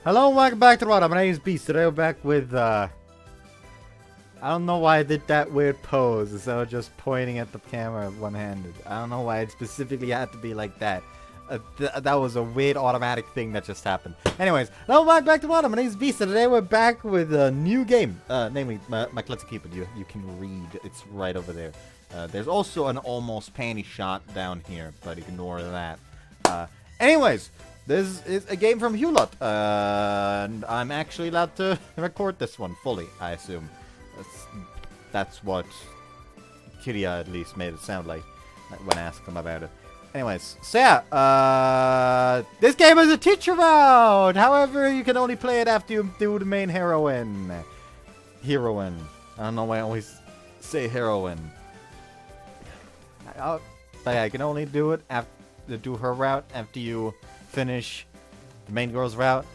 Hello and welcome back to the My name is Beast. Today we're back with, I don't know why I did that weird pose instead of just pointing at the camera one-handed. I don't know why it specifically had to be like that. That was a weird automatic thing that just happened. Anyways, hello and welcome back to the My name is Beast. Today we're back with a new game, namely my Klutzy Cupid. You can read, it's right over there. There's also an almost panty shot down here, but ignore that. Anyways, this is a game from Hulot, and I'm actually allowed to record this one fully, I assume. That's what Kiria at least made it sound like when I asked him about it. Anyways, so yeah, this game is a teacher round! However, you can only play it after you do the main heroine. Heroine. I don't know why I always say heroine. But yeah, I can only do it after do her route after you finish the main girl's route,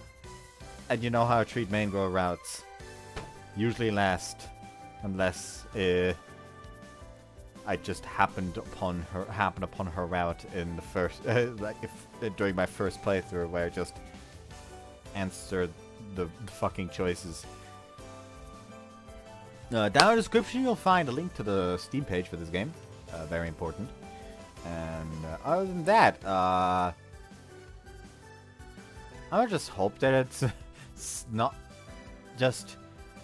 and you know how to treat main girl routes. Usually last, unless I just happened upon her route in the first, like during my first playthrough, where I just answered the fucking choices. Down in the description, you'll find a link to the Steam page for this game. Very important. And other than that, I just hope that it's not just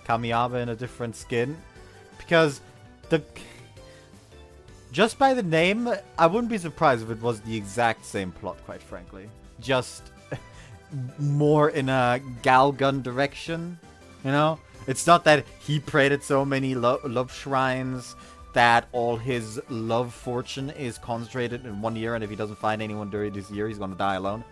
Kamiyama in a different skin, because just by the name, I wouldn't be surprised if it was the exact same plot, quite frankly. Just more in a Galgun direction, you know? It's not that he prayed at so many love shrines that all his love fortune is concentrated in 1 year, and if he doesn't find anyone during this year, he's gonna die alone.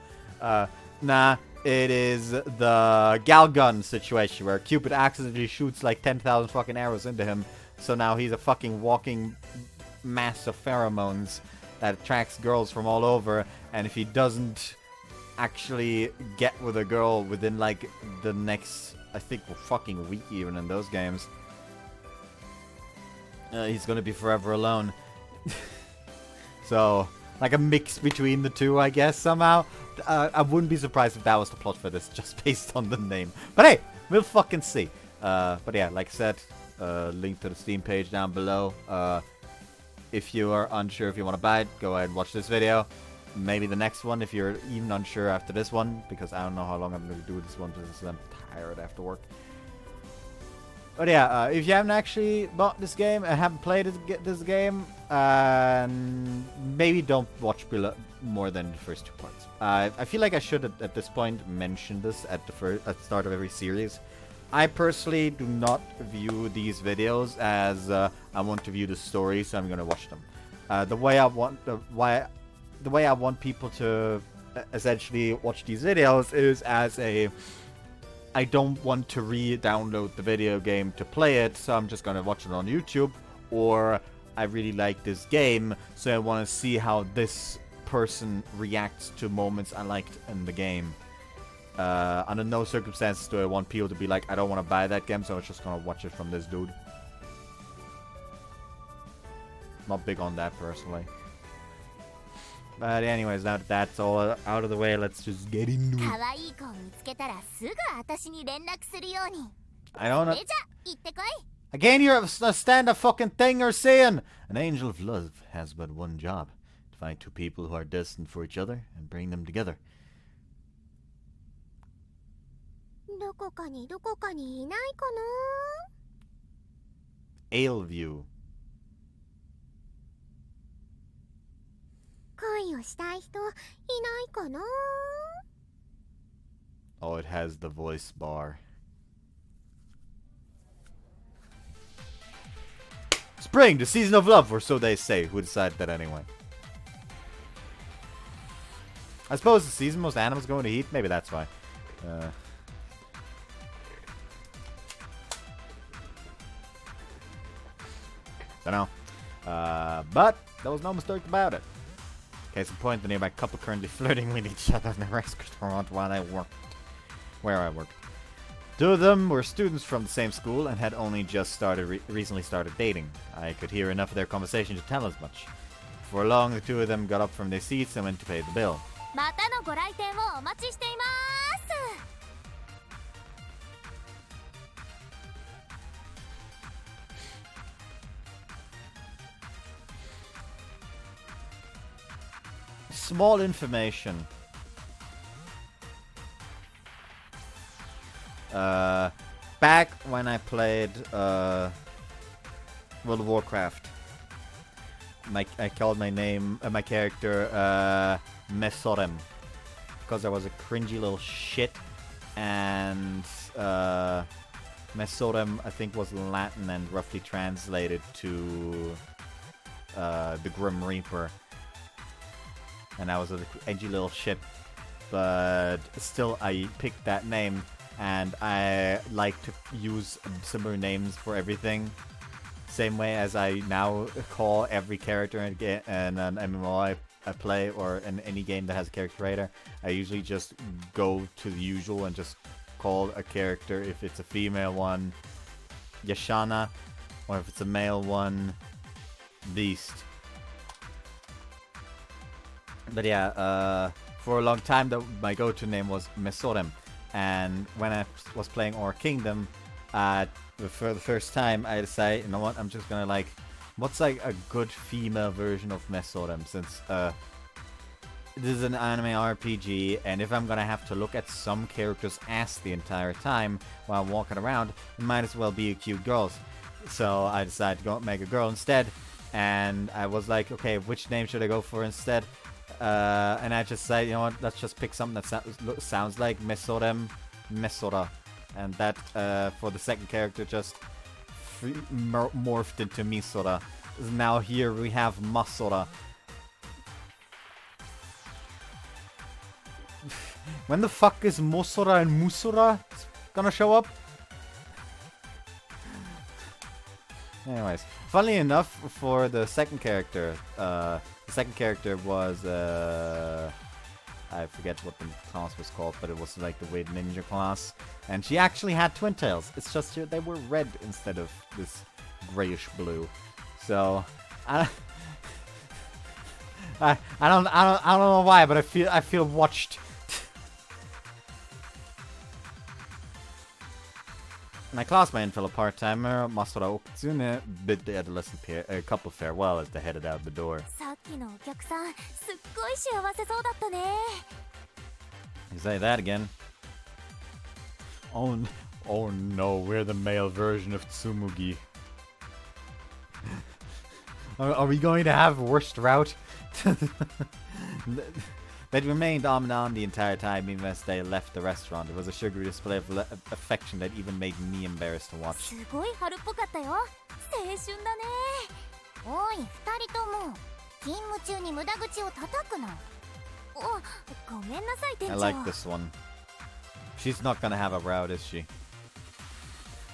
Nah, it is the Galgun situation, where Cupid accidentally shoots like 10,000 fucking arrows into him, so now he's a fucking walking mass of pheromones that attracts girls from all over, and if he doesn't actually get with a girl within like the next, I think, fucking week even in those games, he's gonna be forever alone. So, like a mix between the two, I guess, somehow. I wouldn't be surprised if that was the plot for this, just based on the name. But hey, we'll fucking see. But yeah, like I said, link to the Steam page down below. If you are unsure if you want to buy it, go ahead and watch this video. Maybe the next one, if you're even unsure after this one, because I don't know how long I'm going to do this one, because I'm tired after work. But yeah, if you haven't actually bought this game and haven't played this game, maybe don't watch more than the first two parts. I feel like I should at this point mention this at the start of every series. I personally do not view these videos as I want to view the story, so I'm gonna watch them. The way I want people to essentially watch these videos is as a, I don't want to re-download the video game to play it, so I'm just gonna watch it on YouTube. Or I really like this game, so I want to see how this person reacts to moments I liked in the game. Under no circumstances do I want people to be like, I don't want to buy that game, so I'm just gonna watch it from this dude. Not big on that personally. But anyways, now that that's all out of the way, let's just get into it. I don't know. I can't hear understand a fucking thing you're saying. An angel of love has but one job: to find two people who are destined for each other and bring them together. Aleview. Oh, it has the voice bar. Spring, the season of love, or so they say. Who decided that anyway? I suppose the season most animals go into heat. Maybe that's why. Don't know. But there was no mistake about it. Case in point, the nearby couple currently flirting with each other in the restaurant while where I worked. Two of them were students from the same school and had only just recently started dating. I could hear enough of their conversation to tell as much. Before long, the two of them got up from their seats and went to pay the bill. Small information. Back when I played World of Warcraft, I called my name, my character, Mesorem, because I was a cringy little shit, and Mesorem, I think, was Latin and roughly translated to the Grim Reaper, and I was a edgy little shit, but still I picked that name, and I like to use similar names for everything. Same way as I now call every character in an MMO I play, or in any game that has a character creator. I usually just go to the usual and just call a character, if it's a female one, Yashana, or if it's a male one, Beast. But yeah, for a long time my go-to name was Mesorem. And when I was playing Our Kingdom, for the first time, I decided, you know what, I'm just gonna like, what's like a good female version of Mesorem, since this is an anime RPG, and if I'm gonna have to look at some character's ass the entire time while walking around, it might as well be a cute girl. So I decided to go make a girl instead, and I was like, okay, which name should I go for instead? And I just said, you know what, let's just pick something that sounds like Mesorem, Mesora. And that, for the second character, just morphed into Misora. Now here we have Masora. When the fuck is Mosora and Musora gonna show up? Anyways, funnily enough, for the second character was, I forget what the class was called, but it was like the weird ninja class. And she actually had twin tails. It's just they were red instead of this grayish blue. So I don't know why, but I feel watched. My classmate, fellow part-timer, Masora Okutsune, bid the adolescent couple farewell as they headed out the door. You say that again? Oh no, we're the male version of Tsumugi. Are we going to have worst route? They remained arm in arm the entire time, even as they left the restaurant. It was a sugary display of affection that even made me embarrassed to watch. I like this one. She's not gonna have a route, is she?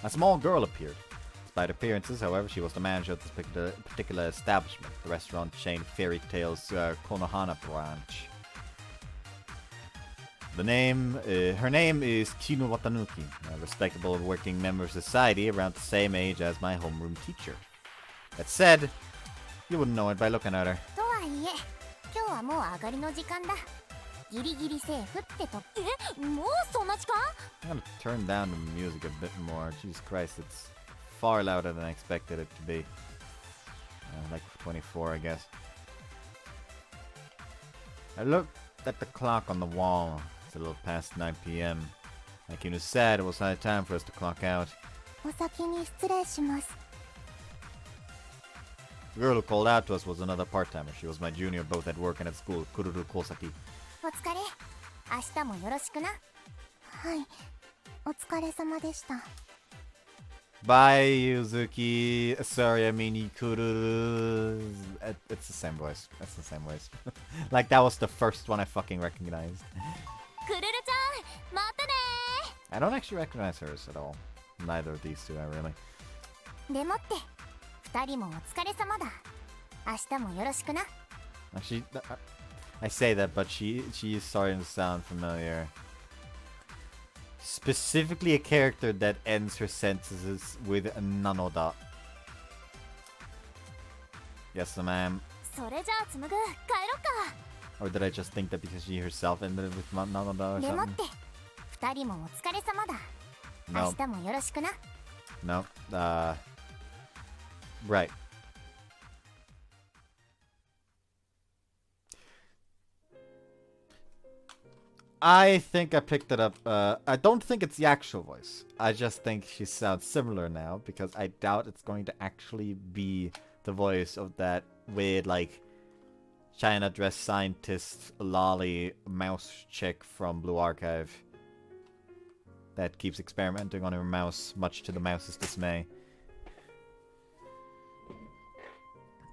A small girl appeared. Despite appearances, however, she was the manager of this particular establishment, the restaurant chain Fairy Tales Konohana branch. Her name is Kino Watanuki, a respectable working member of society around the same age as my homeroom teacher. That said, you wouldn't know it by looking at her. I'm gonna turn down the music a bit more. Jesus Christ, it's far louder than I expected it to be. Like 24, I guess. I looked at the clock on the wall. It's a little past 9 p.m. Like Kino said, it was high time for us to clock out. The girl who called out to us was another part-timer. She was my junior both at work and at school, Kururu Kosaki. Bye, Yuzuki. Sorry, I mean Kururu. It's the same voice. That's the same voice. Like, that was the first one I fucking recognized. I don't actually recognize hers at all. Neither of these two, I really. Actually, I say that, but she is starting to sound familiar. Specifically a character that ends her sentences with a Nanoda. Yes, ma'am. Or did I just think that because she herself ended it with Nanoda or something? No. No. Right. I think I picked it up. I don't think it's the actual voice. I just think she sounds similar now because I doubt it's going to actually be the voice of that weird, like, China dress scientist, lolly mouse chick from Blue Archive that keeps experimenting on her mouse, much to the mouse's dismay.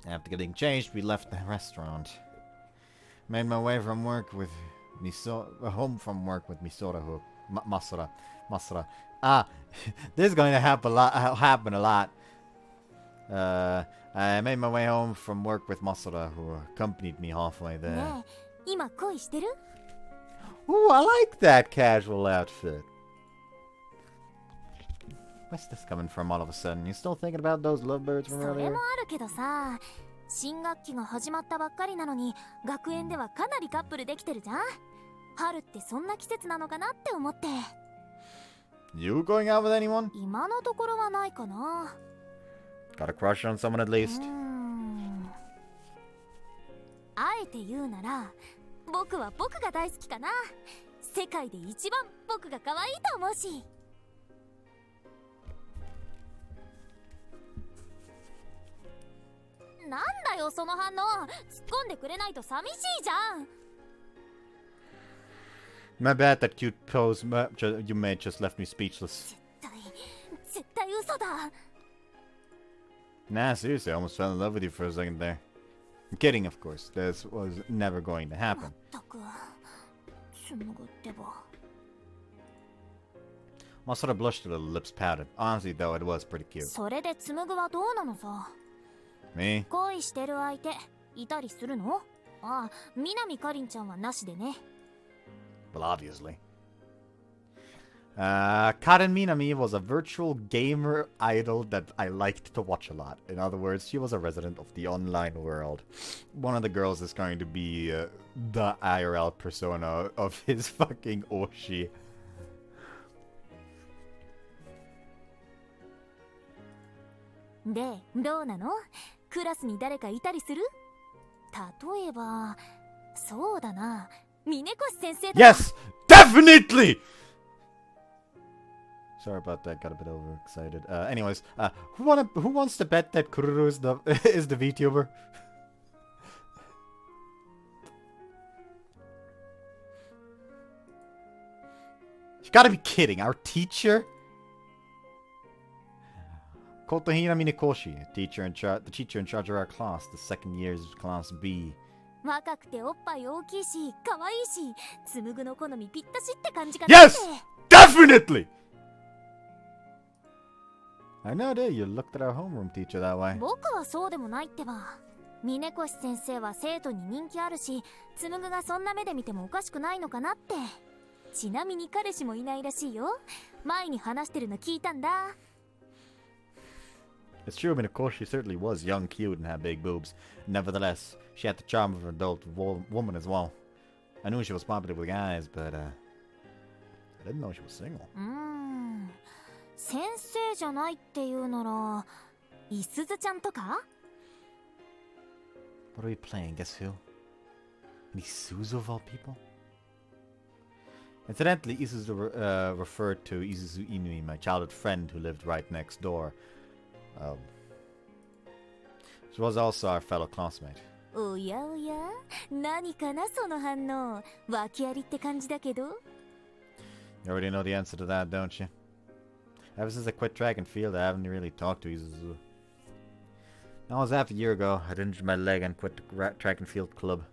After getting changed, we left the restaurant. Made my way from work with home from work with Masura. Ah, this is going to happen a lot. I made my way home from work with Masura, who accompanied me halfway there. Ooh, I like that casual outfit. Where's this coming from all of a sudden? You still thinking about those lovebirds from earlier? 新学期が始まったばっかりなのに学園ではかなりカップルできてるじゃん。春ってそんな季節なのかなって思って。You going out with anyone? 今のところはないかな。Got a crush on someone at least? あえて言うなら、僕は僕が大好きかな。世界で一番僕が可愛いと思うし。なんだよその反応。突っ込んでくれないと寂しいじゃん。My bad, that cute pose you made just left me speechless. 絶対嘘だ。Nah, seriously, I almost fell in love with you for a second there. I'm kidding, of course. This was never going to happen. Masura blushed a little, lips pouted. Honestly, though, it was pretty cute. それで紡はどうなのさ。Me? 恋してる相手いたりするの？ああ、南かりんちゃんはなしでね。Well, obviously. Karen Minami was a virtual gamer idol that I liked to watch a lot. In other words, she was a resident of the online world. One of the girls is going to be the IRL persona of his fucking Oshi. で、どうなの？クラスに誰かいたりする？例えば、そうだな、峰越先生だ。Yes! Definitely! Sorry about that, got a bit overexcited. Anyways, who wants to bet that Kururu is the is the VTuber? You gotta be kidding, our teacher? Kotohira Minekoshi, the teacher in charge of our class, the second year's class B. 若くておっぱい大きいし、可愛いし、紡の好みぴったしって感じかな。Yes! Definitely! I know that you looked at our homeroom teacher that way. 僕はそうでもないってば。峰越先生は生徒に人気あるし、紬がそんな目で見てもおかしくないのかなって。ちなみに彼氏もいないらしいよ。前に話してるの聞いたんだ。It's true, I mean, of course, she certainly was young, cute, and had big boobs. Nevertheless, she had the charm of an adult woman as well. I knew she was popular with guys, but, I didn't know she was single. 先生じゃないっていうなら、いすずちゃんとか？ What are we playing? Guess who? Isuzu of all people? Incidentally, Isuzu referred to Isuzu Inui, my childhood friend who lived right next door. She was also our fellow classmate. おやおや、何かなその反応。訳ありって感じだけど。You already know the answer to that, don't you? Ever since I quit track and field, I haven't really talked to Isuzu. That was half a year ago. I'd injured my leg and quit the track and field club.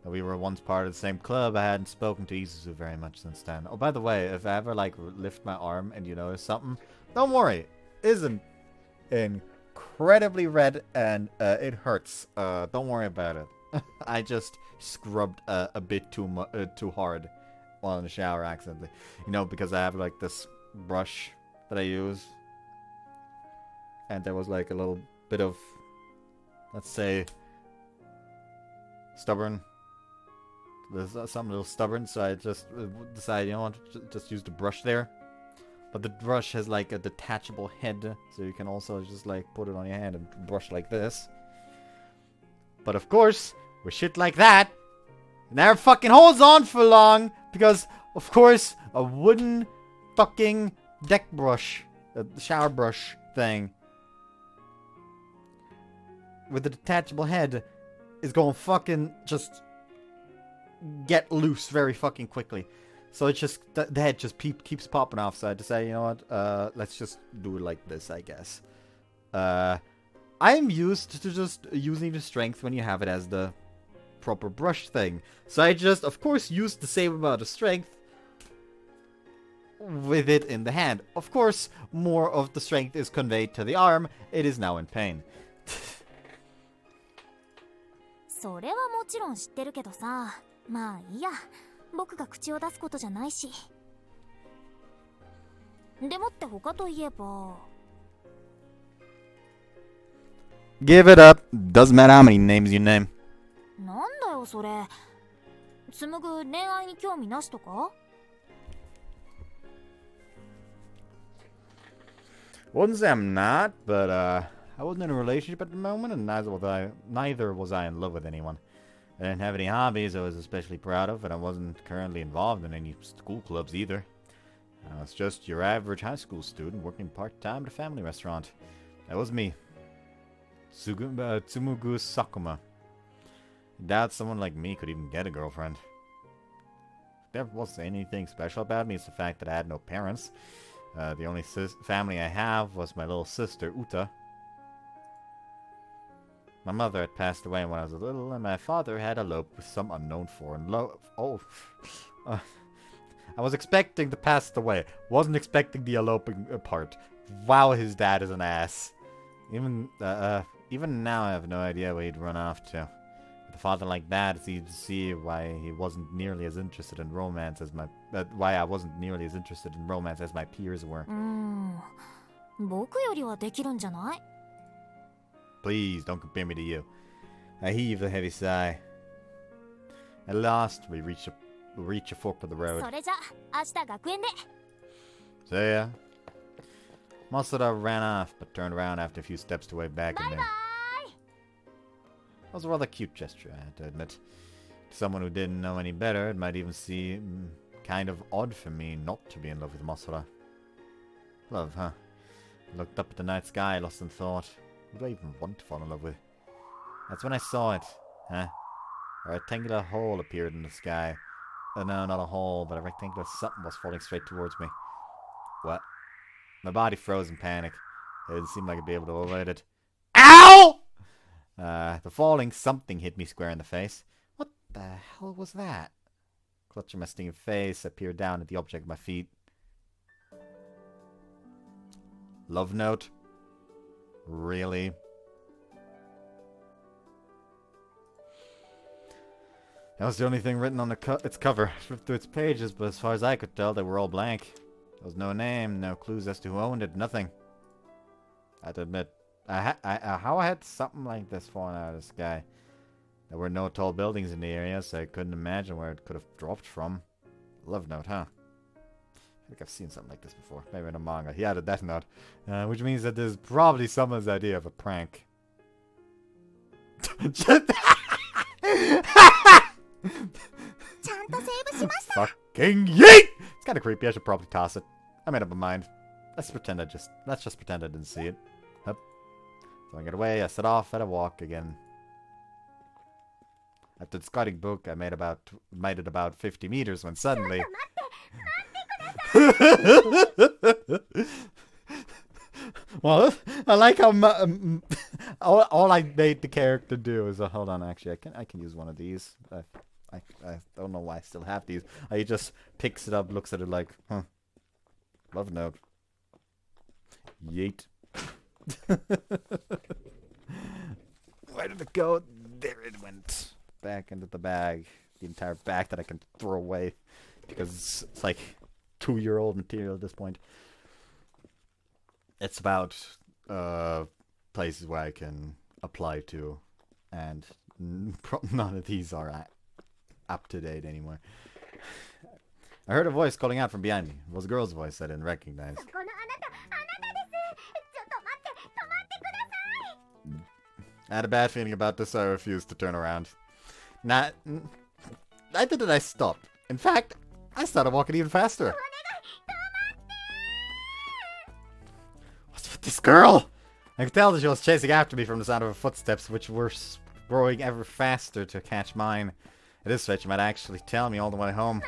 Though we were once part of the same club, I hadn't spoken to Isuzu very much since then. Oh, by the way, if I ever, like, lift my arm and you notice something, don't worry. It isn't incredibly red and it hurts. Don't worry about it. I just scrubbed a bit too hard while in the shower accidentally. You know, because I have, like, this brush that I use. And there was, like, a little bit of, let's say, stubborn. There's something a little stubborn, so I just decided, you know what, just use the brush there. But the brush has like a detachable head, so you can also just like put it on your hand and brush like this. But of course, with shit like that, it never fucking holds on for long, Because, of course, a wooden fucking deck brush, shower brush thing with a detachable head is going fucking just get loose very fucking quickly. So it's just, the head just keeps popping off. So I decided, you know what, let's just do it like this, I guess. I'm used to just using the strength when you have it as the proper brush thing. So I just, of course, used the same amount of strength with it in the hand. Of course, more of the strength is conveyed to the arm. It is now in pain. それはもちろん知ってるけどさ、まあいいや、僕が口を出すことじゃないし。でもって他といえば Give it up. Doesn't matter how many names you name. なんだよそれ。紡ぐ恋愛に興味なしとか Wouldn't say I'm not, but I wasn't in a relationship at the moment, and neither was I in love with anyone. I didn't have any hobbies I was especially proud of, and I wasn't currently involved in any school clubs either. I was just your average high school student working part-time at a family restaurant. That was me. Tsumugu Sakuma. I doubt someone like me could even get a girlfriend. If there was anything special about me, it's the fact that I had no parents. The only family I have was my little sister, Uta. My mother had passed away when I was little, and my father had eloped with some unknown foreign I was expecting to pass away. Wasn't expecting the eloping part. Wow, his dad is an ass. Even now, I have no idea where he'd run off to. With a father like that, it's easy to see why he wasn't nearly as interested in romance as why I wasn't nearly as interested in romance as my peers were. 僕よりはできるんじゃない Please, don't compare me to you. I heaved a heavy sigh. At last, we reach a fork of the road. それじゃ、明日学園で See ya. Masada ran off, but turned around after a few steps to wave back at me. That was a rather cute gesture, I have to admit. To someone who didn't know any better, it might even seem kind of odd for me not to be in love with Masada. Love, huh? I looked up at the night sky, lost in thought. Who do I even want to fall in love with? That's when I saw it, huh? A rectangular hole appeared in the sky. No, not a hole, but a rectangular something was falling straight towards me. What? My body froze in panic. It didn't seem like I'd be able to avoid it. Ow! The falling something hit me square in the face. What the hell was that? Clutching my stinging face, I peered down at the object at my feet. Love note? Really? That was the only thing written on its cover. I flipped through its pages, but as far as I could tell, they were all blank. There was no name, no clues as to who owned it, nothing. I have to admit, how I had something like this falling out of the sky. There were no tall buildings in the area, so I couldn't imagine where it could have dropped from. Love note, huh? I think I've seen something like this before. Maybe in a manga. He added that note. Which means that there's probably someone's idea of a prank. Fucking yeet! It's kind of creepy. I should probably toss it. I made up my mind. Let's just pretend I didn't see it. Up. Throwing it away, I set off at a walk again. After discarding book, I made it about 50 meters when suddenly... Well, I like how all I made the character do is hold on. Actually, I can use one of these. I don't know why I still have these. He just picks it up, looks at it like, huh? Love note. Yeet. Where did it go? There it went. Back into the bag. The entire bag that I can throw away because it's like 2-year-old material at this point. It's about places where I can apply to, and none of these are up to date anymore. I heard a voice calling out from behind me. It was a girl's voice I didn't recognize. I had a bad feeling about this, so I refused to turn around. Neither did I stop. In fact, I started walking even faster. What's with this girl? I could tell that she was chasing after me from the sound of her footsteps, which were growing ever faster to catch mine. At this rate, she might actually tell me all the way home.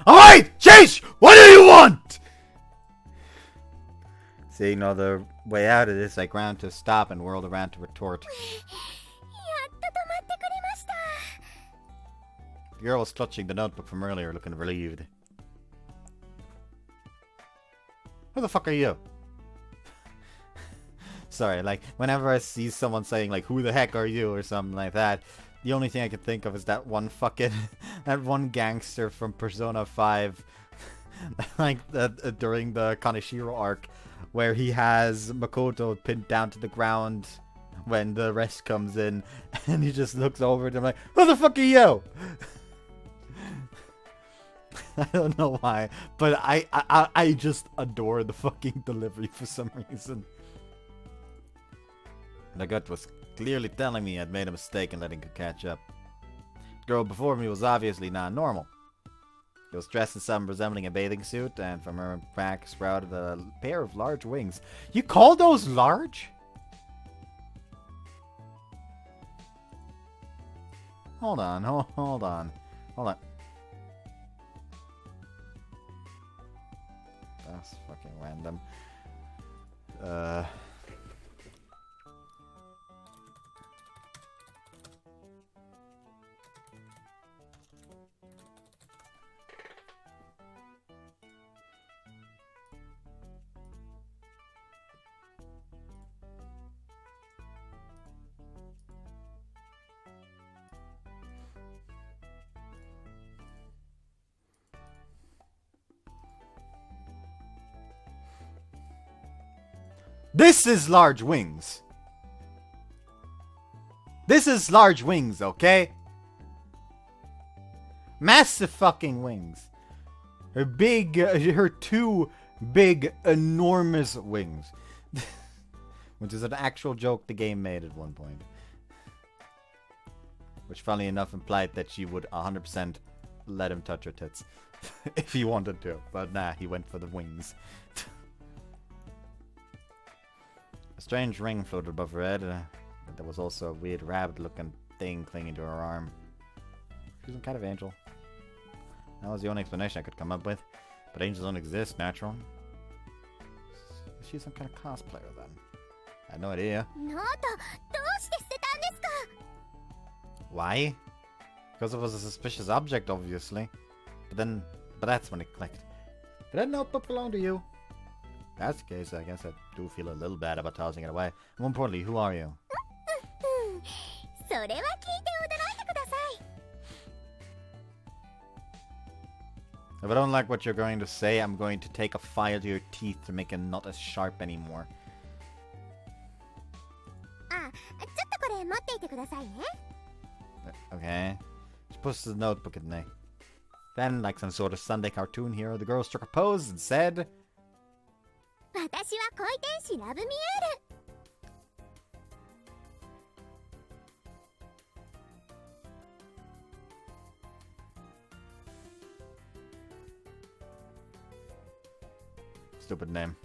Alright! Chase! What do you want? Seeing no other way out of this, I ground to a stop and whirled around to retort. The girl was clutching the notebook from earlier, looking relieved. Who the fuck are you? Sorry, like, whenever I see someone saying, like, who the heck are you, or something like that, the only thing I can think of is that one fucking, that one gangster from Persona 5, like, during the Kaneshiro arc, where he has Makoto pinned down to the ground when the rest comes in, and he just looks over at him like, who the fuck are you? I don't know why, but I just adore the fucking delivery for some reason. The gut was clearly telling me I'd made a mistake in letting her catch up. The girl before me was obviously not normal. She was dressed in something resembling a bathing suit, and from her back sprouted a pair of large wings. You call those large? Hold on, hold on. That's fucking random. This is large wings. This is large wings, okay? Massive fucking wings. Her two big, enormous wings. Which is an actual joke the game made at one point. Which, funnily enough, implied that she would 100% let him touch her tits. If he wanted to. But nah, he went for the wings. A strange ring floated above her head. There was also a weird rabbit-looking thing clinging to her arm. She's some kind of angel. That was the only explanation I could come up with. But angels don't exist, natural. Is she some kind of cosplayer then? I had no idea. Why? Because it was a suspicious object, obviously. But that's when it clicked. Did that notebook belong to you? If that's the case, I guess I do feel a little bad about tossing it away. And more importantly, who are you? If I don't like what you're going to say, I'm going to take a file to your teeth to make it not as sharp anymore. Okay. She pushes the notebook at me. Then, like some sort of Sunday cartoon hero, the girl struck a pose and said... Stupid name.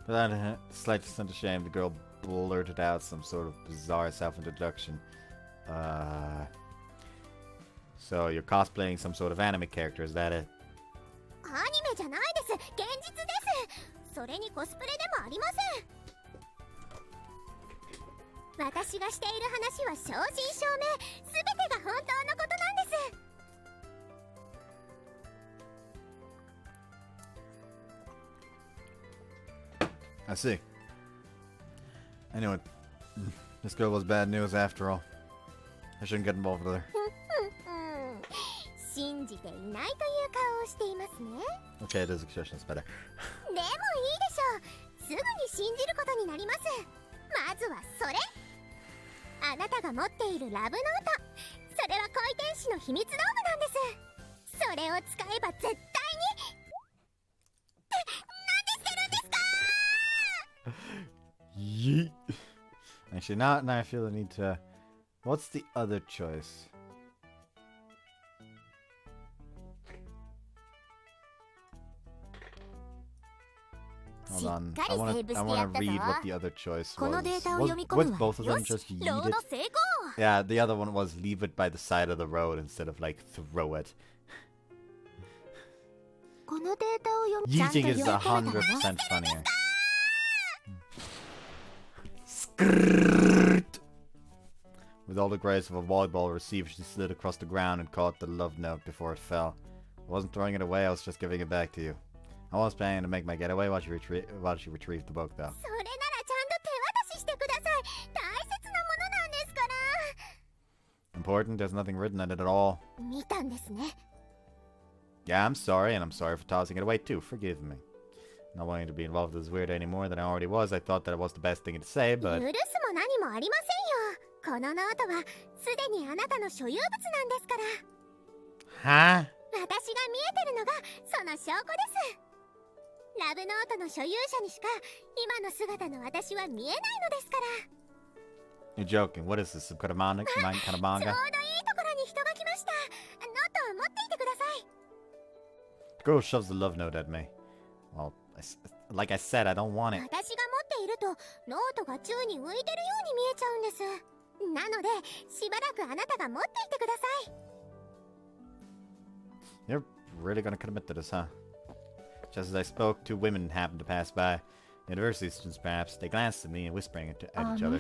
Without a slight sense of shame, the girl blurted out some sort of bizarre self-introduction. So you're cosplaying some sort of anime character, is that it? I see. I knew it. This girl was bad news after all. I shouldn't get involved with her. Okay, this expression is better. Yeet. Actually, now I feel the need to... What's the other choice? Hold on. I want to read what the other choice was both of them just yeet it? Yeah, the other one was leave it by the side of the road instead of like throw it. Yeeting is 100% funnier. Skrrrt. With all the grace of a volleyball receiver, she slid across the ground and caught the love note before it fell. I wasn't throwing it away, I was just giving it back to you. I was planning to make my getaway while she retrieved the book, though. Important? There's nothing written on it at all. Yeah, I'm sorry, and I'm sorry for tossing it away too. Forgive me. Not wanting to be involved with this weird any more than I already was, I thought that it was the best thing to say, but... Huh? You're joking. What is this? Some kind of manga? The girl shoves the love note at me. Well, like I said, I don't want it. You're really gonna commit to this, huh? Just as I spoke, two women happened to pass by. University students, perhaps. They glanced at me and whispering at each other.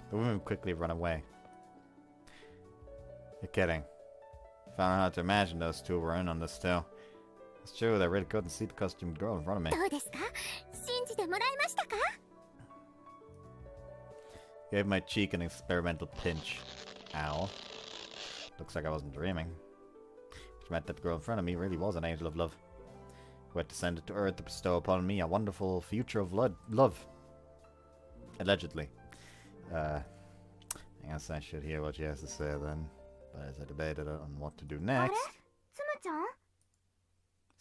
The women quickly run away. You're kidding. Found out how to imagine those two were in on this too. It's true, they really couldn't see the costumed girl in front of me. Gave my cheek an experimental pinch. Ow. Looks like I wasn't dreaming. Which meant that the girl in front of me really was an angel of love, who had descended to earth to bestow upon me a wonderful future of love. Allegedly. I guess I should hear what she has to say then. But as I debated on what to do next...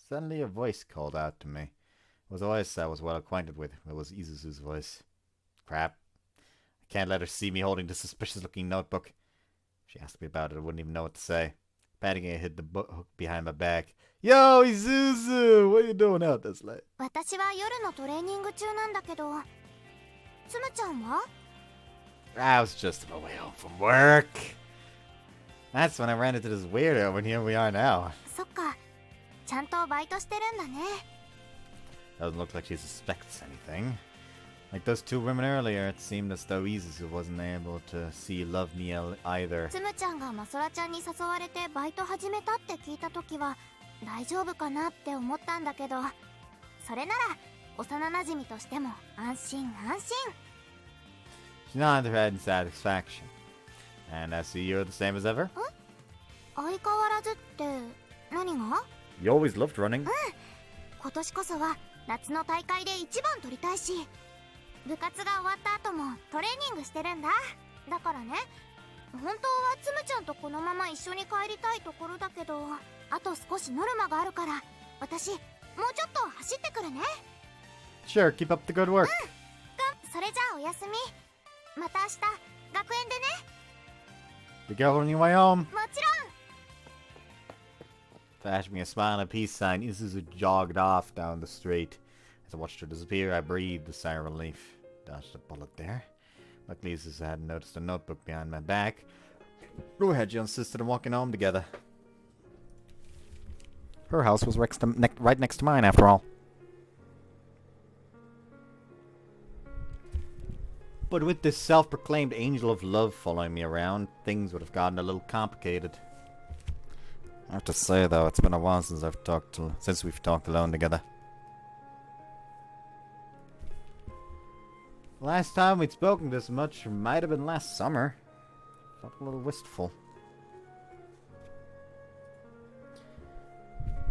Suddenly a voice called out to me. It was a voice I was well acquainted with. It was Isuzu's voice. Crap. I can't let her see me holding the suspicious-looking notebook. If she asked me about it, I wouldn't even know what to say. Patting it, hid the book behind my back. Yo, Isuzu! What are you doing out this late? I was just on my way home from work. That's when I ran into this weirdo, and here we are now. Doesn't look like she suspects anything. Like those two women earlier, it seemed as though Isuzu wasn't able to see Love Me either. She nodded her head in satisfaction. And I see you're the same as ever? You always loved running. 今年こそは夏の大会で一番取りたいし、部活が終わった後もトレーニングしてるんだ。だからね、本当はつむちゃんとこのまま一緒に帰りたいところだけど、あと少しノルマがあるから、私もうちょっと走ってくるね。Sure, keep up the good work. それじゃあおやすみ。また明日学園でね。Be careful on your way home. もちろん。Flashing me a smile and a peace sign, Isuzu jogged off down the street. As I watched her disappear, I breathed a sigh of relief. Dodged a bullet there. Luckily, Isuzu hadn't noticed a notebook behind my back. Nor had she insisted on walking home together. Her house was right next to mine, after all. But with this self-proclaimed angel of love following me around, things would have gotten a little complicated. I have to say, though, it's been a while since we've talked alone together. Last time we'd spoken this much might have been last summer. Felt a little wistful.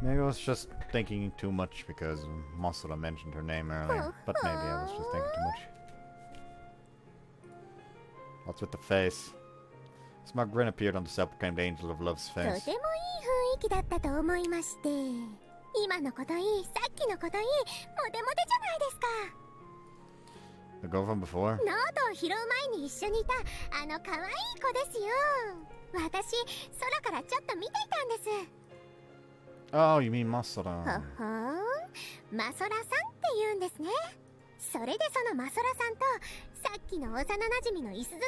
Maybe I was just thinking too much because Masura mentioned her name earlier. But maybe I was just thinking too much. What's with the face? Smug grin appeared on the self-proclaimed angel of love's とてもいい face. 雰囲気だったと思いまして。今のこといい、さっきのこといい、モテモテじゃないですか。 The girl from before? ノートを拾う前に一緒にいたあの可愛い子ですよ。私、空からちょっと見ていたんです。 Oh, you mean Masora. ほほーん、マソラさんって言うんですね。それでそのマソラさんとさっきの幼馴染のイスズさ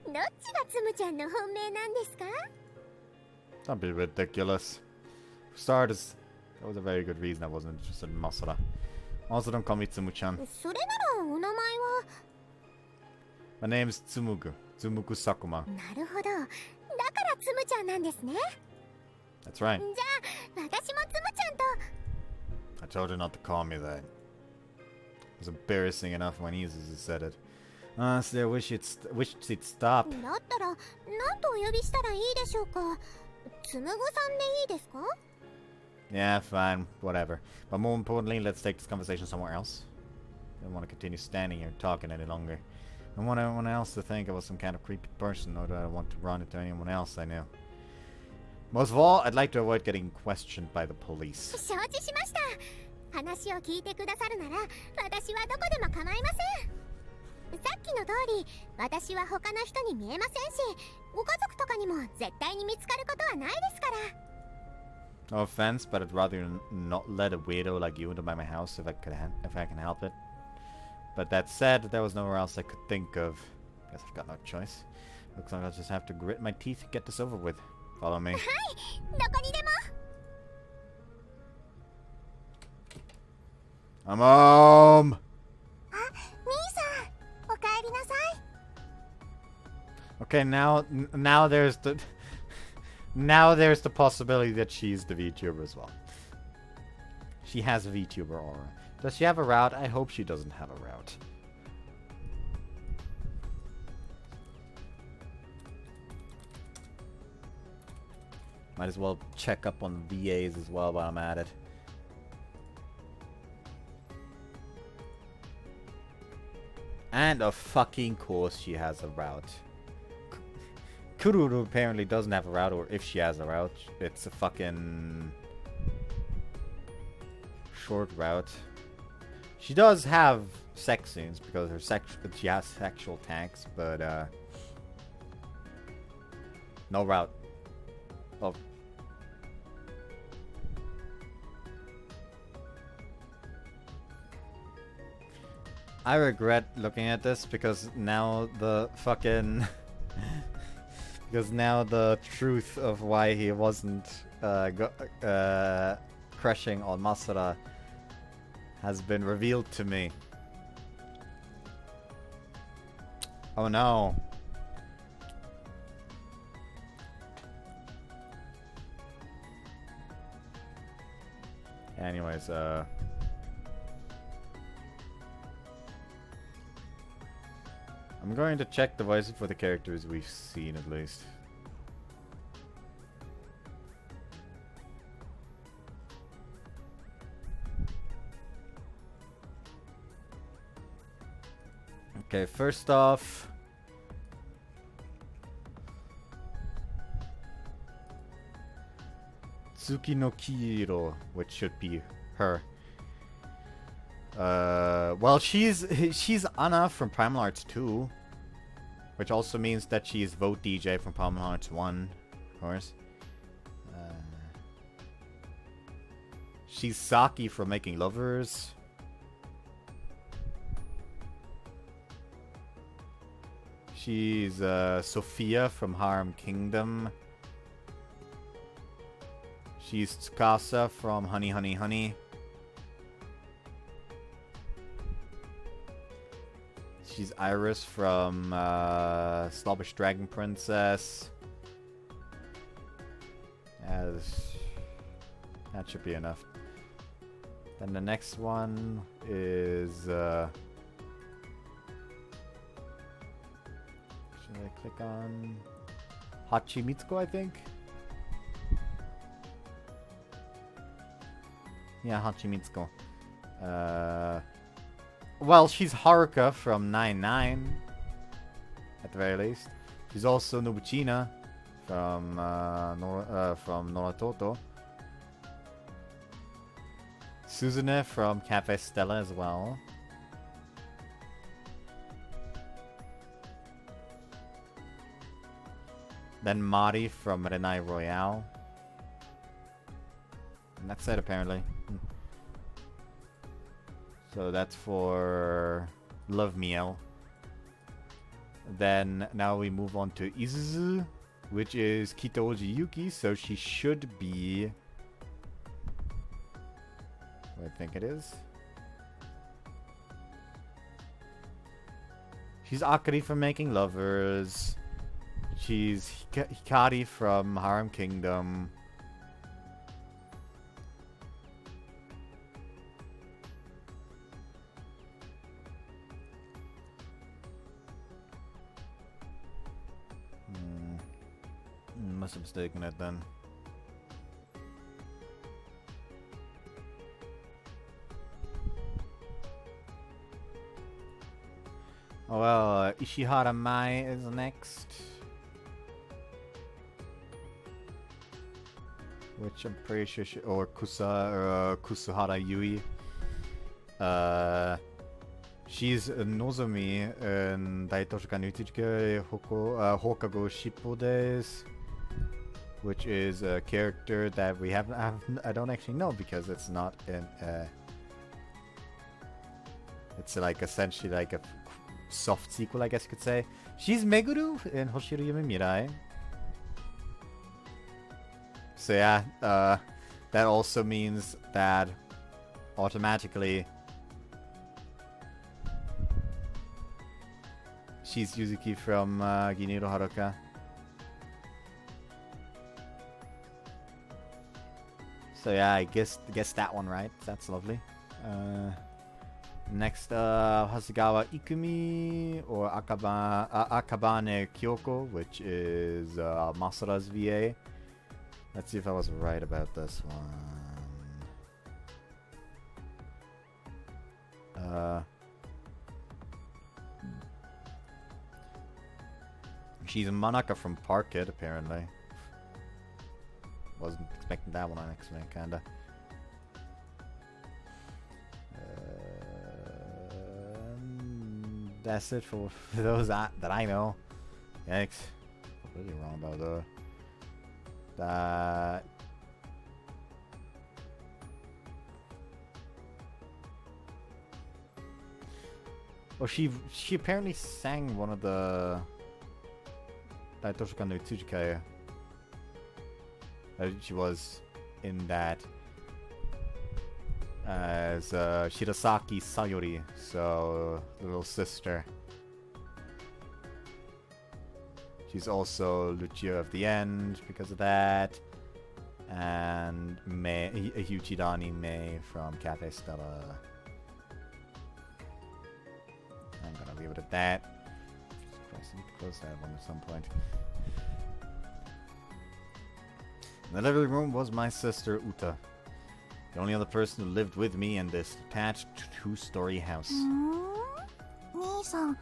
ん、どっちがつむちゃんの本命なんですか？ Don't be ridiculous. For starters, that was a very good reason I wasn't interested in Masora. Also, don't call me Tsumu-chan. それならお名前は。 My name's Tsumugu. Tsumugu Sakuma. なるほど。だからつむちゃんなんですね。 That's right. じゃあ私もつむちゃんと。 I told her not to call me that. It was embarrassing enough when Isuzu said it. Honestly, I wish she'd stop. だったら何とお呼びしたらいいでしょうか。つむぐさんでいいですか？ Yeah, fine, whatever. But more importantly, let's take this conversation somewhere else. I don't want to continue standing here talking any longer. I don't want anyone else to think I was some kind of creepy person, nor do I want to run into anyone else I knew. Most of all, I'd like to avoid getting questioned by the police. 承知しました。話を聞いてくださるなら私はどこでも構いません。さっきの通り私は他の人に見えませんし、ご家族とかにも絶対に見つかることはないですから。 No offense, but I'd rather not let a weirdo like you into my house if I can help it. But that said, there was nowhere else I could think of. Guess I've got no choice. Looks like I'll just have to grit my teeth and get this over with. Follow me. はい、どこにでも。 I'm home! あ、兄さん、おかえりなさい。 Okay, now there's the now there's the possibility that she's the VTuber as well. She has a VTuber aura. Does she have a route? I hope she doesn't have a route. Might as well check up on VAs as well while I'm at it. And of fucking course she has a route. Kururu apparently doesn't have a route, or if she has a route, it's a fucking short route. She does have sex scenes because she has sexual tags, but no route. Oh. I regret looking at this because now the fucking because now the truth of why he wasn't crushing on Masura has been revealed to me. Oh no. Anyways, I'm going to check the voices for the characters we've seen at least. Okay, first off, Tsuki no Kiro, which should be her. Well, she's Anna from Primal Hearts 2, which also means that she's Vote DJ from Primal Hearts 1, of course. She's Saki from Making Lovers. She's Sophia from Harem Kingdom. She's Tsukasa from Honey Honey Honey. She's Iris from Slobbish Dragon Princess. That should be enough. Then the next one is... should I click on... Hachi Mitsuko, I think? Yeah, Hachi Mitsuko. Well, she's Haruka from 9-9, at the very least. She's also Nobuchina from Noratoto. Suzune from Cafe Stella as well. Then Mari from Renai Royale. And that's it, apparently. So that's for Love Miel. Then now we move on to Isuzu, which is Kitouji Yuki, so she should be... what I think it is. She's Akari from Making Lovers. She's Hikari from Harem Kingdom. Must have mistaken it then. Oh well, Ishihara Mai is next. Which I'm pretty sure or Kusuhara Yui. She's Nozomi in Daitoshoka no Ichijuke Hokago Shippo desu, which is a character that we I don't actually know because it's not in it's like essentially like a soft sequel, I guess you could say. She's Meguru in Hoshiru Yume Mirai. So yeah, that also means that automatically she's Yuzuki from Giniro Haruka. So yeah, I guess that one right. That's lovely. Next, Hasegawa Ikumi or Akabane Kyoko, which is Masara's VA. Let's see if I was right about this one. She's Manaka from Park Kid, apparently. Wasn't expecting that one on X-Men, kinda. That's it for those that I know. Yikes. Completely wrong about that. Oh, she apparently sang one of the Daitoshoka no Ichijuke. She was in that as Shirasaki Sayori, so little sister. She's also Lucia of the End because of that, and Yuchidani Mei from Cafe Stella. I'm gonna leave it at that. Jesus Christ, I need to close that one at some point. In the living room was my sister Uta, the only other person who lived with me in this detached two-story house. Nii-san,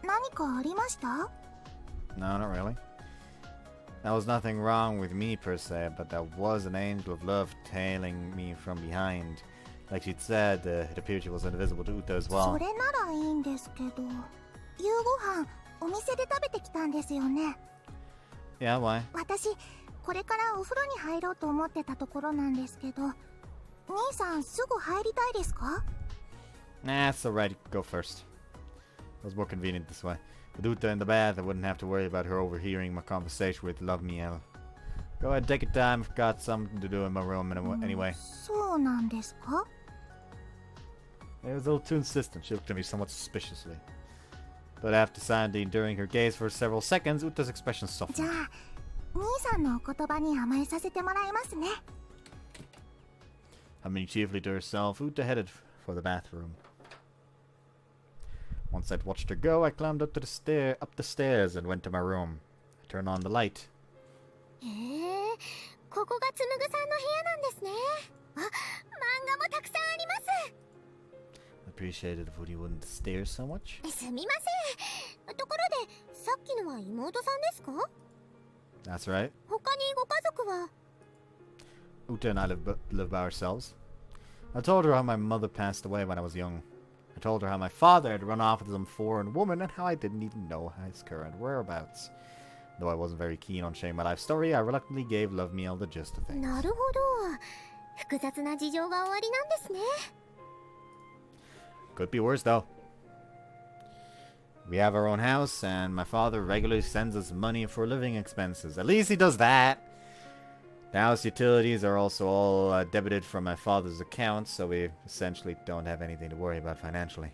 何かありました? No, not really. There was nothing wrong with me per se, but there was an angel of love tailing me from behind. Like she'd said, it appeared she was invisible to Uta as well. それならいいんですけど、夕ご飯お店で食べてきたんですよね。Yeah, why? 私、これからお風呂に入ろうと思ってたところなんですけど、兄さんすぐ入りたいですか? Nah, it's alright. Go first. It was more convenient this way. With Uta in the bath, I wouldn't have to worry about her overhearing my conversation with Love Miel. Go ahead, take your time. I've got something to do in my room anyway. そうなんですか? It was a little too insistent. She looked at me somewhat suspiciously. But after silently enduring her gaze for several seconds, Uta's expression softened. じゃあ、兄さんのお言葉に甘えさせてもらいますね。Humming cheerfully to herself, Uta headed for the bathroom. Once I'd watched her go, I climbed up the stairs and went to my room. I turned on the light. へえ、ここがつむぐさんの部屋なんですね。あ、漫画もたくさんあります。I appreciated if you wouldn't stare so much. すみません。ところで、さっきのは妹さんですか？ That's right. 他にご家族は？ Uta and I live by ourselves. I told her how my mother passed away when I was young. I told her how my father had run off with some foreign woman and how I didn't even know his current whereabouts. Though I wasn't very keen on sharing my life story, I reluctantly gave Love Meal the gist of things. なるほど。複雑な事情がおありなんですね。Could be worse though. We have our own house, and my father regularly sends us money for living expenses. At least he does that. The house utilities are also all debited from my father's account, so we essentially don't have anything to worry about financially.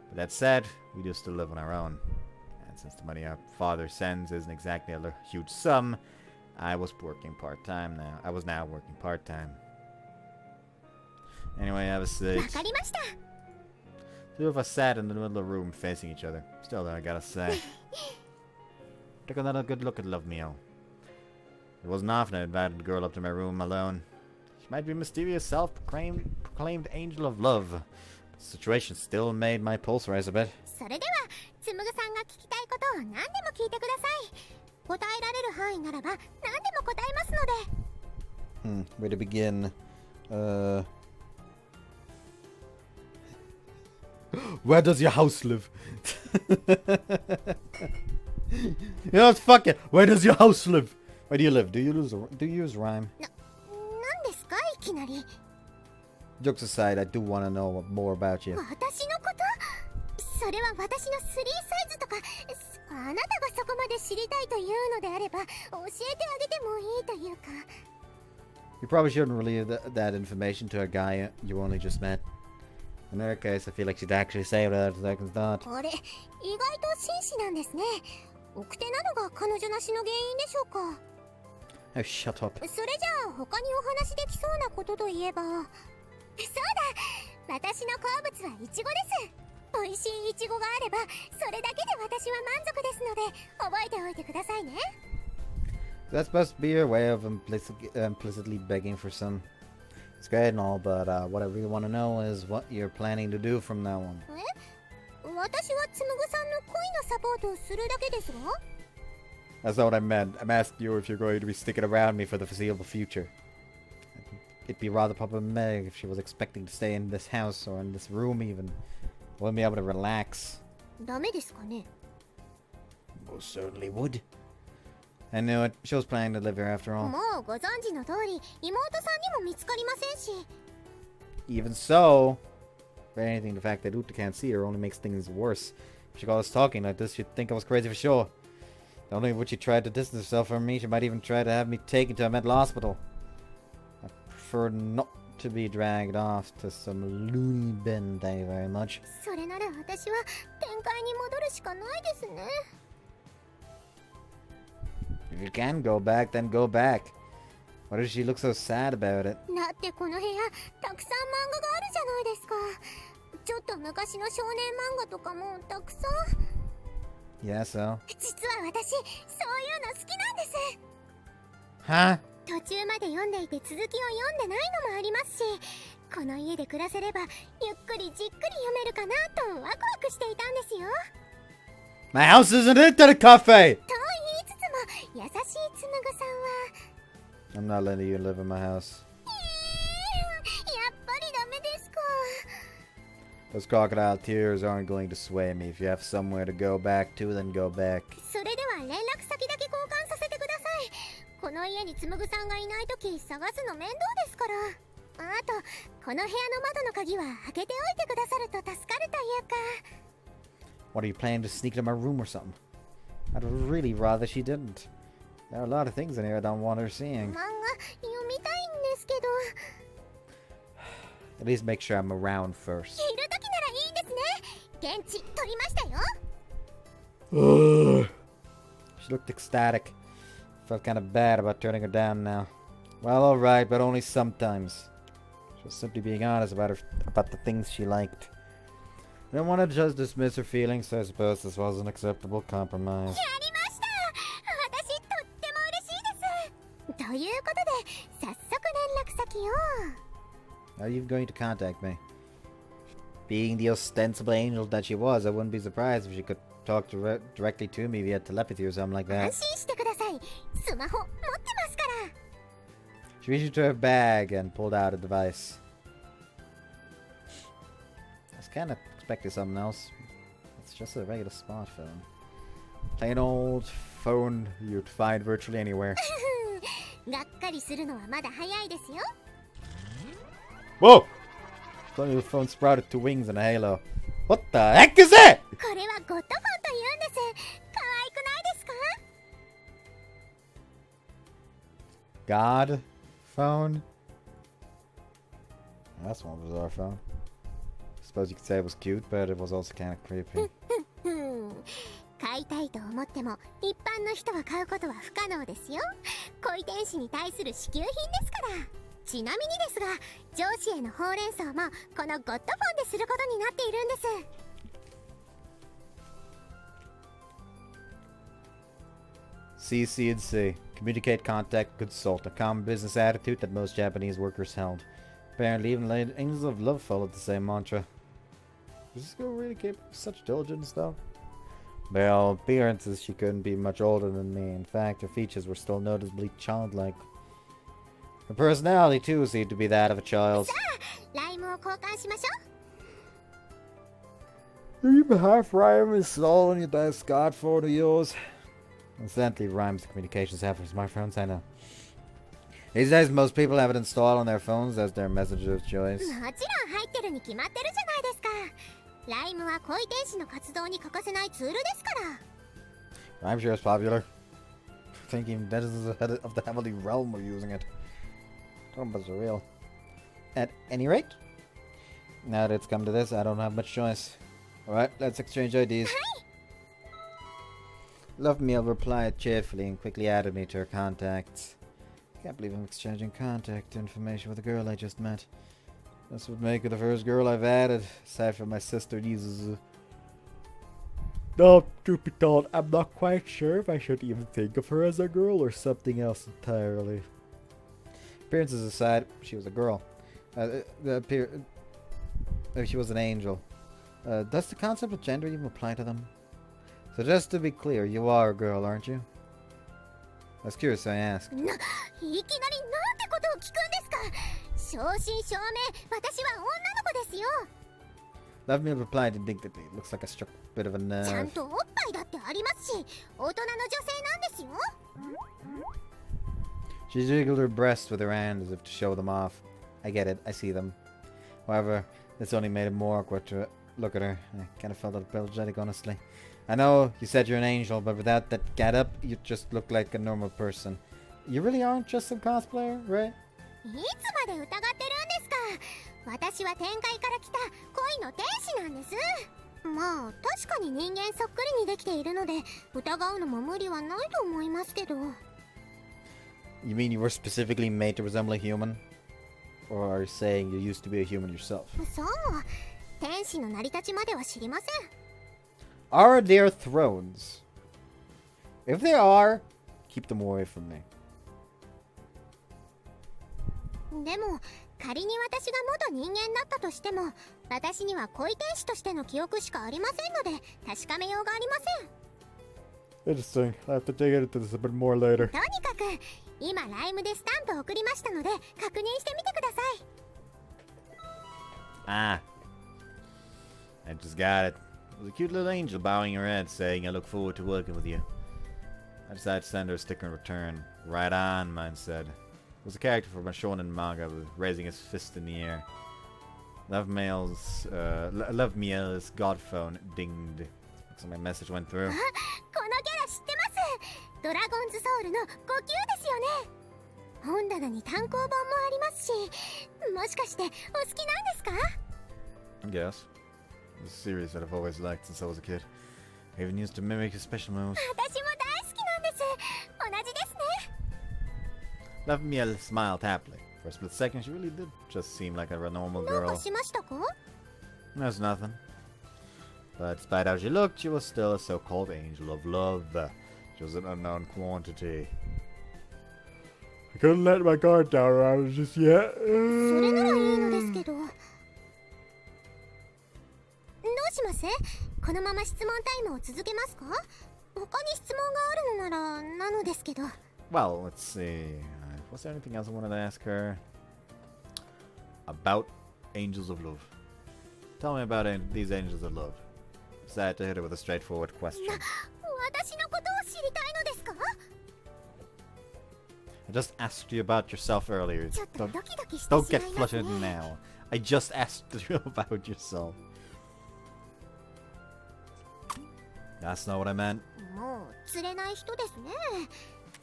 But that said, we do still live on our own. And since the money our father sends isn't exactly a huge sum, I was working part-time now. I was now working part-time. Anyway, have a seat. わかりました。 Two of us sat in the middle of the room facing each other. Still though, I gotta say. Took another good look at Love Meal. It wasn't often I invited a girl up to my room alone. She might be a mysterious self-proclaimed angel of love. But the situation still made my pulse rise a bit. それでは、つむぐさんが聞きたいことを何でも聞いてください。答えられる範囲ならば何でも答えますので。Where to begin? Where does your house live? You know, fuck it. Where does your house live? Where do you live? Do you use rhyme? 何ですかいきなり。 Jokes aside, I do want to know more about you. 私のこと？それは私の3サイズとか、あなたがそこまで知りたいというのであれば、教えてあげてもいいというか。You probably shouldn't relay that information to a guy you only just met. In her case, I feel like she'd actually say it without a second thought. あれ、意外と紳士なんですね。奥手なのが彼女なしの原因でしょうか。Oh, shut up. それじゃあ他にお話できそうなことといえば、そうだ、私の好物はイチゴです。美味しいイチゴがあればそれだけで私は満足ですので覚えておいてくださいね。 That's supposed to be your way of implicitly begging for some. It's great and all, but what I really want to know is what you're planning to do from now on. え？私はつむぐさんの恋のサポートをするだけですが？ That's not what I meant. I'm asking you if you're going to be sticking around me for the foreseeable future. It'd be rather problematic if she was expecting to stay in this house or in this room even. Wouldn't be able to relax. ダメですかね？ Most certainly would. I knew it. She was planning to live here after all. もうご存知の通り妹さんにも見つかりませんし。 Even so, if anything, the fact that Uta can't see her only makes things worse. If she got us talking like this, she'd think I was crazy for sure. Not only would she try to distance herself from me, she might even try to have me taken to a mental hospital. I prefer not to be dragged off to some loony bin, thank you very much. それなら私は展開に戻るしかないですね。 If you can go back, then go back. Why does she look so sad about it? だってこの部屋たくさん漫画があるじゃないですか。ちょっと昔の少年漫画とかもたくさん。 Yeah, so? 実は私そういうの好きなんです。 Huh? 途中まで読んでいて続きを読んでないのもありますし、この家で暮らせればゆっくりじっくり読めるかなとワクワクしていたんですよ。 My house isn't internet cafe! と言いつつも優しいつむぐさんは I'm not letting you live in my house. やっぱりダメですか。 Those crocodile tears aren't going to sway me. If you have somewhere to go back to, then go back. それでは連絡先だけ交換させてください。この家につむぐさんがいないとき探すの面倒ですから。あとこの部屋の窓の鍵は開けておいてくださると助かるというか。 What, are you planning to sneak into my room or something? I'd really rather she didn't. There are a lot of things in here I don't want her seeing. 漫画読みたいんですけど。 At least make sure I'm around first. いるときならいいですね。現地取りましたよ。 She looked ecstatic. Felt kind of bad about turning her down now. Well, alright, but only sometimes. She was simply being honest about the things she liked. I didn't want to just dismiss her feelings, so I suppose this was an acceptable compromise. やりました。私とっても嬉しいです。ということで早速連絡先を。 How are you going to contact me? Being the ostensible angel that she was, I wouldn't be surprised if she could talk directly to me via telepathy or something like 安 that. 心してください。スマホ持ってますから。 She reached into her bag and pulled out a device. I was kind of expecting something else. It's just a regular smartphone. Plain old phone you'd find virtually anywhere. がっかりするのはまだ早いですよ。 Whoa! Funny the phone sprouted two wings and a halo. What the heck is that? これはゴッドフォンと言うんです。可愛くないですか？ God phone? That's one bizarre phone. Suppose you could say it was cute, but it was also kind of creepy. 買いたいと思っても一般の人は買うことは不可能ですよ。恋天使に対する支給品ですから。ちなみにですが、上司へのほうれん草もこのゴッドフォンですることになっているんです。CC&C. Communicate, contact, consult. A common business attitude that most Japanese workers held. Apparently, even Angels of Love followed the same mantra. Is this girl really capable of such diligence, though? By all appearances, she couldn't be much older than me. In fact, her features were still noticeably childlike. Her personality, too, seemed to be that of a child's. さあ、ライムを交換しましょう。 You half rhyme installing that Scott phone of yours. Incidentally, rhymes the communications have for smartphones, I know. These days, most people have it installed on their phones as their messenger of choice. もちろん入ってるに決まってるじゃないですか。ライムは恋天使の活動に欠かせないツールですから。 I'm sure it's popular. Thinking that is the head of the heavenly realm were using it. Numbers are real. At any rate, now that it's come to this, I don't have much choice. Alright, let's exchange IDs. Love Meal replied cheerfully and quickly added me to her contacts. Can't believe I'm exchanging contact information with a girl I just met. This would make her the first girl I've added, aside from my sister Isuzu. No, truth be told, I'm not quite sure if I should even think of her as a girl or something else entirely. Appearances aside, she was a girl. She was an angel. Does the concept of gender even apply to them? So just to be clear, you are a girl, aren't you? I was curious, so I asked. いきなりなんてことを聞くんですか。正真正銘、私は女の子ですよ。 Love Meal replied indignantly. It looks like I struck a bit of a ちゃん nerve. とおっぱいだってありますし、大人の女性なんですよ。 She jiggled her breasts with her hand as if to show them off. I get it, I see them. However, this only made it more awkward to look at her. I kind of felt apologetic, honestly. I know you said you're an angel, but without that get-up, you just look like a normal person. You really aren't just some cosplayer, right? いつまで疑ってるんですか。私は天界から来た恋の天使なんです。まあ確かに人間そっくりにできているので疑うのも無理はないと思いますけど。 You mean you were specifically made to resemble a human? Or are you saying you used to be a human yourself? そう、天使の成り立ちまでは知りません。 Are there thrones? If they are, keep them away from me. でも仮に私が元人間だったとしても私には恋天使としての記憶しかありませんので確かめようがありません。 Interesting. I'll have to dig into this a bit more later. とにかく今ライムでスタンプを送りましたので確認してみてください。 Ah. I just got it. It was a cute little angel bowing her head, saying, I look forward to working with you. I decided to send her a sticker in return. Right on, mine said. It was a character from a shonen manga with raising his fist in the air. Love Meal's god phone dinged. So my message went through. このキャラ知ってます。ドラゴンズソウルの5級ですよね。本棚に単行本もありますし、もしかしてお好きなんですか？ I guess. It's a series that I've always liked since I was a kid. I even used to mimic his special moves. 私も大好きなんです。同じですね。 Love Meal smiled happily. For a split second, she really did just seem like a normal なん girl. かしましたか？ There's nothing. But despite how she looked, she was still a so-called angel of love. She was an unknown quantity. I couldn't let my guard down around it just yet. それならいいのですけど。どうします？このまま質問タイムを続けますか？他に質問があるのならなのですけど。 Well, let's see. Was there anything else I wanted to ask her? About Angels of Love. Tell me about these Angels of Love. Decided to hit her with a straightforward question. 私のことを知りたいのですか？ I just asked you about yourself earlier. ちょっとドキドキして Don't しま get います flustered ね。 now. I just asked you about yourself. That's not what I meant. もう釣れない人ですね。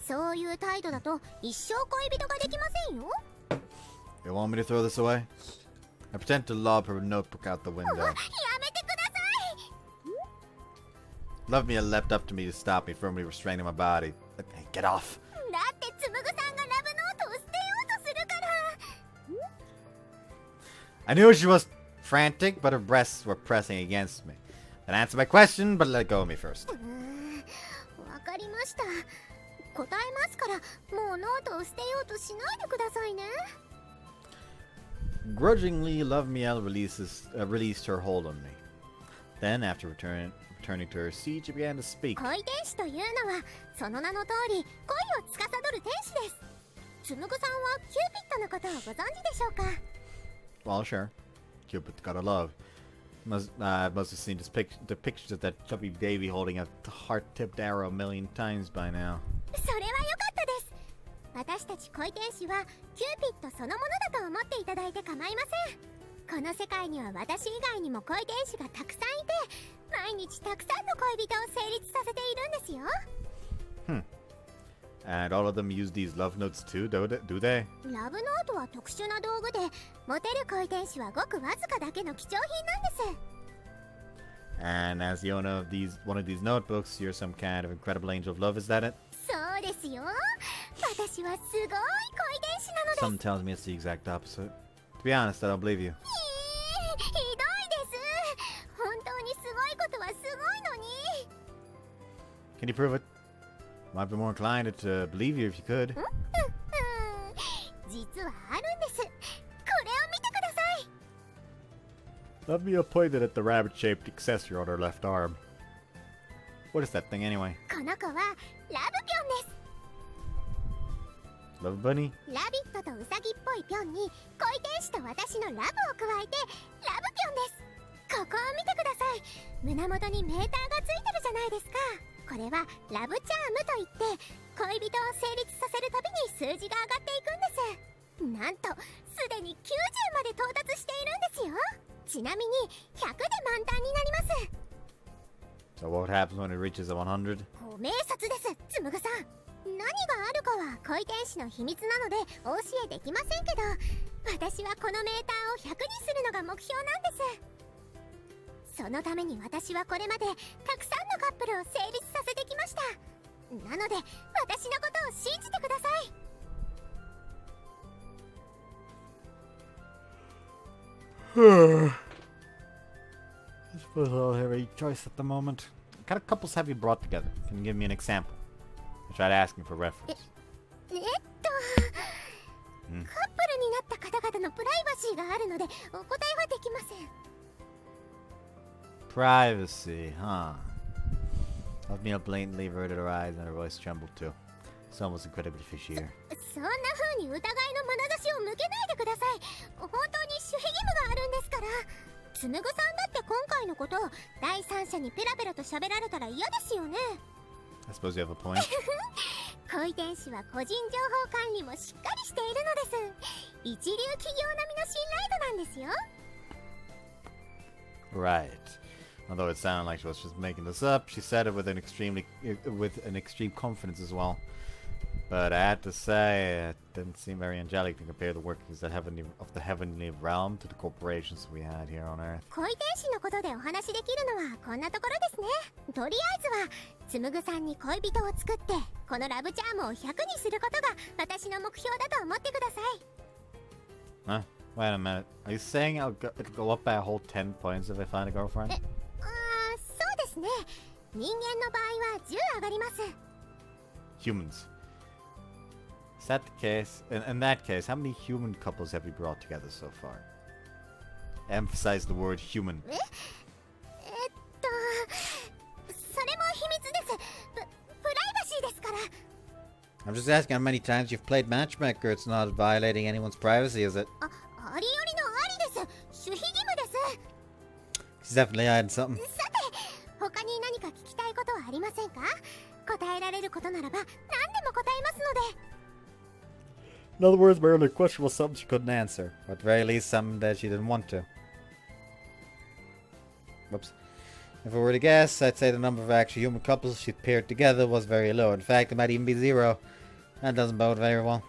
そういう態度だと一生恋人ができませんよ。 You want me to throw this away? I pretend to lob her notebook out the window. やめてください。 Love me leapt up to me to stop me, firmly restraining my body. Hey, get off. だってつむぐさんがラブノートを捨てようとするから。 I knew she was frantic, but her breasts were pressing against me. Then answer my question, but let go of me first. わかりました。答えますから、もうノートを捨てようとしないでくださいね。 Grudgingly, Love Miel released her hold on me. Then, after returning to her seat, she began to speak. 恋天使というのは、その名の通り、恋を司る天使です。つむぐさんはキューピッドのことをご存知でしょうか？ Well, sure. Cupid got a love. Must have seen the pictures of that chubby baby holding a heart-tipped arrow a million times by now. それは良かったです。私たち恋天使はキューピッドそのものだと思っていただいて構いません。この世界には私以外にも恋天使がたくさんいて、毎日たくさんの恋人を成立させているんですよ。 And all of them use these love notes too, do they? ラブノートは特殊な道具で、モテる恋天使はごくわずかだけの貴重品なんです。 And as the owner of one of these notebooks, you're some kind of incredible angel of love, is that it? そうですよ。私はすごい恋天使なのです。 Something tells me it's the exact opposite. To be honest, I don't believe you. ひどいです。本当にすごいことはすごいのに。 Can you prove it? Might be more inclined to believe you if you could. 実はあるんです。これを見てください。 Love me pointed at the rabbit-shaped accessory on her left arm. What is that thing anyway? この子はラブピョンです。 Love bunny? ラビットとウサギっぽいピョンに恋天使と私のラブを加えてラブピョンです。ここを見てください。胸元にメーターがついてるじゃないですか。これはラブチャームといって恋人を成立させるたびに数字が上がっていくんです。なんとすでに90まで到達しているんですよ。ちなみに100で満タンになります。 So what happens when it reaches a 100? ご明察です、つむぐさん。何があるかは恋天使の秘密なのでお教えできませんけど、私はこのメーターを100にするのが目標なんです。そのために私はこれまでたくさんのカップルを成立させてきました。なので私のことを信じてください。 I suppose I'll have a choice at the moment. What kind of couples have you brought together? Can you give me an example? I tried asking for reference. カップルになった方々のプライバシーがあるのでお答えはできません。 Privacy, huh? Love me blatantly averted her eyes and her voice trembled too. It's almost incredibly fishy here. そんな風に疑いの眼差しを向けないでください。本当に守秘義務があるんですから。つむぐさんだって今回のことを第三者にペラペラと喋られたら嫌ですよね。 I suppose you have a point. 恋天使は個人情報管理もしっかりしているのです。一流企業並みの信頼度なんですよ。 Right. Although it sounded like she was just making this up, she said it with an extreme confidence as well. But I had to say, it didn't seem very angelic to compare the workings of the heavenly realm to the corporations we had here on Earth. 恋天使のことでお話しできるのはこんなところですね。とりあえずはつむぐさんに恋人を作ってこのラブチャームを100にすることが私の目標だと思ってください。 Huh? Wait a minute. Are you saying it'll go up by a whole 10 points if I find a girlfriend? そうですね。人間の場合は10上がります。 Humans. Is that the case? In that case, how many human couples have you brought together so far? Emphasize the word human. I'm just asking how many times you've played Matchmaker. It's not violating anyone's privacy, is it? ありよりのありです。守秘義務です。 She's definitely hiding something. さて、他に何か聞きたいことはありませんか？答えられることならば何でも答えますので。 In other words, my earlier question was something she couldn't answer. Or at the very least, something that she didn't want to. Whoops. If I were to guess, I'd say the number of actual human couples she'd paired together was very low. In fact, it might even be 0. That doesn't bode very well.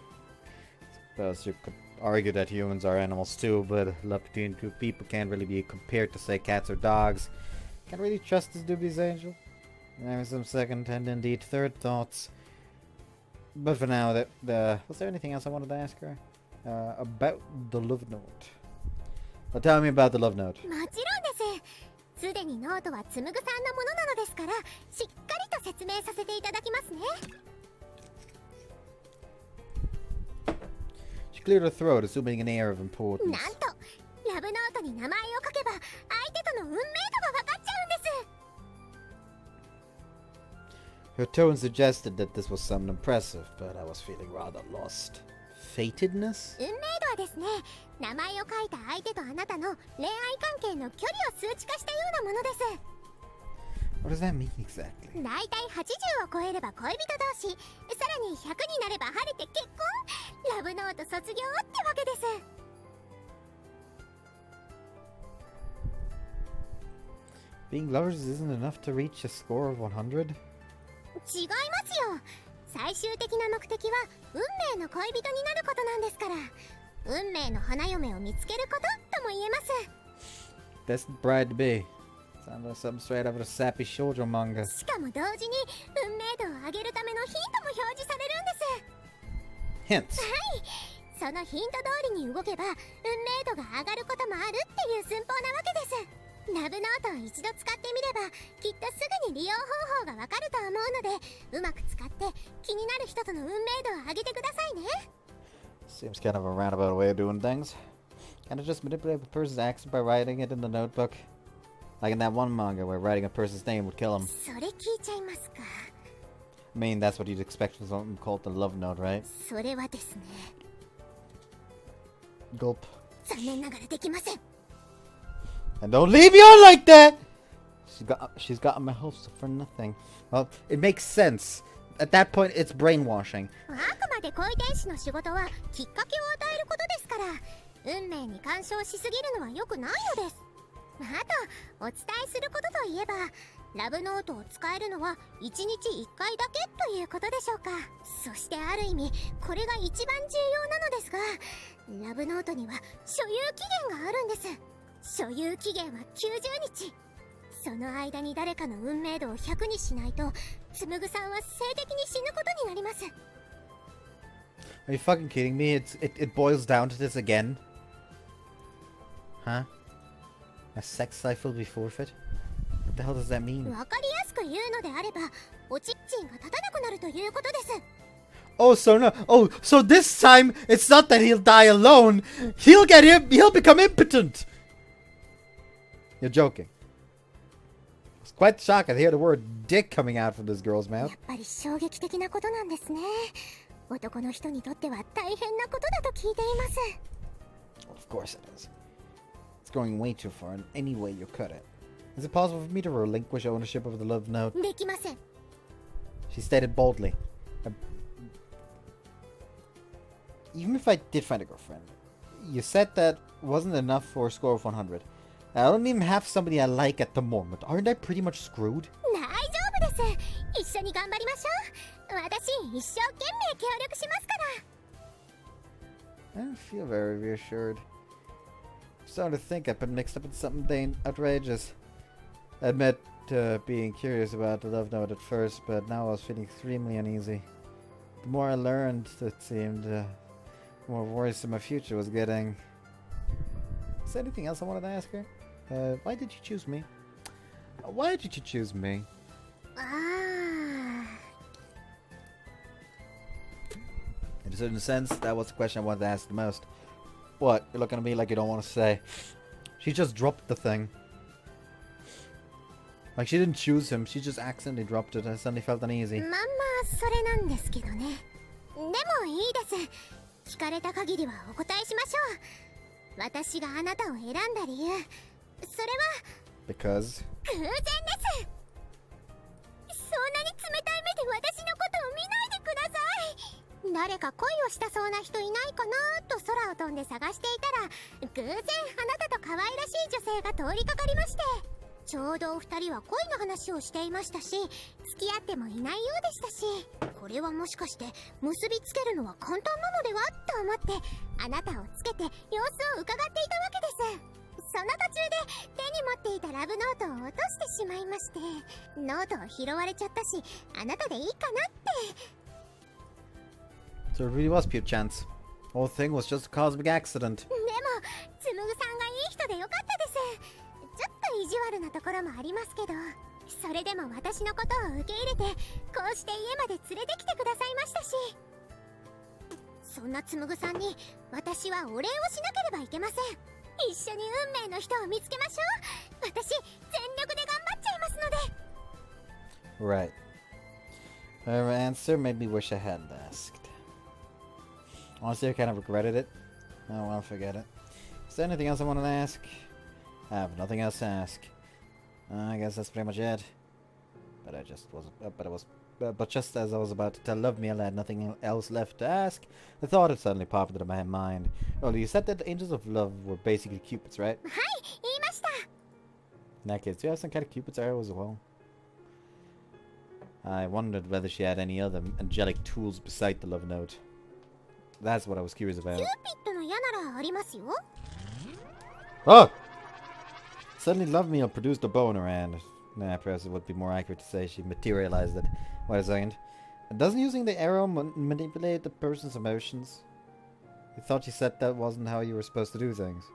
I suppose you could argue that humans are animals too, but love between two people can't really be compared to, say, cats or dogs. Can't really trust this dubious angel. Having some second and indeed third thoughts. But for now, was there anything else I wanted to ask her? About the love note. Well, tell me about the love note. もちろんです。すでにノートはつむぐさんのものなのですから、しっかりと説明させていただきますね。 She cleared her throat, assuming an air of importance. なんと、ラブノートに名前を書けば、相手との運命度が分かっちゃうんです。 Her tone suggested that this was something impressive, but I was feeling rather lost. Fatedness? 運命度はですね、名前を書いた相手とあなたの恋愛関係の距離を数値化したようなものです。 What does that mean exactly? だいたい80を超えれば恋人同士、さらに100になれば晴れて結婚、ラブノート卒業ってわけです。 Being lovers isn't enough to reach a score of 100? 違いますよ。最終的な目的は運命の恋人になることなんですから、運命の花嫁を見つけることとも言えます。 Destined bride to be. Sounds like something straight out of a sappy shoujo manga. しかも同時に運命度を上げるためのヒントも表示されるんです。 Hints. はい、そのヒント通りに動けば運命度が上がることもあるっていう寸法なわけです。ラブノートを一度使ってみればきっとすぐに利用方法がわかると思うので、うまく使って気になる人との運命度を上げてくださいね。 Seems kind of a roundabout way of doing things. Can't I just manipulate a person's accent by writing it in the notebook? Like in that one manga where writing a person's name would kill him. それ聞いちゃいますか。 I mean, that's what you'd expect from something called the love note, right? それはですね、 Gulp. 残念ながらできません。 And don't leave me on like that! She's got my hopes for nothing. Well, it makes sense. At that point, it's brainwashing. あくまで恋天使の仕事はきっかけを与えることですから、運命に干渉しすぎるのは良くないのです。あとお伝えすることといえば、ラブノートを使えるのは1日1回だけということでしょうか。そしてある意味これが一番重要なのですが、ラブノートには所有期限があるんです。所有期限は90日。その間に誰かの運命度を100にしないと、つむぐさんは性的に死ぬことになります。 Are you fucking kidding me? It boils down to this again? Huh? A sex life will be forfeit? What the hell does that mean? わかりやすく言うのであれば、おちんちんが立たなくなるということです。 Oh, so no. Oh, so this time it's not that he'll die alone. He'll become impotent. You're joking. It's quite shocking to hear the word dick coming out from this girl's や mouth. っぱり衝撃的なことなんですね。男の人にとっては大変なことだと聞いています。 Well, of course it is. It's going way too far in any way you cut it. Is it possible for me to relinquish ownership of the love note? できません。 She stated boldly. Even if I did find a girlfriend, you said that wasn't enough for a score of 100. I don't even have somebody I like at the moment. Aren't I pretty much screwed? 大丈夫です。一緒に頑張りましょう。私一生懸命協力しますから。 I don't feel very reassured. I'm starting to think I've been mixed up in something outrageous. I admit to being curious about the love note at first, but now I was feeling extremely uneasy. The more I learned, it seemed, the more worrisome my future was getting. Is there anything else I wanted to ask her? Why did you choose me? Why did you choose me? ああ。 In a certain sense, that was the question I wanted to ask the most. What? You're looking at me like you don't want to say. She just dropped the thing. Like, she didn't choose him. She just accidentally dropped it. I suddenly felt uneasy. まあまあそれなんですけどね。でもいいです。聞かれた限りはお答えしましょう。私があなたを選んだ理由、それは Because 偶然です。そんなに冷たい目で私のことを見ないでください。誰か恋をしたそうな人いないかなと空を飛んで探していたら、偶然あなたと可愛らしい女性が通りかかりまして、ちょうどお二人は恋の話をしていましたし、付き合ってもいないようでしたし、これはもしかして結びつけるのは簡単なのではと思ってあなたをつけて様子を伺っていたわけです。その途中で手に持っていたラブノートを落としてしまいまして、ノートを拾われちゃったし、あなたでいいかなって。 So it really was pure chance. Whole thing was just a cosmic accident. でもつむぐさんがいい人でよかったです。ちょっと意地悪なところもありますけど、それでも私のことを受け入れてこうして家まで連れてきてくださいましたし、そんなつむぐさんに私はお礼をしなければいけません。一緒に運命の人を見つけましょう。私全力で頑張っちゃいますので。 Right. Her answer made me wish I hadn't asked. Honestly, I kind of regretted it. Oh, I'll forget it. Is there anything else I want to ask? I have nothing else to ask. I guess that's pretty much it. But I just wasn't. But just as I was about to tell Love Meal I had nothing else left to ask, the thought had suddenly popped into my mind. Well, you said that the Angels of Love were basically Cupids, right? はい、言いました。 In that case, do you have some kind of Cupid's arrow as well? I wondered whether she had any other angelic tools beside the love note. That's what I was curious about. キューピッドの矢ならありますよ。 Oh! Suddenly Love Meal produced a bow in her hand. Nah, perhaps it would be more accurate to say she materialized it. Wait a second. Doesn't using the arrow manipulate the person's emotions? I thought you said that wasn't how you were supposed to do things.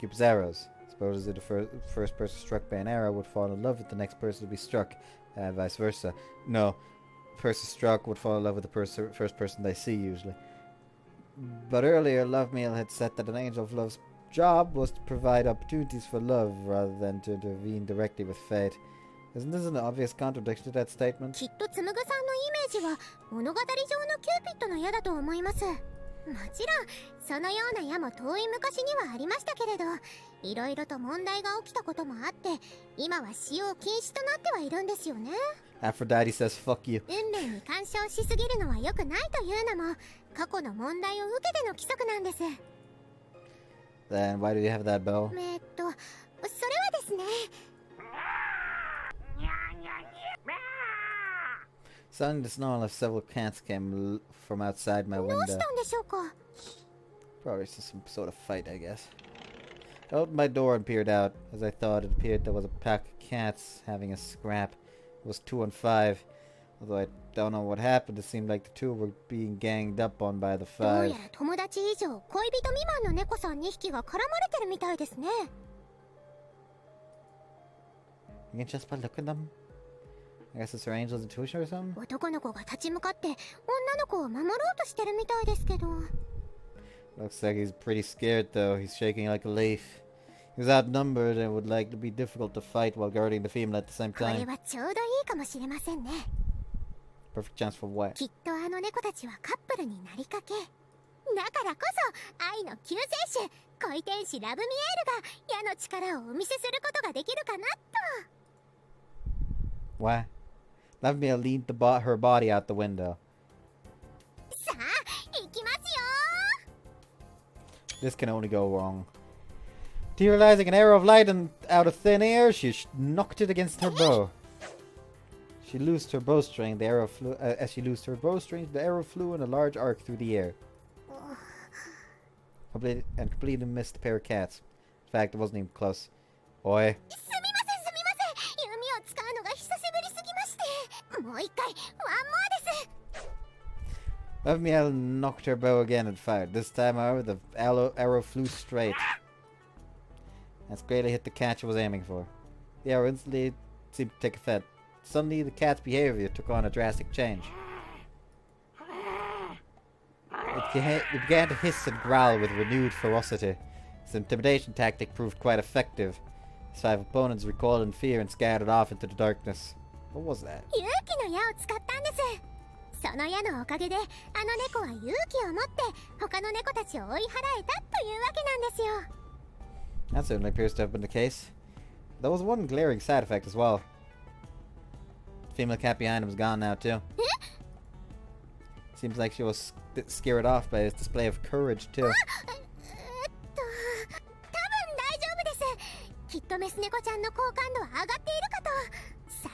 Cupid's arrows. Suppose the first person struck by an arrow would fall in love with the next person to be struck, vice versa. No, the person struck would fall in love with the first person they see, usually. But earlier, Love Meal had said that an Angel of Love's job was to provide opportunities for love rather than to intervene directly with fate. Isn't this an obvious contradiction to that statement? きっとつむぐさんのイメージは物語上のキューピッドの矢だと思います。もちろんそのような矢も遠い昔にはありましたけれど、いろいろと問題が起きたこともあって今は使用禁止となってはいるんですよね。 Aphrodite says fuck you. 運命に干渉しすぎるのは良くないというのも過去の問題を受けての規則なんです。 Then why do you have that bow? それはですね。 Suddenly the snarl of several cats came from outside my どう window. したんでしょうか。 Probably some sort of fight, I guess. I opened my door and peered out. As I thought, it appeared there was a pack of cats having a scrap. It was 2 on 5. Although I don't know what happened, it seemed like the 2 were being ganged up on by the どう 5. やら友達以上恋人未満の猫さん2匹が絡まれてるみたいですね。 You can just by looking at them? I guess it's her angel's intuition or something? 男の子が立ち向かって女の子を守ろうとしてるみたいですけど。 Looks like he's pretty scared though. He's shaking like a leaf. He was outnumbered and it would likely be difficult to fight while guarding the female at the same これ time. はちょうどいいかもしれませんね。 Perfect chance for what? きっとあの猫たちはカップルになりかけ。だからこそ愛の救世主恋天使ラブミエールが矢の力をお見せすることができるかなと。 Why? Love me leaned her body out the window. さあ行きますよ。 This can only go wrong. Materializing an arrow of light out of thin air, she knocked it against her bow. She loosed her bowstring. The arrow flew. As she loosed her bowstring, the arrow flew in a large arc through the air, completely missed the pair of cats. In fact, it wasn't even close. Oi. すみませんすみません。弓を使うのが久しぶりすぎまして。もう一回ワンモアです。 Love me knocked her bow again and fired. This time, however, the arrow flew straight. And squarely hit the cat she was aiming for. The arrow instantly seemed to take effect. Suddenly, the cat's behavior took on a drastic change. It began to hiss and growl with renewed ferocity. Its intimidation tactic proved quite effective. His 5 opponents recoiled in fear and scattered off into the darkness. What was that? 勇気の矢を使ったんです。その矢のおかげであの猫は勇気を持って他の猫たちを追い払えたというわけなんですよ。 That certainly appears to have been the case. There was one glaring side effect as well. The female cat behind him is gone now too. Seems like she was scared off by his display of courage too. 多分大丈夫です。きっとメス猫ちゃんの好感度は上がっているかと。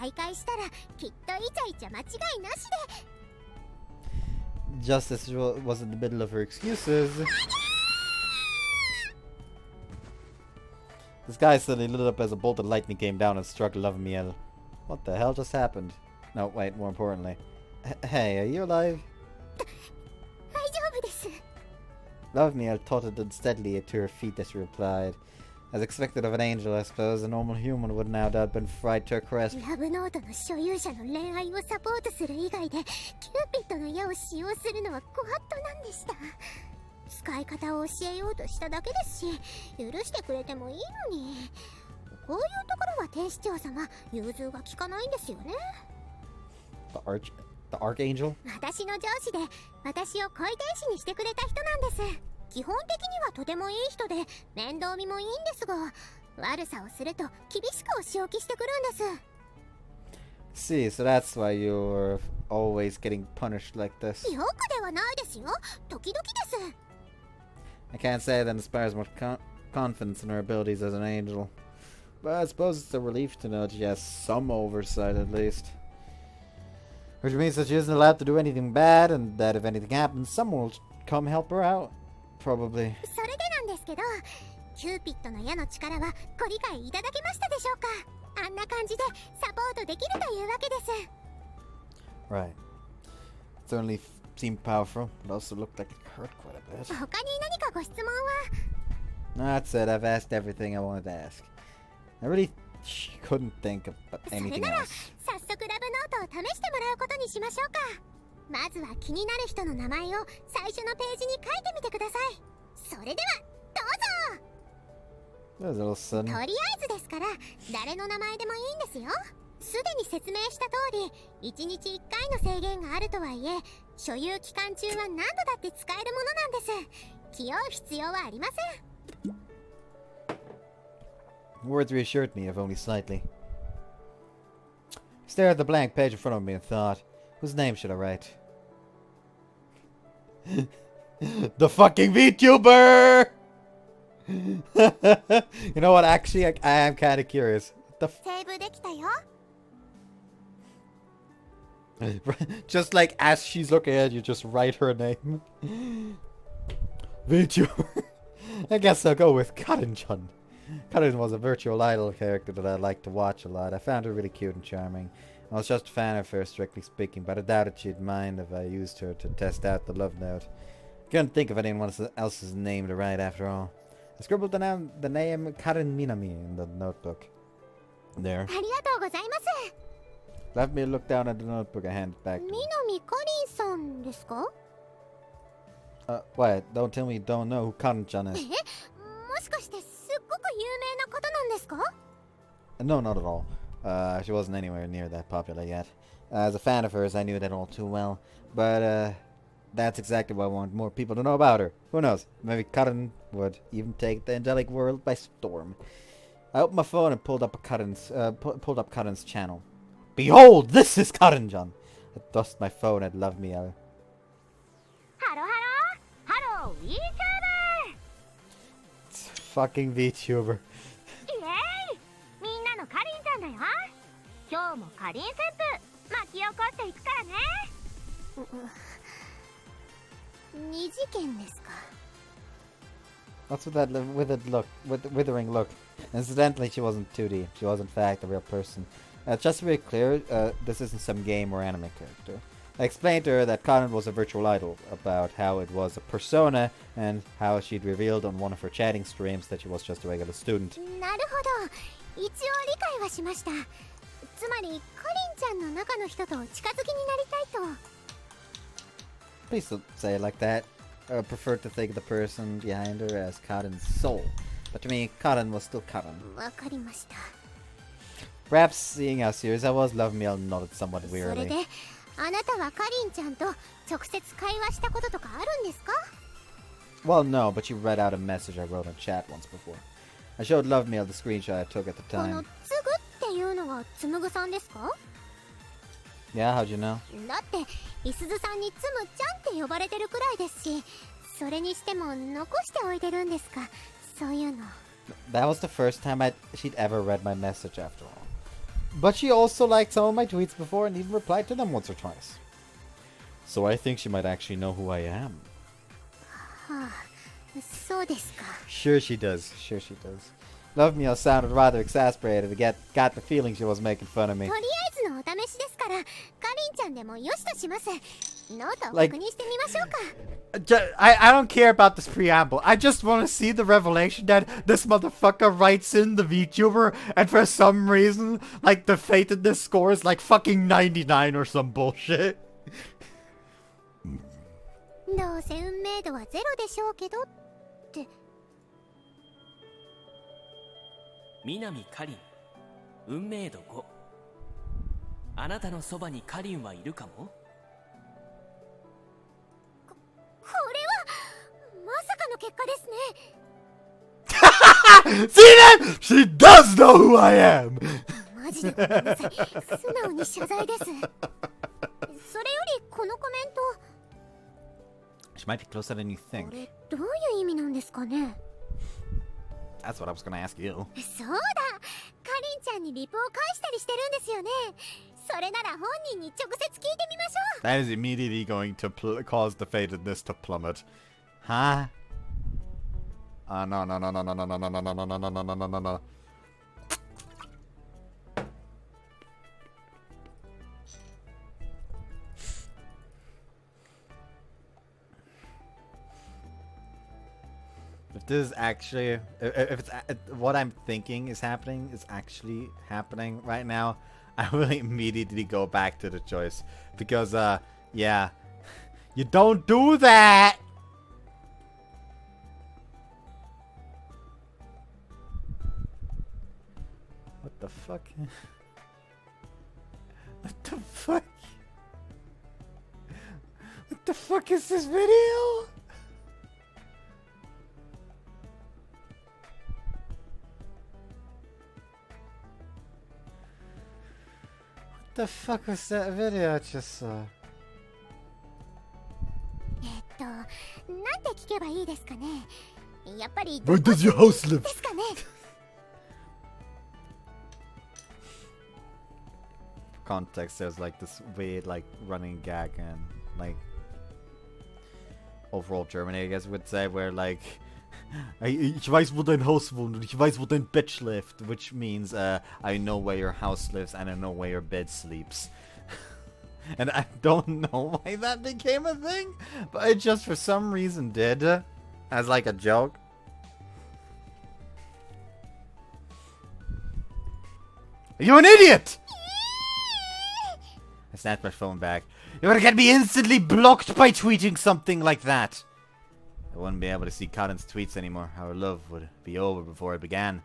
再会したらきっとイチャイチャ間違いなしで。 Just as she was in the middle of her excuses, the sky suddenly lit up as a bolt of lightning came down and struck Lovemiel. What the hell just happened? No, wait, more importantly. Hey, are you alive? 大丈夫です。 Lovemiel tottered unsteadily to her feet as she replied. As expected of an angel, I suppose, a normal human would no doubt have been fried to a crisp. ラブノートの所有者の恋愛をサポートする以外でキューピッドの矢を使用するのはご法度なんでした。使い方を教えようとしただけですし、許してくれてもいいのに。こういうところは天使長様、融通が利かないんですよね。 The Archangel? 私の上司で私を恋天使にしてくれた人なんです。基本的にはとてもいい人で面倒見もいいんですが、悪さをすると厳しくお仕置きしてくるんです。 See, so that's why you're always getting punished like this. よくではないですよ。時々です。 I can't say that inspires much confidence in her abilities as an angel. But I suppose it's a relief to know that she has some oversight at least. Which means that she isn't allowed to do anything bad, and that if anything happens, someone will come help her out. Probably. それでなんですけど、キューピッドの矢の力はご理解いただけましたでしょうか。あんな感じでサポートできるというわけです。 Right. It certainly seemed powerful, but also looked like it hurt quite a bit. 他に何かご質問は？ That's it, I've asked everything I wanted to ask. I really couldn't think of それ anything なら else. 早速ラブノートを試してもらうことにしましょうか。まずは気になる人の名前を最初のページに書いてみてください。それではどうぞ。 That was a little sudden. とりあえずですから誰の名前でもいいんですよ。すでに説明した通り1日1回の制限があるとはいえ、所有期間中は何度だって使えるものなんです。気負う必要はありません。 Words reassured me, if only slightly. I stared at the blank page in front of me and thought, whose name should I write? The fucking VTuber! You know what, actually, I am kind of curious. The セーブできたよ。 just like as she's looking at you, just write her name. VTuber. I guess I'll go with Karin-chan. Karin was a virtual idol character that I liked to watch a lot. I found her really cute and charming. I was just a fan of her, strictly speaking, but I doubted she'd mind if I used her to test out the love note. Couldn't think of anyone else's name to write after all. I scribbled the name Karin Minami in the notebook. There. ありがとうございます。 Let me look down at the notebook I handed back to 南かりんさんですか？ What? Don't tell me you don't know who Karin-chan is. もしかしてすっごく有名な方なんですか？ No, not at all. She wasn't anywhere near that popular yet. As a fan of hers, I knew that all too well. But, that's exactly what I want more people to know about her. Who knows? Maybe Karin would even take the angelic world by storm. I opened my phone and pulled up Karin's channel. Behold, this is Karin-chan! I thrust my phone and loved me out. ハロハロハロー VTuber! Fucking VTuber. イエーイ、みんなのかりんちゃんだよ。今日もかりん旋風巻き起こっていくからね。二次元ですか？ What's with that withering look? Incidentally, she wasn't 2D. She was in fact a real person. Just to be clear, this isn't some game or anime character. I explained to her that Karin was a virtual idol, about how it was a persona, and how she'd revealed on one of her chatting streams that she was just a regular student. なるほど、一応理解はしました。つまりかりんちゃんの中の人と近づきになりたいと。 Please don't say it like that. I would prefer to think of the person behind her as Karin's soul. But to me, Karin was still Karin. わかりました。 Perhaps seeing how serious I was, Lovemiel nodded somewhat それ wearily. であなたはかりんちゃんと直接会話したこととかあるんですか？ Well, no, but you read out a message I wrote on chat once before. I showed Love Meal the screenshot I took at the この time. つぐっていうのがつむぐさんですか？ Yeah, how'd you know? だっていすずさんにつむちゃんって呼ばれてるくらいですし、それにしても残しておいてるんですか、そういうの。 That was the first time she'd ever read my message after all. But she also liked some of my tweets before and even replied to them once or twice. So I think she might actually know who I am. はあ、そうですか。 Sure she does. Sure she does. Love Meal sounded rather exasperated. Got the feeling she was making fun of me. とりあえずのお試しですから、かりんちゃんでもよしとします。ノートを Like- 確認してみましょうか。I don't care about this preamble. I just want to see the revelation that this motherfucker writes in the VTuber and for some reason, like, the fatedness score is like fucking 99 or some bullshit. どうせ運命度はゼロでしょうけどって。南かりん、運命度5。あなたのそばにかりんはいるかも？これはまさかの結果ですね。 See that? She does know who I am. マジでごめんなさい。素直に謝罪です。それよりこのコメント、 She might be closer than you こ think. れどういう意味なんですかね。 That's what I was gonna ask you. そうだ、かりんちゃんにリプを返したりしてるんですよね。それなら本人に直接聞いてみましょう。 That is immediately going to cause the fatedness to plummet. Huh? No, no, no, no, no, no, no, no, no, no, no, no, no, no, no, no, no. If this is actually, if it's what I'm thinking is actually happening right now, I will immediately go back to the choice because, yeah, you don't do that. What the fuck? What the fuck? What the fuck is this video? What the fuck was that video I just saw? なんて聞けばいいですかね。やっぱり Where does your house live? ですかね。 Context, there's like this weird like running gag and like overall Germany, I guess would say, where like ich weiß, wo dein Haus wohnt und ich weiß, wo dein Bett schläft, which means I know where your house lives and I know where your bed sleeps. And I don't know why that became a thing, but it just for some reason did, as like a joke. You're an idiot! I snapped my phone back. You're gonna get me instantly blocked by tweeting something like that. I wouldn't be able to see Colin's tweets anymore. Our love would be over before it began.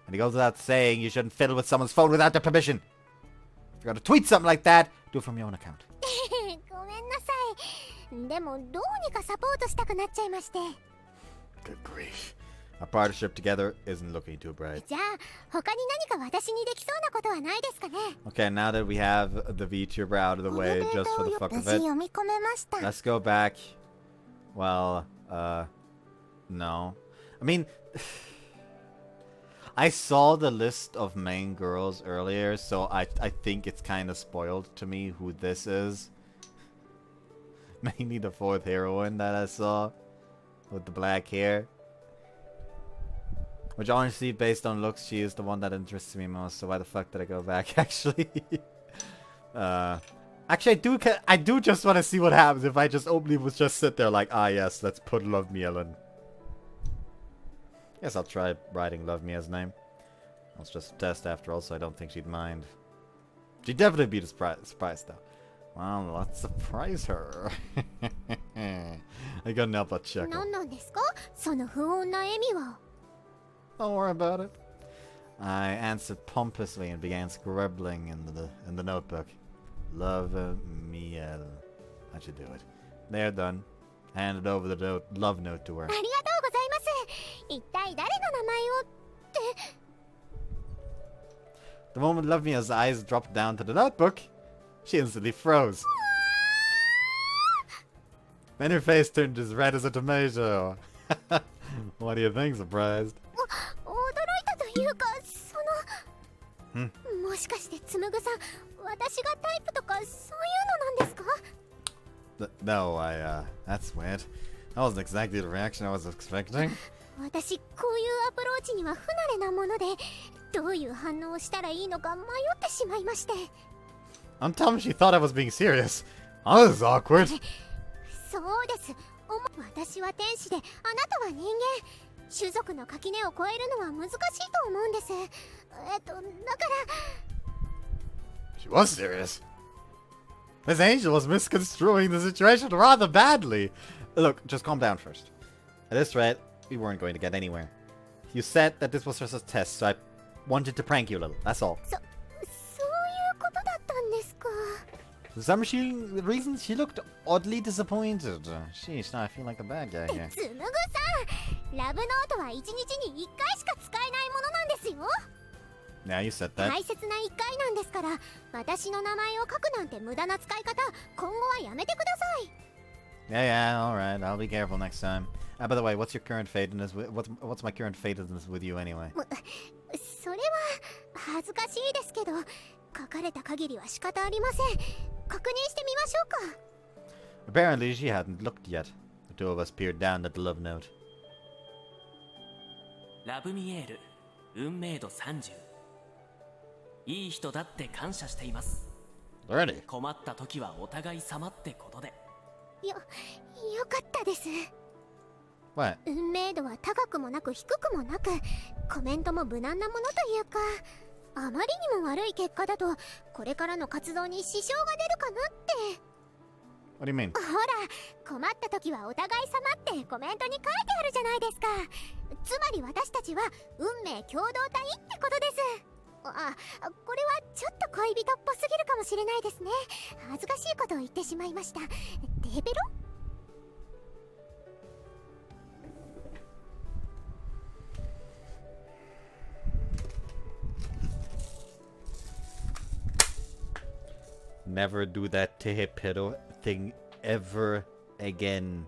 And it goes without saying you shouldn't fiddle with someone's phone without their permission. If you're gonna tweet something like that, do it from your own account. ごめんなさい。でもどうにかサポートしたくなっちゃいまして。 Good grief. Our partnership together isn't looking too bright. じゃあ他に何か私にできそうなことはないですかね。 Okay, now that we have the VTuber out of the way, just for the fuck of 私 it, 読み込めました。 let's go back. Well, no. I mean, I saw the list of main girls earlier, so I think it's kind of spoiled to me who this is. Mainly the fourth heroine that I saw with the black hair. Which honestly, based on looks, she is the one that interests me most, so why the fuck did I go back, actually? Actually, I do just want to see what happens if I just openly was just sit there like, ah yes, let's put Love Me Ellen. Guess I'll try writing Love Me as name. It's just a test after all, so I don't think she'd mind. She'd definitely be surprised though. Well, let's surprise her. I couldn't help but chuckle. 何なんですか？その不穏な笑みは。 Don't worry about it. I answered pompously and began scribbling in the notebook. Love Miel. How'd you do it? They're done. Handed over the love note to her. ありがとうございます。一体誰の名前をって。 The moment Love Mia's eyes dropped down to the notebook, she instantly froze. Then her face turned as red as a tomato. What do you think, surprised? 驚いたというか、その、もしかしてつむぐさん、私がタイプとかそういうのなんですか? No, that's weird. That wasn't exactly the reaction I was expecting. 私、こういうアプローチには不慣れなもので、どういう反応をしたらいいのか迷ってしまいまして。I'm telling she thought I was being serious. Oh, this is awkward. そうです。私は天使で、あなたは人間。種族の垣根を越えるのは難しいと思うんです。だから。She was serious. This angel was misconstruing the situation rather badly. Look, just calm down first. At this rate, we weren't going to get anywhere. You said that this was just a test, so I wanted to prank you a little. That's all. そういうことだったんですか。For some reason, she looked oddly disappointed. Sheesh, now I feel like the bad guy here. つむぐさん、ラブノートは1日に1回しか使えないものなんですよ。Yeah, you said that. 大切な1回なんですから、私の名前を書くなんて無駄な使い方、今後はやめてください。Yeah, alright. I'll be careful next time. By the way, what's your current fate in this? What's my current fate in this with you anyway? それは恥ずかしいですけど、書かれた限りは仕方ありません。確認してみましょうか。Apparently, she hadn't looked yet. The two of us peered down at the love note. ラブミエール、運命度30。いい人だって感謝しています。Already? 困った時はお互い様ってことで。よかったです。What? 運命度は高くもなく低くもなく、コメントも無難なものというか、あまりにも悪い結果だとこれからの活動に支障が出るかなって。 What do you mean? ほら、困った時はお互い様ってコメントに書いてあるじゃないですか。つまり私たちは運命共同体ってことです。これはちょっと恋人っぽすぎるかもしれないですね。恥ずかしいことを言ってしまいました。デベロ? Never do that Tehepero thing ever again.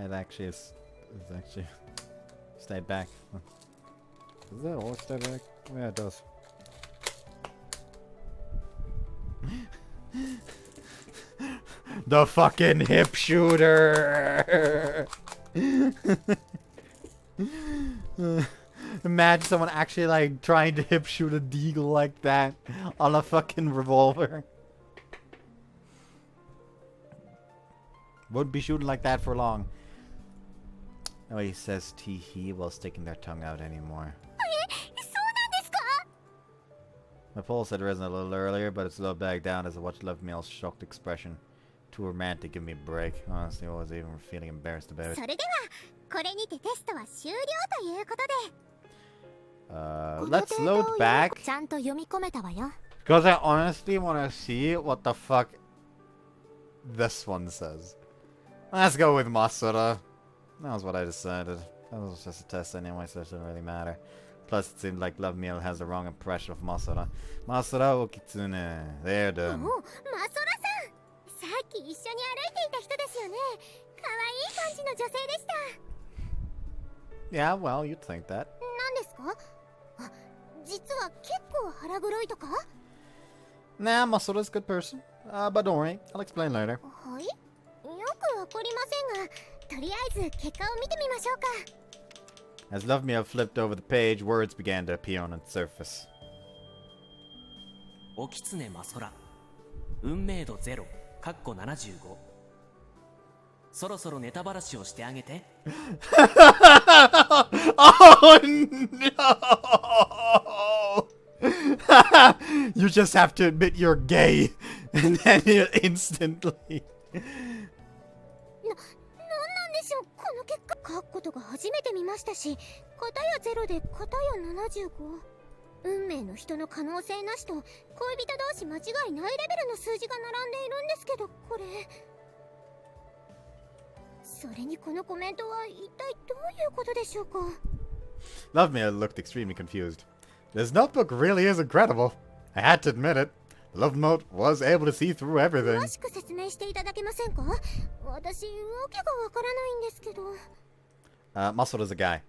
It actually is. It's actually stayed back. Does that all stay back? Yeah, it does. The fucking hip shooter! Imagine someone actually like trying to hip shoot a deagle like that on a fucking revolver. Wouldn't be shooting like that for long. Nobody says tee hee while sticking their tongue out anymore. My pulse had risen a little earlier, but it slowed back down as I watched Love Meal's shocked expression. Too romantic, give me a break. Honestly, I was even feeling embarrassed about it. それではこれにてテストは終了ということで。 Let's load back. ちゃんと読み込めたわよ。 Because I honestly want to see what the fuck this one says. Let's go with Masura. That was what I decided. That was just a test anyway, so it doesn't really matter. Plus, it seemed like Love Meal has the wrong impression of Masura. Masura o Kitsune. They're done. マソラさん、さっき一緒に歩いていた人ですよね。可愛い感じの女性でした。 Yeah, well, you'd think that. 何ですか？実は結構腹黒いとか？ Nah, Masura's a good person. But don't worry, I'll explain later. はい？よくわかりませんが、とりあえず結果を見てみましょうか。 As Love Meal flipped over the page, words began to appear on its surface. おきつねまそら、運命度0、かっこ75。そろそろネタばらしをしてあげて。Oh no! You just have to admit you're gay, and then you instantly. なんでしょうこの結果。書くことが初めて見ましたし、片や0で片や75。運命の人の可能性なしと恋人同士間違いないレベルの数字が並んでいるんですけど、これそれにこのコメントは一体どういうことでしょうか。 Lovemeal looked extremely confused. This notebook really is incredible. I had to admit it. The love note was able to see through everything. 詳しく説明していただけませんか？私、わけがわからないんですけど。Muscle is a guy.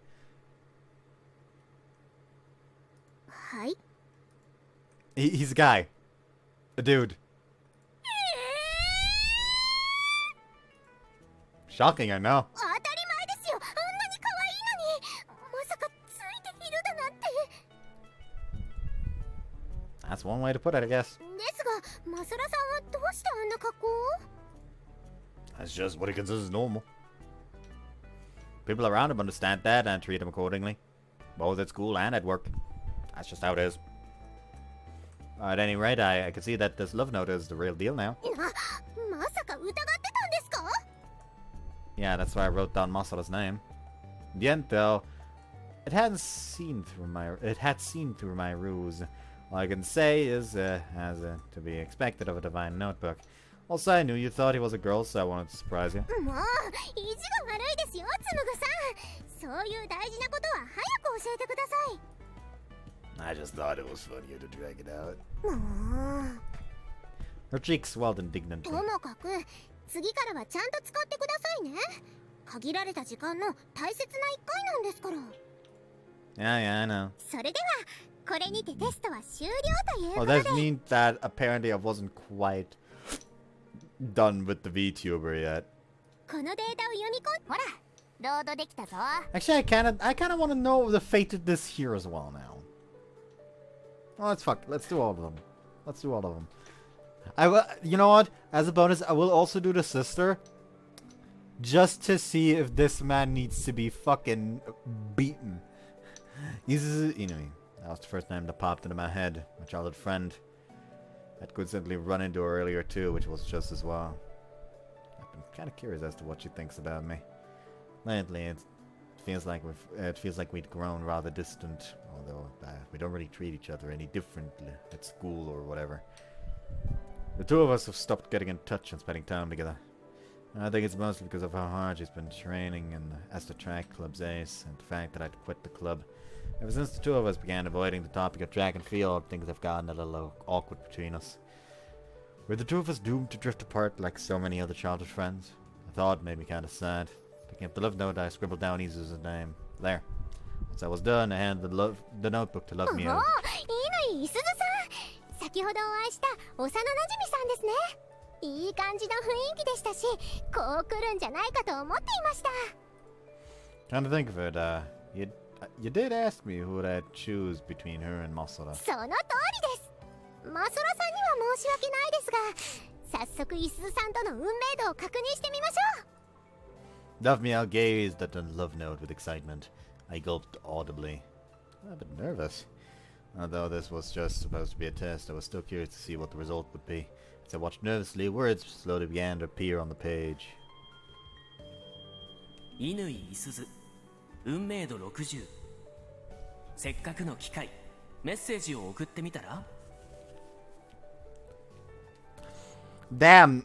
はい。 He's a guy. A dude. Shocking, I know. 当たり前ですよ。あんなに可愛いのに。まさかついているだなんて。 That's one way to put it, I guess. ですが、マサラさんはどうしてあんな格好を？ That's just what he considers normal. People around him understand that and treat him accordingly. Both at school and at work. That's just how it is. At any rate, I can see that this love note is the real deal now. まさか疑ってたんですか？ Yeah, that's why I wrote down Masara's name. In the end, though, it had seen through my ruse. All I can say is, as to be expected of a divine notebook. Also, I knew you thought he was a girl, so I wanted to surprise you. もう意地が悪いですよ、つむぐさん。そういう大事なことは早く教えてください。 I just thought it was funnier to drag it out. もう Her cheeks swelled と indignantly. もかく次からはちゃんと使ってくださいね。限られた時間の大切な一回なんですから。 Yeah, I know. それではこれにてテストは終了というこ Well, と that で。 means that apparently I wasn't quite done with the VTuber yet. このデータを読み込んほらロードできたぞ。 Actually, I kind of want to know the fate of this here as well now. Oh, let's do all of them. Let's do all of them. I will. You know what? As a bonus, I will also do the sister, just to see if this man needs to be fucking beaten. Isuzu, that was the first name that popped into my head. My childhood friend. I could simply run into her earlier too, which was just as well. I've been kind of curious as to what she thinks about me. Lately, it feels like we'd grown rather distant, although we don't really treat each other any differently at school or whatever. The two of us have stopped getting in touch and spending time together. I think it's mostly because of how hard she's been training as the track club's ace, and the fact that I'd quit the club. Ever since the two of us began avoiding the topic of track and field, things have gotten a little awkward between us. Were the two of us doomed to drift apart like so many other childhood friends? The thought made me kind of sad. Picking up the love note, I scribbled down Isuzu's name. There. Once I was done, I handed the notebook to Love Me. おお、いいのいすずさん。先ほどお会いした幼馴染さんですね。いい感じの雰囲気でしたし、こう来るんじゃないかと思っていました。 Trying to think of it, you did ask me who would I choose between her and Masara. その通りです。マソラさんには申し訳ないですが、早速いすずさんとの運命度を確認してみましょう。 Lovemeal gazed at the love note with excitement. I gulped audibly. A bit nervous. Although this was just supposed to be a test, I was still curious to see what the result would be. As I watched nervously, words slowly began to appear on the page. 乾いすず運命度60。せっかくの機会、メッセージを送ってみたら？ Damn!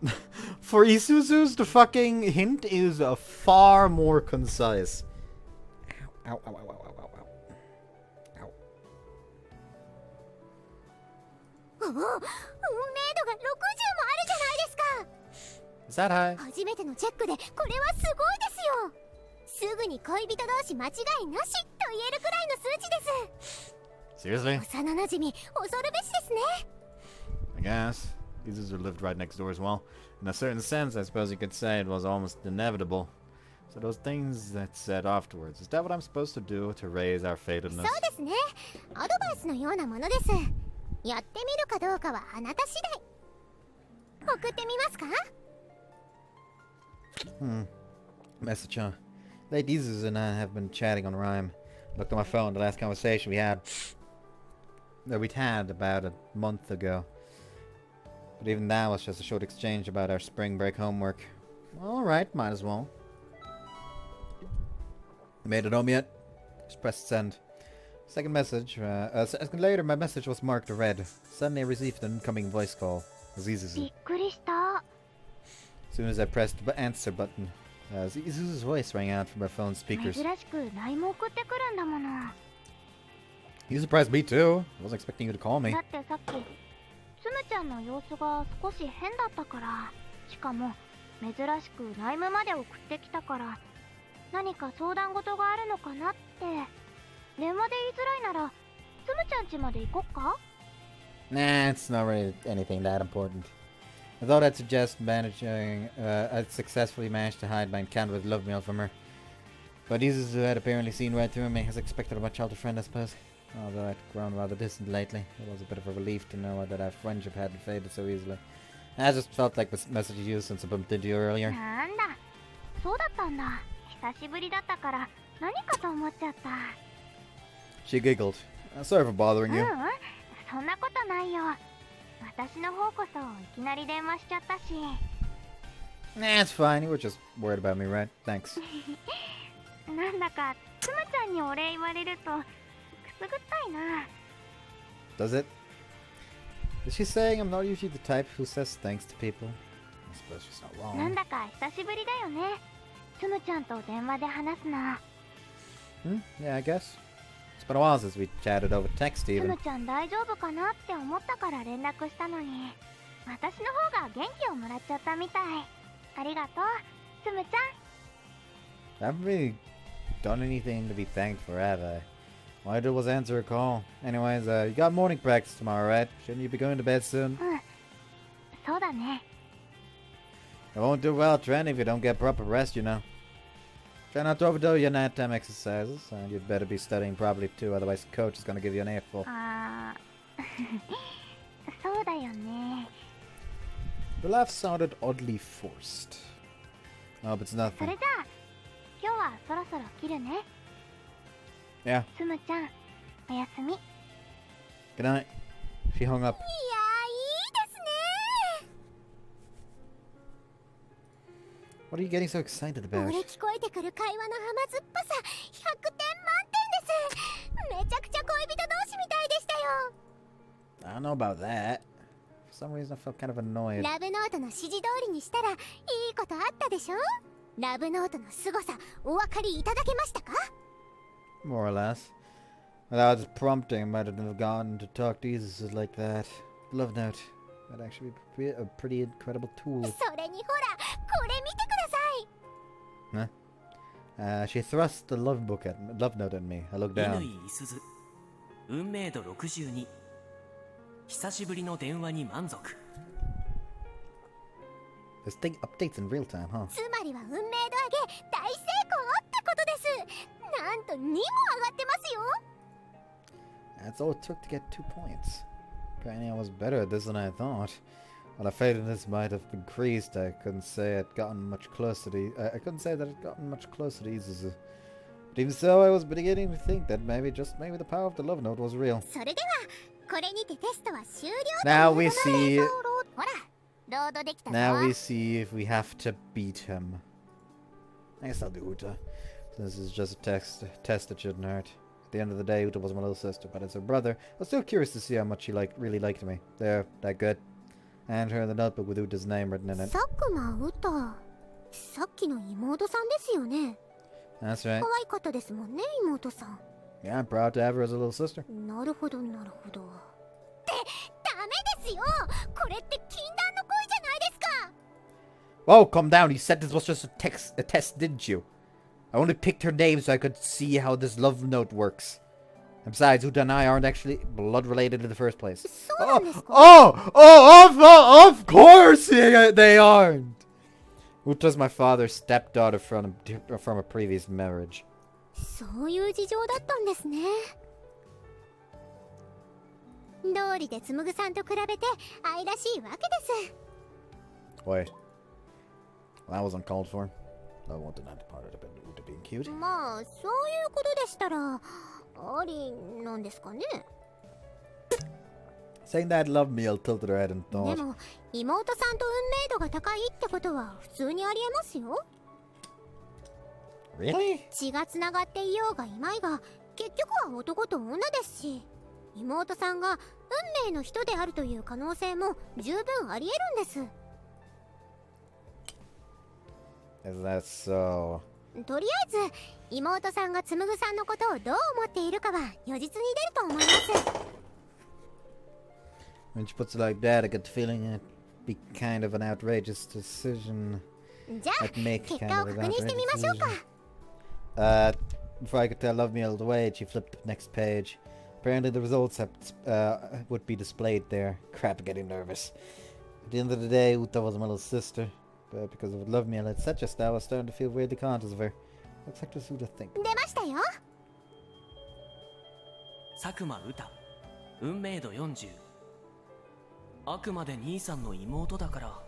For Isuzu's, the fucking hint is far more concise. Ow, ow, ow, ow, ow, ow, ow. Ow. おお、運命度が60もあるじゃないですか。 Is that high? 初めてのチェックでこれはすごいですよ。すぐに恋人同士間違いなしと言えるくらいの数値です。 Seriously? 幼馴染恐るべしですね。 I guess. Isuzu lived right next door as well. In a certain sense, I suppose you could say it was almost inevitable. So those things that said afterwards, is that what I'm supposed to do to raise our そう fatedness? ですね。アドバイスのようなものです。やってみるかどうかはあなた次第。送ってみますか？ Message, huh? Late Isuzu and I have been chatting on Rhyme. Looked at my phone, the last conversation we'd had about a month ago. But even that was just a short exchange about our spring break homework. Alright, might as well. Made it home yet? Just pressed send. Second message. A second later, my message was marked red. Suddenly, I received an incoming voice call. Isuzu. びっくりした。 As soon as I pressed the answer button, Isuzu's voice rang out from my phone's speakers. 珍しく LINE も送ってくるんだもの。 You surprised me too. I wasn't expecting you to call me. だってさっきつむちゃんの様子が少し変だったから、しかも珍しく LINE まで送ってきたから、何か相談事があるのかなって。電話で言いづらいならつむちゃん家まで行こっか？ Nah, it's not really anything that important. I thought I'd suggest I'd successfully managed to hide my encounter with Love Meal from her. But Isuzu had apparently seen right through me, as expected of my childhood friend, I suppose. Although I'd grown rather distant lately, it was a bit of a relief to know that our friendship hadn't faded so easily. I just felt like messaging you since I bumped into you earlier. なんだ、そうだったんだ。久しぶりだったから何かと思っちゃった。 She giggled. Sorry for bothering you. そんなことないよ。私の方こそいきなり電話しちゃったし。 Nah, it's fine. You were just worried about me, right? Thanks. なんだかつむちゃんにお礼言われるとくすぐったいな。 Does it? Is she saying I'm not usually the type who says thanks to people? I suppose she's not wrong. なんだか久しぶりだよね。つむちゃんと電話で話すの。 Yeah, I guess. It's been a while since we chatted over text つ even. むちゃん大丈夫かなって思ったから連絡したのに、私の方が元気をもらっちゃったみたい。ありがとう、つむちゃん。 I haven't really done anything to be thanked for, have I? All I did was answer a call. Anyways, you got morning practice tomorrow, right? Shouldn't you be going to bed soon? そうだね。 I won't do well training if you don't get proper rest, you know. Try not to overdo your nighttime exercises, and you'd better be studying properly too, otherwise the coach is gonna give you an earful. あーそうだよね。 The laugh sounded oddly forced. No, but it's そ nothing. れじゃあ今日はそろそろ切るね。 Yeah, つむちゃん、おやすみ。 good night. She hung up. いやー、いいですね。 What are you getting so excited about? 俺聞こえてくる会話の甘酸っぱさ100点満点です。めちゃくちゃ恋人同士みたいでしたよ。 I don't know about that. For some reason I felt kind of annoyed. ラブノートの指示通りにしたらいいことあったでしょ。ラブノートの凄さお分かりいただけましたか？ More or less. Without his prompting, I might have gone to talk to Isuzu like that. Love note. That'd actually be a pretty incredible tool. それにほらこれ見てください。 She thrust the love note at me. I looked 乾 down. いすず運命度62久しぶりの電話に満足 This thing updates in real time, huh? つまりは運命度上げ大成功ってことです。なんと2も上がってますよ。 That's all it took to get 2 points. Apparently I was better at this than I thought. While I faded this might have increased, I couldn't say I'd gotten much closer to I couldn't say that I'd gotten much closer to Isuzu. But even so, I was beginning to think that maybe the power of the love note was real. それではこれにてテストは終了。 Now we see ほらロードできたぞ。 Now we see if we have to beat him. I guess I'll do Uta. This is just a test that shouldn't hurt. At the end of the day, Uta was my little sister, but as her brother, I was still curious to see how much she really liked me. There, that good. And her in the notebook with Uta's name written in it. 佐久間歌、さっきの妹さんですよね。 That's right. 可愛かったですもんね、妹さん。 Yeah, I'm proud to have her as a little sister. なるほどなるほど。ってダメですよ。これって禁断の恋じゃないですか。 Whoa, calm down. You said this was just a test, didn't you? I only picked her name so I could see how this love note works. And besides, Uta and I aren't actually blood related in the first place. そうなんですか。 Of course they aren't. Uta's my father's stepdaughter from a previous marriage. そういう事情だったんですね。道理で紡さんと比べて愛らしいわけです。 Wait. That was uncalled for. I wanted that part of Uta being cute. まあそういうことでしたらありなんですかね。 Saying that love meal tilted her head and で thought. も妹さんと運命度が高いってことは普通にありえますよ。 Really? 血がつながっていようがいまいが結局は男と女ですし、妹さんが運命の人であるという可能性も十分あり得るんです。 Is that so? とりあえず妹さんが紡さんのことをどう思っているかは如実に出ると思います。 When she puts it like that, I get the feeling it'd be kind of an outrageous decision. じゃあ I'd make 結 kind 果を of 確 an 認してみ outrageous ましょうか。 Before I could tell Love Me All the Way, she flipped to the next page. Apparently the results would be displayed there. Crap, I'm getting nervous. At the end of the day, Uta was my little sister. But because of Love Me All, it's such a style, I was starting to feel weirdly conscious of her. What's like this Uta think? 出ましたよ。佐久間歌運命度40。あくまで兄さんの妹だから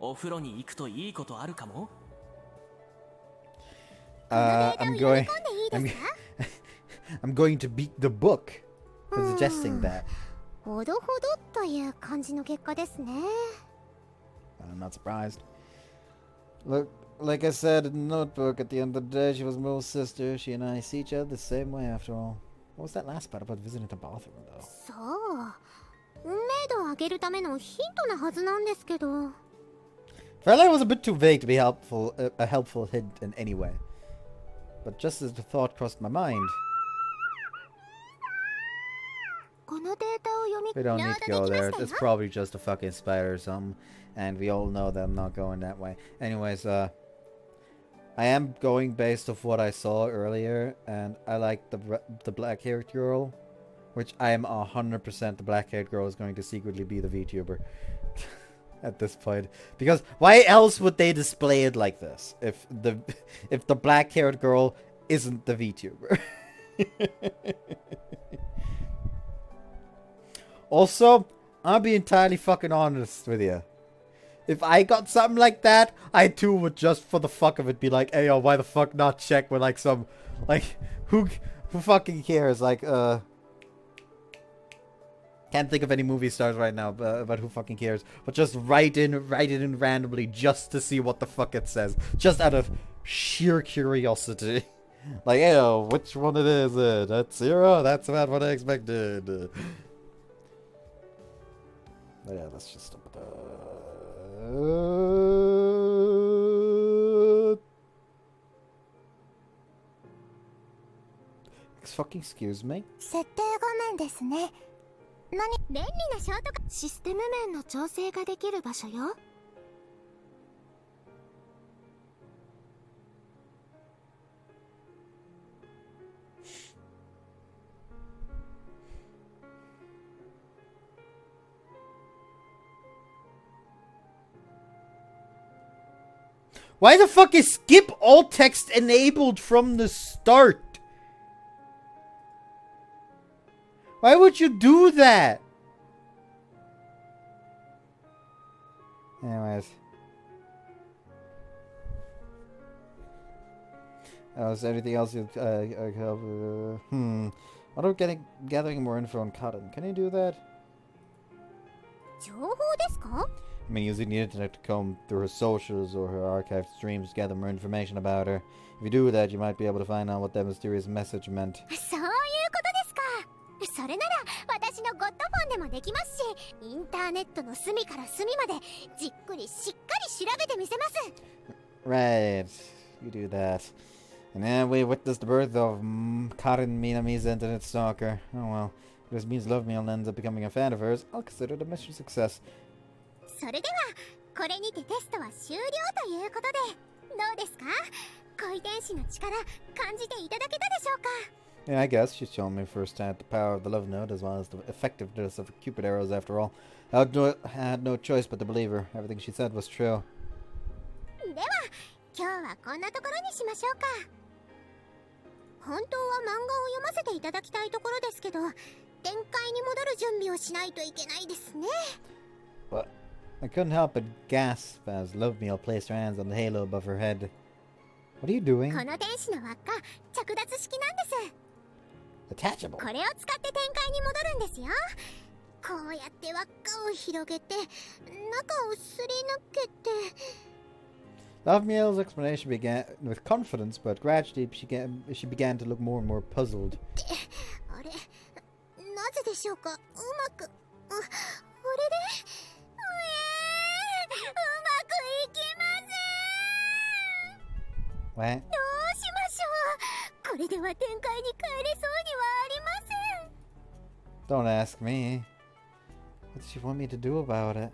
お風呂に行くといいことあるかも。I'm going to beat the book for suggesting that. ほどほどという感じの結果ですね。 I'm not surprised. Look, like I said in the notebook, at the end of the day, she was my little sister. She and I see each other the same way after all. What was that last part about visiting the bathroom, though? そう、運命度を上げるためのヒントなはずなんですけど。 Felt like it was a bit too vague to be helpful, a helpful hint in any way. But just as the thought crossed my mind, このデータを読み we don't ロ need ー to ド go できま there. したよ。 It's probably just a fucking spider or something. And we all know that I'm not going that way. Anyways, I am going based off what I saw earlier. And I like the black-haired girl. Which I am 100% the black-haired girl is going to secretly be the VTuber. At this point. Because why else would they display it like this? If the black-haired girl isn't the VTuber. Also, I'll be entirely fucking honest with you. If I got something like that, I too would just for the fuck of it be like, hey yo, why the fuck not check with like some, like, who fucking cares? Like, can't think of any movie stars right now, but who fucking cares? But just write it in randomly just to see what the fuck it says. Just out of sheer curiosity. Like, hey yo, which one it is? That's 0? That's about what I expected. But yeah, let's just stop it. Fucking excuse me? 設定画面ですね。便利なショートカット。システム面の調整ができる場所よ。Why the fuck is skip all text enabled from the start? Why would you do that? Anyways. Is there anything else you help? What about gathering more info on Cotton? Can you do that? 情報ですか? I mean, using the internet to comb through her socials or her archived streams to gather more information about her. If you do that, you might be able to find out what that mysterious message meant. そういうことですか。それなら私のゴッドフォンでもできますし、インターネットの隅から隅までじっくりしっかり調べてみせます。 Right, you do that. And then we witnessed the birth of Karin Minami's internet stalker. Oh well, if this means Love Me All ends up becoming a fan of hers, I'll consider it a mission success. それではこれにてテストは終了ということで、どうですか？恋天使の力感じていただけたでしょうか？ Yeah, I guess she's shown me firsthand the power of the love note as well as the effectiveness of Cupid arrows after all. I had no choice but to believe her. Everything she said was true. では今日はこんなところにしましょうか。本当は漫画を読ませていただきたいところですけど、展開に戻る準備をしないといけないですね。 But I couldn't help but gasp as Love Me All placed her hands on the halo above her head. What are you doing? この天使の輪っか着脱式なんです。 Attachable. これを使って展開に戻るんですよ。こうやって輪っかを広げて中をすり抜けて。Lovemeal's explanation began with confidence, but gradually she began to look more and more puzzled. あれ、なぜでしょうか。うまく、あれで、うまくいきません。 What? どうしましょう。これでは展開に帰れそうにはありません。 Don't ask me. What does she want me to do about it?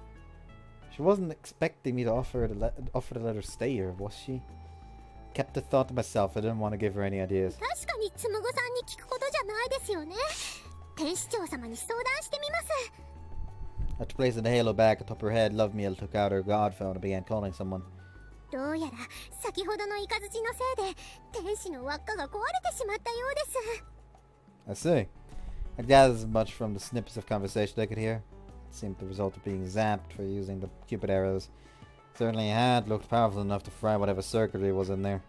She wasn't expecting me to offer to let her stay here, was she? Kept the thought to myself. I didn't want to give her any ideas. 確かにつむぐさんに聞くことじゃないですよね。天使長様に相談してみます。 After placing the halo back atop her head, Lovemeal took out her god phone and began calling someone. どうやら先ほどのイカズチのせいで天使の輪っかが壊れてしまったようです。 I see. I gathered as much from the snippets of conversation I could hear. It seemed the result of being zapped for using the Cupid arrows. Certainly had looked powerful enough to fry whatever circuitry was in there.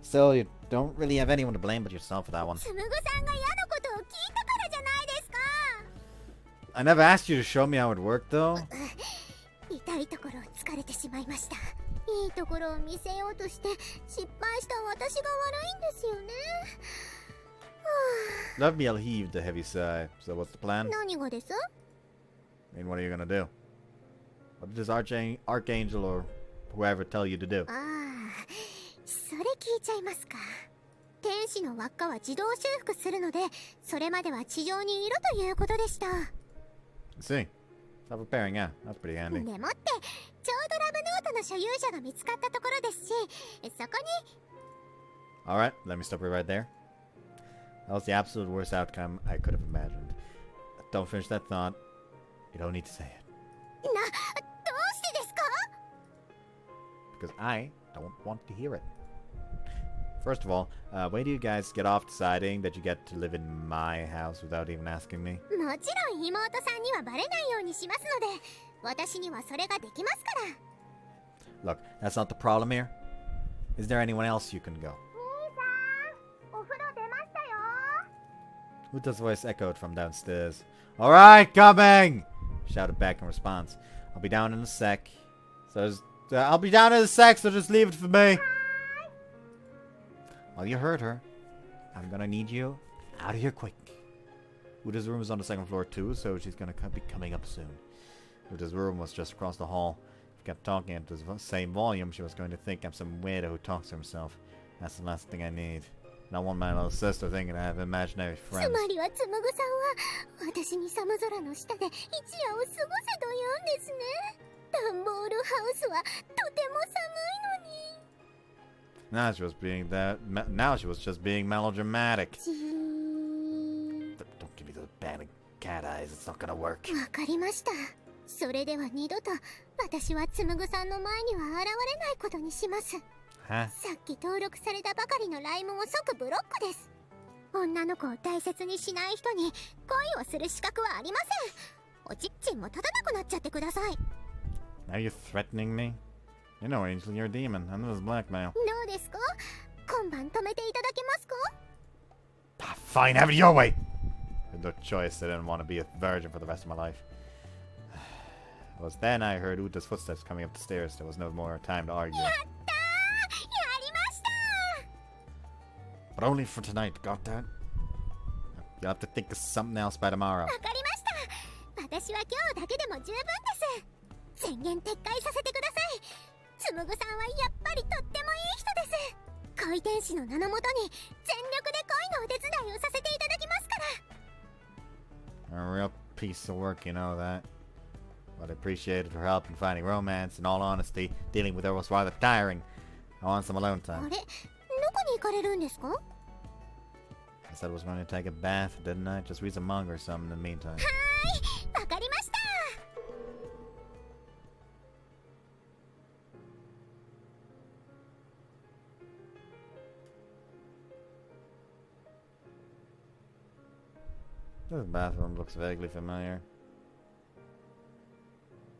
Still, you don't really have anyone to blame but yourself for that one. つむぐさんが嫌なことを聞いたからじゃないですか。 I never asked you to show me how it worked, though. 痛いところを突かれてしまいました。いいところを見せようとして失敗した私が悪いんですよね。 Lovemeal heaved a heavy sigh. So what's the plan? 何がです？ I mean, what are you gonna do? What did this Archangel or whoever tell you to do? ああ、それ聞いちゃいますか。天使の輪っかは自動修復するので、それまでは地上にいるということでした。 I see. Stop repairing, yeah. That's pretty handy. でもって、ちょうどラブノートの所有者が見つかったところですし、そこに。 Alright, let me stop you right there. That was the absolute worst outcome I could have imagined. Don't finish that thought. You don't need to say it. どうしてですか？ Because I don't want to hear it. First of all, when do you guys get off deciding that you get to live in my house without even asking me? もちろん妹さんにはバレないようにしますので、私にはそれができますから。 Look, that's not the problem here. Is there anyone else you can go? 兄さん、お風呂出ましたよ。 Uta's voice echoed from downstairs. Alright, coming! Shouted back in response. I'll be down in a sec. So just leave it for me. Well, you heard her. I'm gonna need you out of here quick. Uta's room is on the second floor too, so she's gonna be coming up soon. Uta's room was just across the hall. If I kept talking at the same volume, she was going to think I'm some weirdo who talks to himself. That's the last thing I need. I don't want my little sister thinking I have imaginary つ friends. まりはつむぐさんは私に寒空の下で一夜を過ごせと言うんですね。ダンボールハウスはとても寒いのに。 Now she was just being melodramatic. じー Don't give me those bad cat eyes. It's not gonna work. わかりました。それでは二度と私はつむぐさんの前には現れないことにします。 Huh? さっき登録されたばかりのライムを即ブロックです。女の子を大切にしない人に恋をする資格はありません。おちっちんも立たなくなっちゃってください。 Now you're threatening me? You know, Angel, you're a demon. I know this is blackmail. どうですか？今晩止めていただけますか？ Ah, fine, have it your way! I had no choice. I didn't want to be a virgin for the rest of my life. It was then I heard Uta's footsteps coming up the stairs. There was no more time to argue. やったー！やりましたー！ But only for tonight, got that? You'll have to think of something else by tomorrow. わかりました。私は今日だけでも十分です。宣言撤回させてください。つむぐさんはやっぱりとってもいい人です。恋天使の名のもとに全力で恋のお手伝いをさせていただきますから。 A real piece of work, you know that. But I appreciated her help in finding romance. In all honesty, dealing with her was rather tiring. I want some alone あ time. れ、どこに行かれるんですか？ I said I was going to take a bath, didn't I? Just read some manga or something in the meantime. はーい、わかりました。 This bathroom looks vaguely familiar.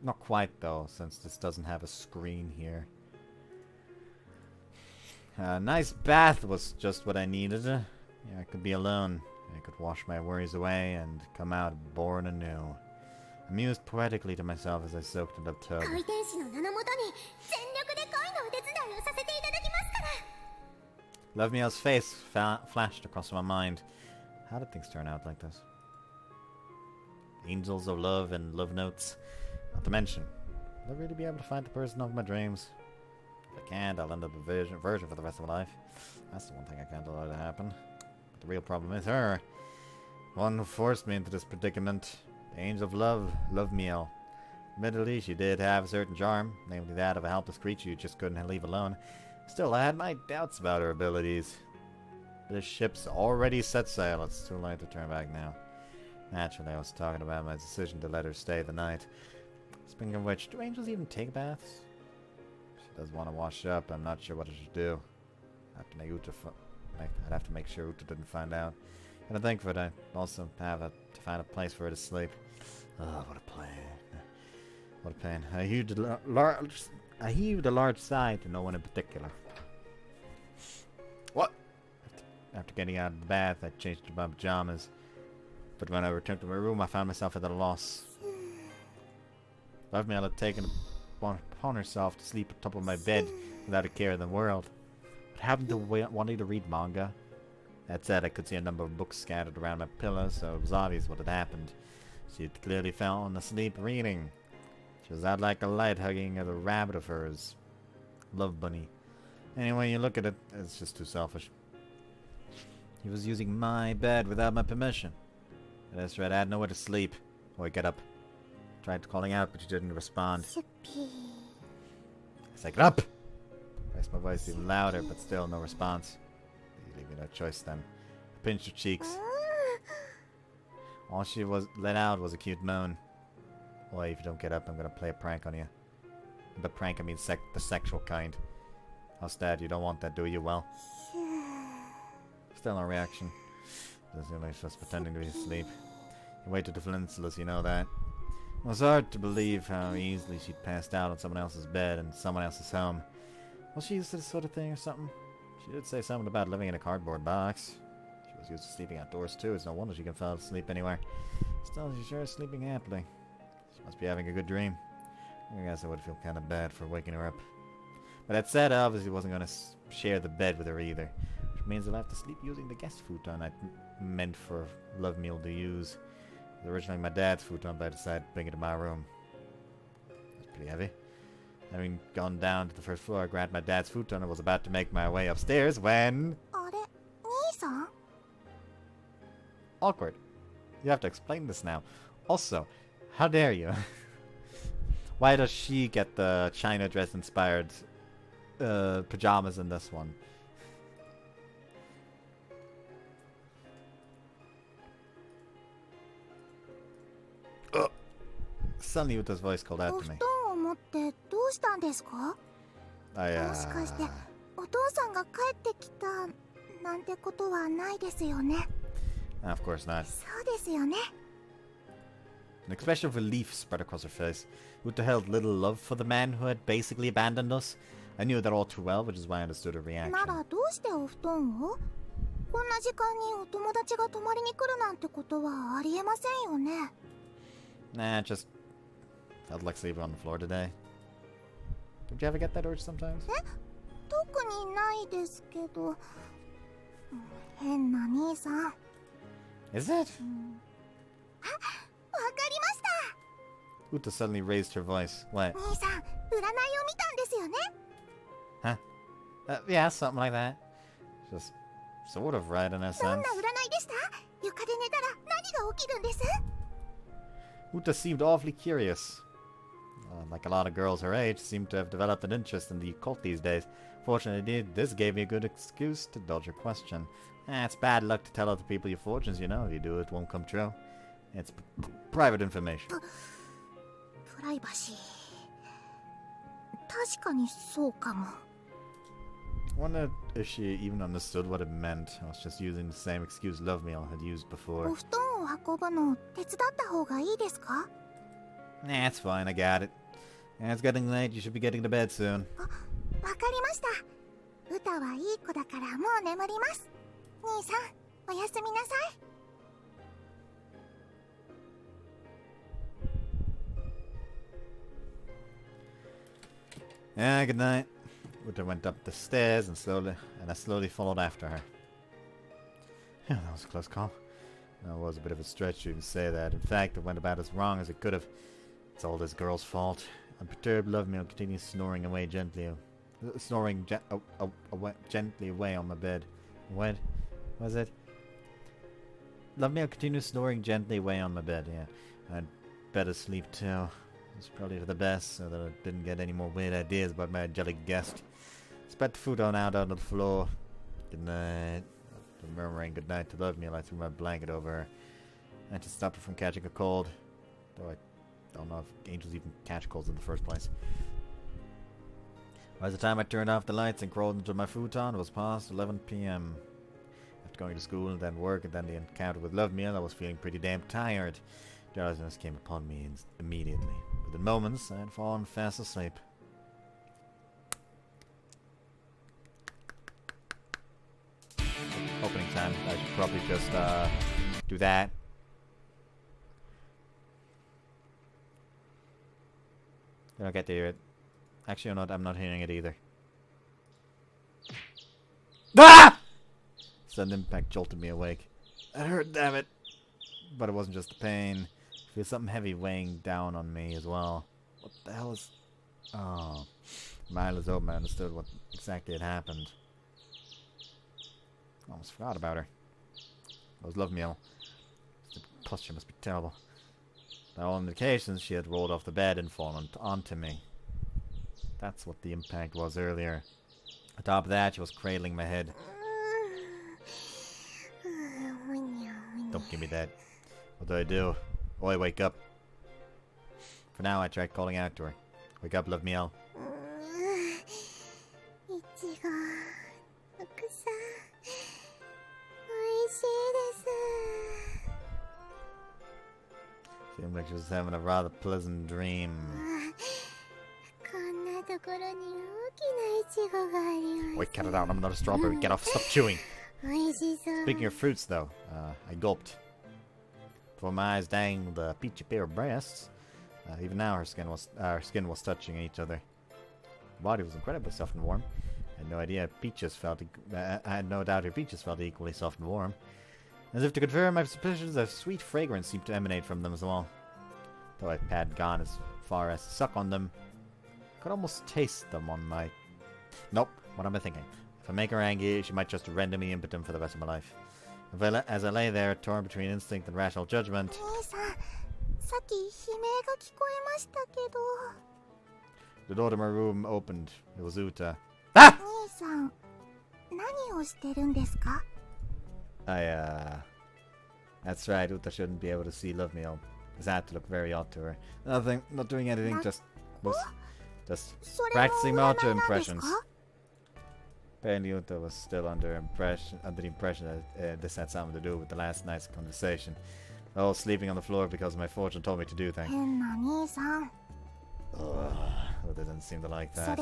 Not quite though, since this doesn't have a screen here. A nice bath was just what I needed. Yeah, I could be alone. I could wash my worries away and come out born anew. I mused poetically to myself as I soaked in the tub. 恋天使の名のもとに全力で恋のお手伝いをささせていただきますから。 Lovemeal's face flashed across my mind. How did things turn out like this? Angels of love and love notes. Not to mention, will I really be able to find the person of my dreams? If I can't, I'll end up a virgin for the rest of my life. That's the one thing I can't allow to happen. But the real problem is her. One who forced me into this predicament. The angel of love, Lovemeal. Admittedly, she did have a certain charm, namely that of a helpless creature you just couldn't leave alone. Still, I had my doubts about her abilities. The ship's already set sail. It's too late to turn back now. Naturally, I was talking about my decision to let her stay the night. Speaking of which, do angels even take baths? She does want to wash up. I'm not sure what I should do. I'd have to make sure Uta didn't find out. And I think for it, I'd also have to find a place for her to sleep. Oh, what a plan. What a pain. I heaved a large sigh to no one in particular. What? After getting out of the bath, I changed into my pajamas. But when I returned to my room, I found myself at a loss. Lovemeal had taken upon herself to sleep on top of my bed without a care in the world. What happened to wanting to read manga? That said, I could see a number of books scattered around my pillow, so it was obvious what had happened. She had clearly fallen asleep reading. She was out like a light, hugging a rabbit of hers. Love bunny. Anyway, you look at it, it's just too selfish. He was using my bed without my permission. At this rate, I had nowhere to sleep. Or get up. Tried calling out, but she didn't respond. I said, get up! Raised my voice even louder, but still no response. You leave me no choice then. I pinched her cheeks. All she let out was a cute moan. Boy, if you don't get up, I'm gonna play a prank on you. And by prank, I mean the sexual kind. How's that? You don't want that, do you? Well. Still no reaction. She's just pretending to be asleep. You waited to flintless, you know that. It was hard to believe how easily she'd passed out on someone else's bed in someone else's home. Was she used to this sort of thing or something? She did say something about living in a cardboard box. She was used to sleeping outdoors too. It's no wonder she can fall asleep anywhere. Still, she sure is sleeping happily. She must be having a good dream. I guess I would feel kind of bad for waking her up. But that said, I obviously wasn't going to share the bed with her either. Which means I'll have to sleep using the guest futon I meant for Lovemeal to use. It was originally my dad's futon, but I decided to bring it to my room. It's pretty heavy. Having gone down to the first floor, I grabbed my dad's futon and was about to make my way upstairs when... Awkward. You have to explain this now. Also, how dare you? Why does she get the China dress inspired pajamas in this one? Suddenly Uta's voice called out to me. Of course not. An expression of relief spread across her face. Uta held little love for the man who had basically abandoned us. I knew that all too well, which is why I understood her reaction. Nah, just felt like sleeping on the floor today. Don't you ever get that urge sometimes? Is it? Uta suddenly raised her voice. What? Huh? Yeah, something like that. Just sort of right in a sense. Uta seemed awfully curious. Like a lot of girls her age, seemed to have developed an interest in the occult these days. Fortunately, this gave me a good excuse to dodge her question. It's bad luck to tell other people your fortunes, you know. If you do, it won't come true. It's private information. I wonder if she even understood what it meant. I was just using the same excuse Lovemeal had used before. Nah, it's fine, I got it. Yeah, it's getting late, you should be getting to bed soon. Yeah, good night. Uta went up the stairs and I slowly followed after her. Yeah, that was a close call. It was a bit of a stretch to even say that. In fact, it went about as wrong as it could have. It's all this girl's fault. Unperturbed, Lovemeal continues snoring away gently. Gently away on my bed. What was it? Lovemeal continues snoring gently away on my bed, yeah. I'd better sleep too. It's probably for the best, so that I didn't get any more weird ideas about my angelic guest. Spread the food out on the floor. Good night. After murmuring good night to Lovemeal, I threw my blanket over her. And to stop her from catching a cold. Though I don't know if angels even catch colds in the first place. By the time I turned off the lights and crawled into my futon, it was past 11 p.m. After going to school and then work and then the encounter with Lovemeal, I was feeling pretty damn tired. Drowsiness came upon me immediately. Within moments, I had fallen fast asleep. Opening time. I should probably just do that. I don't get to hear it. Actually, I'm not hearing it either. Ah! Sudden impact jolted me awake. It hurt, damn it. But it wasn't just the pain. I feel something heavy weighing down on me as well. What the hell is... Oh. My eyelids open, I understood what exactly had happened. I almost forgot about her. That was Lovemeal. The posture must be terrible. By all indications, she had rolled off the bed and fallen onto me. That's what the impact was earlier. On top of that, she was cradling my head. Don't give me that. What do I do? Oi, wake up. For now, I tried calling out to her. Wake up, Lovemeal. Seemed like she was having a rather pleasant dream. Wait, cut it out. I'm not a strawberry. Get off. Stop chewing. Speaking of fruits, though, I gulped. Before my eyes dangled the peachy pair of breasts. Even now, our skin was touching each other. Her body was incredibly soft and warm. I had no idea peaches felt. I had no doubt her peaches felt equally soft and warm. As if to confirm my suspicions, a sweet fragrance seemed to emanate from them as well. Though I had gone as far as to suck on them, I could almost taste them on my... Nope, what am I thinking? If I make her angry, she might just render me impotent for the rest of my life. As I lay there, torn between instinct and rational judgment... The door to my room opened. It was Uta. Ah! That's right, Uta shouldn't be able to see Lovemeal. Because I had to look very odd to her. Nothing, not doing anything, just practicing my auto impressions. Apparently Uta was still under the impression that this had something to do with the last night's conversation. Oh, sleeping on the floor because my fortune told me to do things. Uta didn't seem to like that.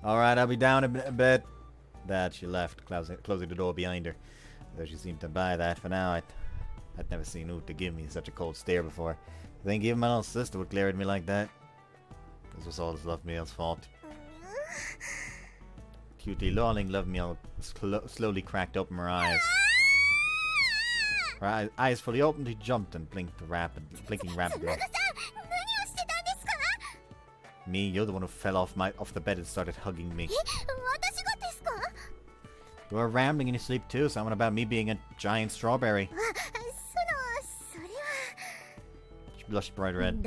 Alright, I'll be down a bit. That she left, closing the door behind her. Though she seemed to buy that for now, I'd never seen Uta give me such a cold stare before. I think even my little sister would glare at me like that. This was all this Lovemeal's fault. Cutie lolling, Lovemeal slowly cracked open her eyes. Her eyes fully opened, he jumped and blinking rapidly. Me, you're the one who fell off the bed and started hugging me. You were rambling in your sleep too, something about me being a giant strawberry. She blushed bright red.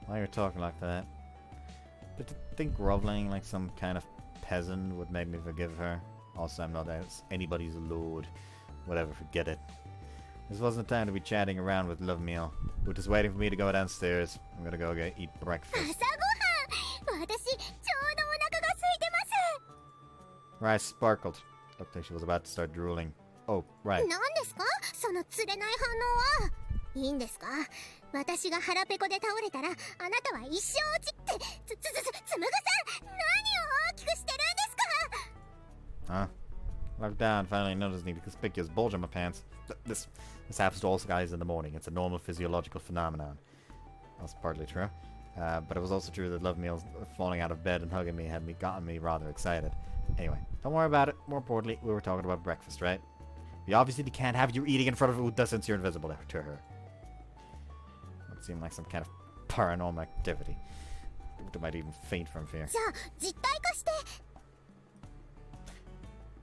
Why are you talking like that? But to think groveling like some kind of peasant would make me forgive her. Also, I'm not anybody's lord. Whatever, forget it. This wasn't the time to be chatting around with Lovemeal. Uta's waiting for me to go downstairs. I'm gonna go eat breakfast. Her eyes sparkled. Looked like she was about to start drooling. Oh, right. その釣れない反応は。いいんですか？私が腹ペコで倒れたら、あなたは一生落ちって。つむぐさん、何を大きくしてるんですか？ Huh? Looked down, finally noticed the conspicuous bulge in my pants. This happens to all guys in the morning. It's a normal physiological phenomenon. That's partly true. But it was also true that Love Meal falling out of bed and hugging me had gotten me rather excited. Anyway, don't worry about it. More importantly, we were talking about breakfast, right? We obviously can't have you eating in front of Uta since you're invisible to her. That seemed like some kind of paranormal activity. Uta might even faint from fear.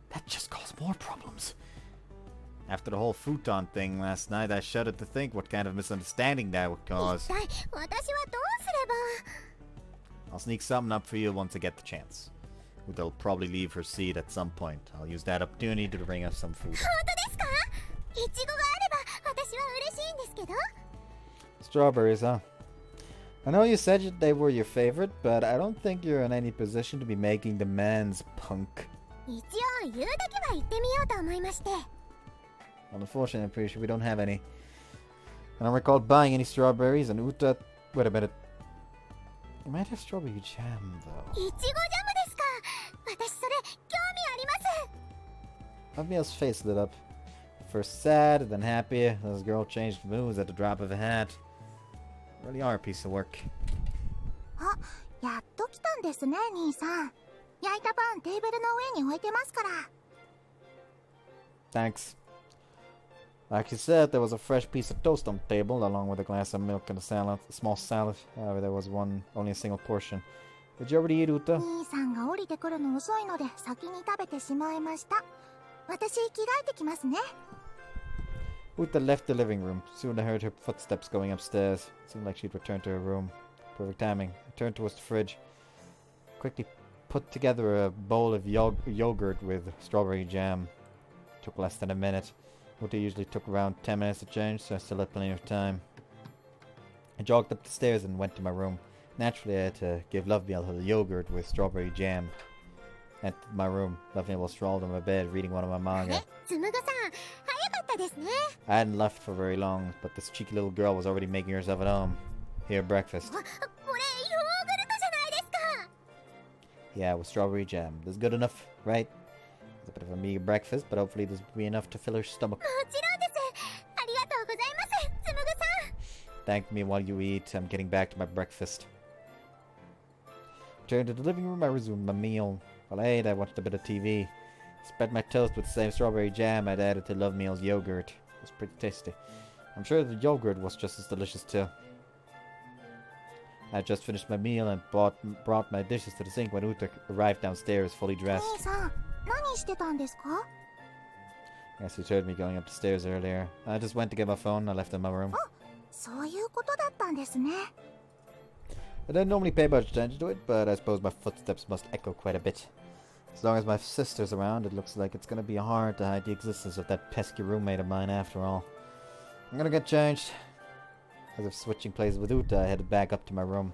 That just caused more problems. After the whole futon thing last night, I shuddered to think what kind of misunderstanding that would cause. I'll sneak something up for you once I get the chance. They'll probably leave her seat at some point. I'll use that opportunity to bring us some food. Strawberries, huh? I know you said they were your favorite, but I don't think you're in any position to be making demands, punk. Well, unfortunately, I'm pretty sure we don't have any. I don't recall buying any strawberries, and Uta... Wait a minute. You might have strawberry jam, though. Aviel's face lit up. First sad, then happy. This girl changed moods at the drop of a hat. Really are a piece of work. Thanks. Like you said, there was a fresh piece of toast on the table, along with a glass of milk and a small salad. However, there was only a single portion. Did you already eat, Uta? Uta left the living room. Soon I heard her footsteps going upstairs. It seemed like she'd returned to her room. Perfect timing. I turned towards the fridge. Quickly put together a bowl of yogurt with strawberry jam. Took less than a minute. Uta usually took around 10 minutes to change, so I still had plenty of time. I jogged up the stairs and went to my room. Naturally, I had to give Lovemeal her yogurt with strawberry jam. At my room, Lovemeal was sprawled on my bed reading one of my manga. I hadn't left for very long, but this cheeky little girl was already making herself at home. Here, breakfast. Yeah, with strawberry jam. That's good enough, right? It's a bit of a meager breakfast, but hopefully this will be enough to fill her stomach. Thank me while you eat. I'm getting back to my breakfast. Returned to the living room, I resumed my meal. While I ate, I watched a bit of TV. Spread my toast with the same strawberry jam I'd added to Lovemeal's yogurt. It was pretty tasty. I'm sure the yogurt was just as delicious too. I had just finished my meal and brought my dishes to the sink when Uta arrived downstairs fully dressed. Yes, you heard me going up the stairs earlier. I just went to get my phone and I left it in my room. I don't normally pay much attention to it, but I suppose my footsteps must echo quite a bit. As long as my sister's around, it looks like it's gonna be hard to hide the existence of that pesky roommate of mine after all. I'm gonna get changed. As if switching places with Uta, I headed back up to my room.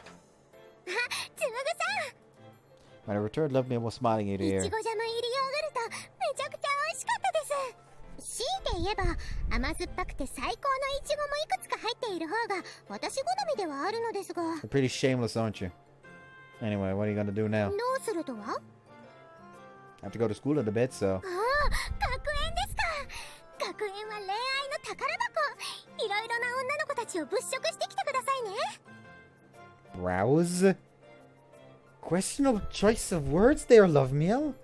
When I returned, Lovemeal was smiling ear to ear. You're pretty shameless, aren't you? Anyway, what are you gonna do now? I have to go to school in a bit, so... Browse? Questionable choice of words there, Lovemeal.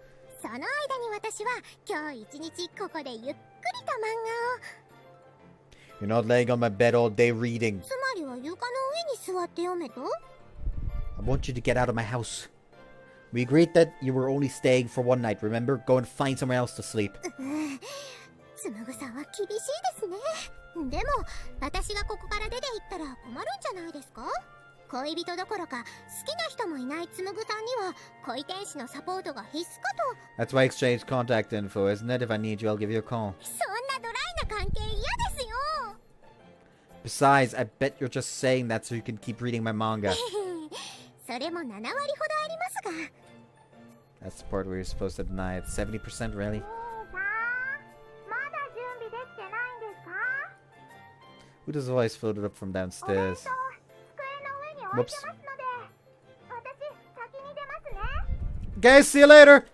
You're not laying on my bed all day reading. I want you to get out of my house. We agreed that you were only staying for one night, remember? Go and find somewhere else to sleep. That's why I exchanged contact info, isn't it? If I need you, I'll give you a call. Besides, I bet you're just saying that so you can keep reading my manga. That's the part where you're supposed to deny it. 70%, really? Uta's voice floated up from downstairs. Whoops. Guys, see you later!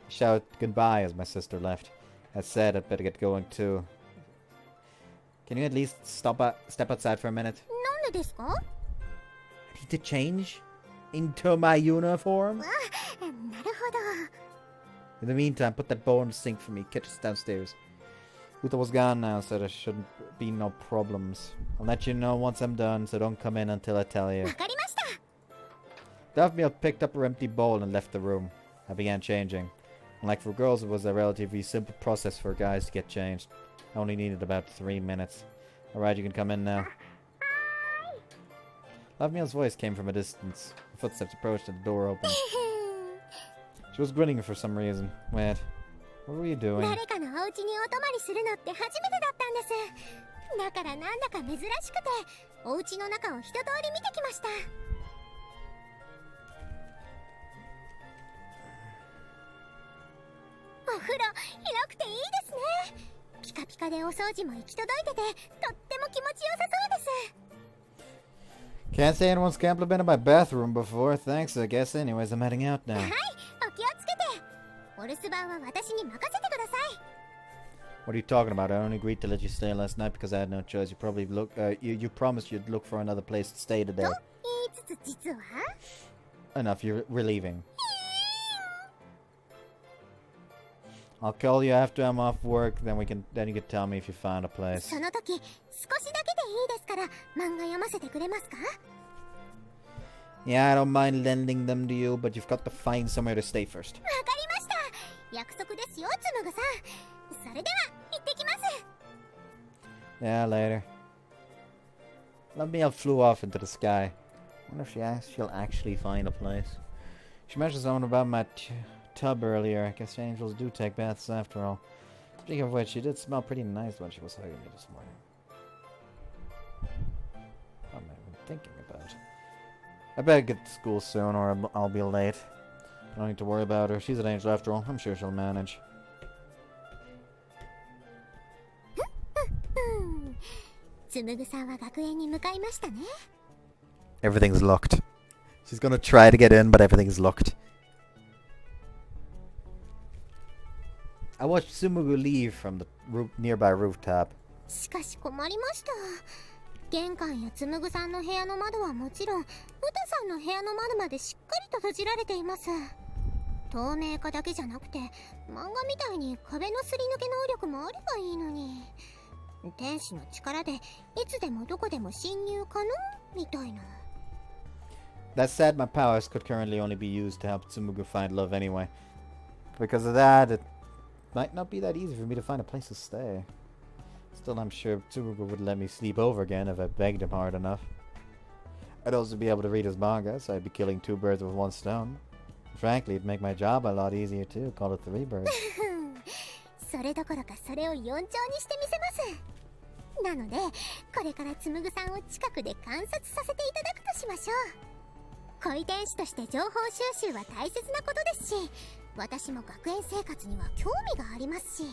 Shout goodbye as my sister left. I said I'd better get going too. Can you at least step outside for a minute? なんでですか？ I need to change into my uniform. なるほど。 In the meantime, put that bowl in the sink for me. Catch us downstairs. Uther was gone now, so there shouldn't be no problems. I'll let you know once I'm done, so don't come in until I tell you. わかりました。 Daphne picked up her empty bowl and left the room. I began changing. Unlike for girls, it was a relatively simple process for guys to get changed. I only needed about 3 minutes. Alright, you can come in now. Lavmiel's voice came from a distance. Her footsteps approached and the door opened. She was grinning for some reason. Wait, what were you doing? 誰かのお家にお泊まりするのって初めてだったんです。だからなんだか珍しくて、お家の中を一通り見てきました。お風呂広くていいですね。ピカピカでお掃除も行き届いてて、とっても気持ちよさそうです。 Can't say anyone's complimented my bathroom before. Thanks, I guess. Anyways, I'm heading out now. はい、お気をつけて。お留守番は私に任せてください。 What are you talking about? I only agreed to let you stay last night because I had no choice. You probably you promised you'd look for another place to stay today. と言いつつ実は Enough, we're leaving. I'll call you after I'm off work, then you can tell me if you found a place. その時少しだけでいいですから漫画読ませてくれますか？ Yeah, I don't mind lending them to you, but you've got to find somewhere to stay first. わかりました。約束ですよ、つむぐさん。それでは行ってきます。 Yeah, later. Lavmiel flew off into the sky. Wonder if she'll actually find a place. She mentioned something about my tub earlier. I guess angels do take baths after all. Speaking of which, she did smell pretty nice when she was hugging me this morning. What am I even thinking about? I better get to school soon or I'll be late. I don't need to worry about her. She's an angel after all. I'm sure she'll manage. つむぐさんは学園に向かいましたね。 Everything's locked. She's gonna try to get in, but everything's locked. I watched Tsumugu leave from the nearby rooftop. しかし困りました。玄関やつむぐさんの部屋の窓はもちろん、うたさんの部屋の窓までしっかりと閉じられています。透明化だけじゃなくて、漫画みたいに壁のすり抜け能力もあればいいのに。天使の力でいつでもどこでも侵入可能みたいな。 That said, my powers could currently only be used to help Tsumugu find love anyway. Because of that, it might not be that easy for me to find a place to stay. Still, I'm sure Tsumugu would let me sleep over again if I begged him hard enough. I'd also be able to read his manga, so I'd be killing 2 birds with 1 stone. Frankly, it'd make my job a lot easier too. Call it 3 birds. それどころかそれを4兆にしてみせます。なので、これからつむぐさんを近くで観察させていただくとしましょう。恋天使として情報収集は大切なことですし、私も学園生活には興味がありますし。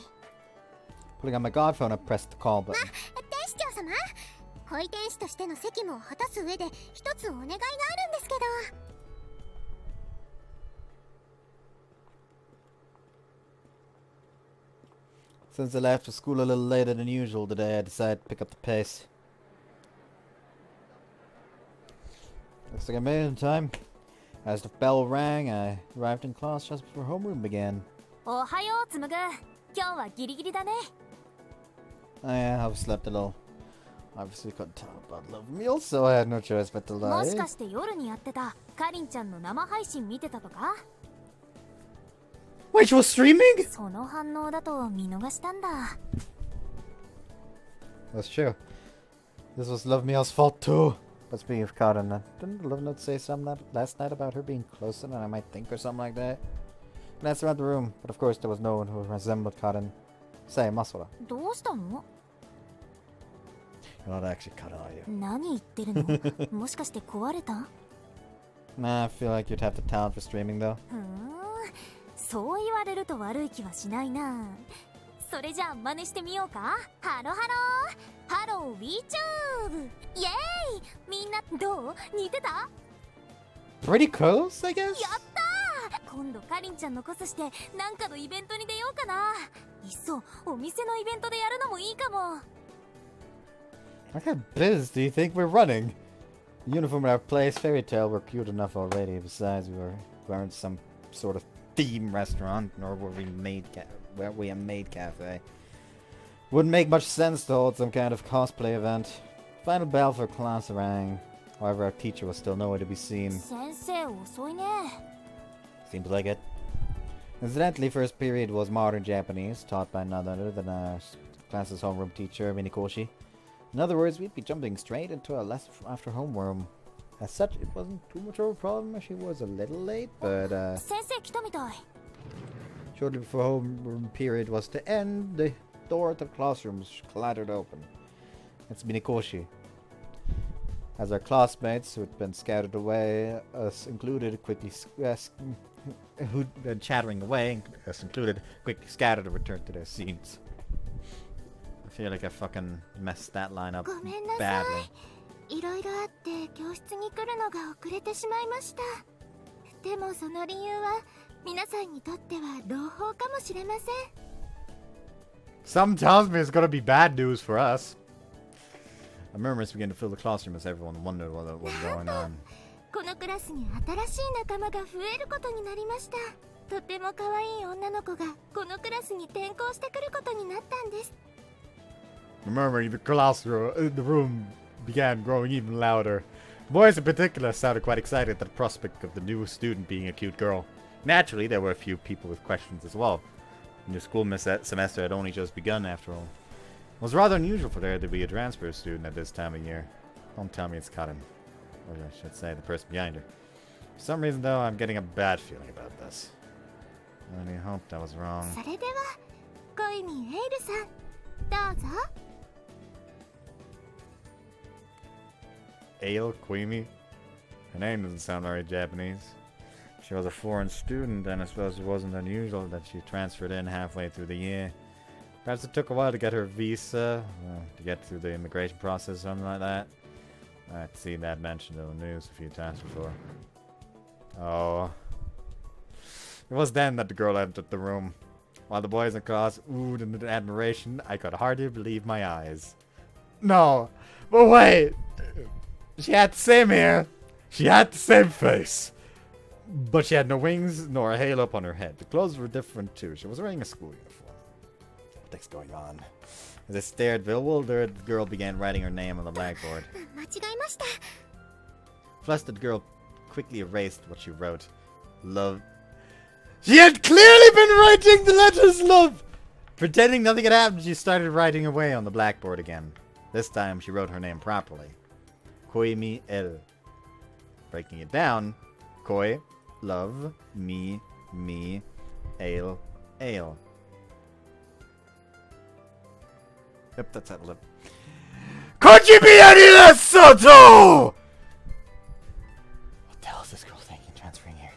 Putting on my god phone, I pressed the call button. 天使長様、恋天使としての責務を果たす上で一つお願いがあるんですけど。 Since I left for school a little later than usual today, I decided to pick up the pace. Looks like I made it in time. As the bell rang, I arrived in class just before homeroom began. おはようつむぐ。今日はギリギリだね。 Oh yeah, I slept a little. Obviously couldn't tell about love meals, so I had no choice but to も lie. しかして夜にやってたかりんちゃんの生配信見てたとか？ Wait, she was streaming? その反応だと見逃したんだ。 That's true. This was Love Meal's fault too. But speaking of Karin, didn't Love Note say something last night about her being closer than I might think or something like that? Glanced around the room, but of course there was no one who resembled Karin. Say, Masura. どうしたの？ You're not actually Karin, are you? 何言ってるの？もしかして壊れた？ Nah, I feel like you'd have the talent for streaming though. そう言われると悪い気はしないな。それじゃあ真似してみようか。ハロハローハロー WeTube イエーイ。みんなどう？似てた？ Pretty close, I guess? やったー。今度かりんちゃんのコスしてなんかのイベントに出ようかな。いっそお店のイベントでやるのもいいかも。 What kind of biz do you think we're running? The uniform at our place, Fairy Tale, were cute enough already. Besides, we weren't some sort of theme restaurant, nor were we a maid cafe. Wouldn't make much sense to hold some kind of cosplay event. Final bell for class rang. However, our teacher was still nowhere to be seen. 先生遅いね。 Seems like it. Incidentally, first period was modern Japanese, taught by none other than our class's homeroom teacher, Minikoshi. In other words, we'd be jumping straight into a lesson after homeroom. As such, it wasn't too much of a problem if she was a little late, but 先生来たみたい。 shortly before homeroom period was to end, the door to the classrooms clattered open. It's Minikoshi. As our classmates, who'd been scouted away, us included, quickly who'd been chattering away, us included, quickly scattered and returned to their seats. I feel like I fucking messed that line up ごめんなさ badly. い。いろいろあって教室に来るのが遅れてしまいました。でもその理由は皆さんにとっては朗報かもしれません。 Some tells me it's gonna be bad news for us. Murmurs began to fill the classroom as everyone wondered what was going on. このクラスに新しい仲間が増えることになりました。とても可愛い女の子がこのクラスに転校してくることになったんです。 The murmuring in the classroom, the room began growing even louder. Boys in particular sounded quite excited at the prospect of the new student being a cute girl. Naturally, there were a few people with questions as well. The new school semester had only just begun, after all. It was rather unusual for there to be a transfer student at this time of year. Don't tell me it's Cotton. Or I should say, the person behind her. For some reason, though, I'm getting a bad feeling about this. I really hope that was wrong. それでは、恋にエイルさん、どうぞ。 Ale Queemy? Her name doesn't sound very Japanese. She was a foreign student, and I suppose it wasn't unusual that she transferred in halfway through the year. Perhaps it took a while to get her visa, to get through the immigration process, something like that. I'd seen that mentioned in the news a few times before. Oh. It was then that the girl entered the room. While the boys in class oohed in admiration, I could hardly believe my eyes. No, but wait! She had the same hair, she had the same face, but she had no wings nor a halo upon her head. The clothes were different too. She was wearing a school uniform. What's going on? As I stared bewildered, the girl began writing her name on the blackboard. 間違えました。 Flustered, the girl quickly erased what she wrote. Love. She had clearly been writing the letters love! Pretending nothing had happened, she started writing away on the blackboard again. This time, she wrote her name properly. Koimi El. Breaking it down. Koi, love, me, ale, ale. Yep, that's how to live. Could you be any less subtle? What the hell is this girl thinking transferring here?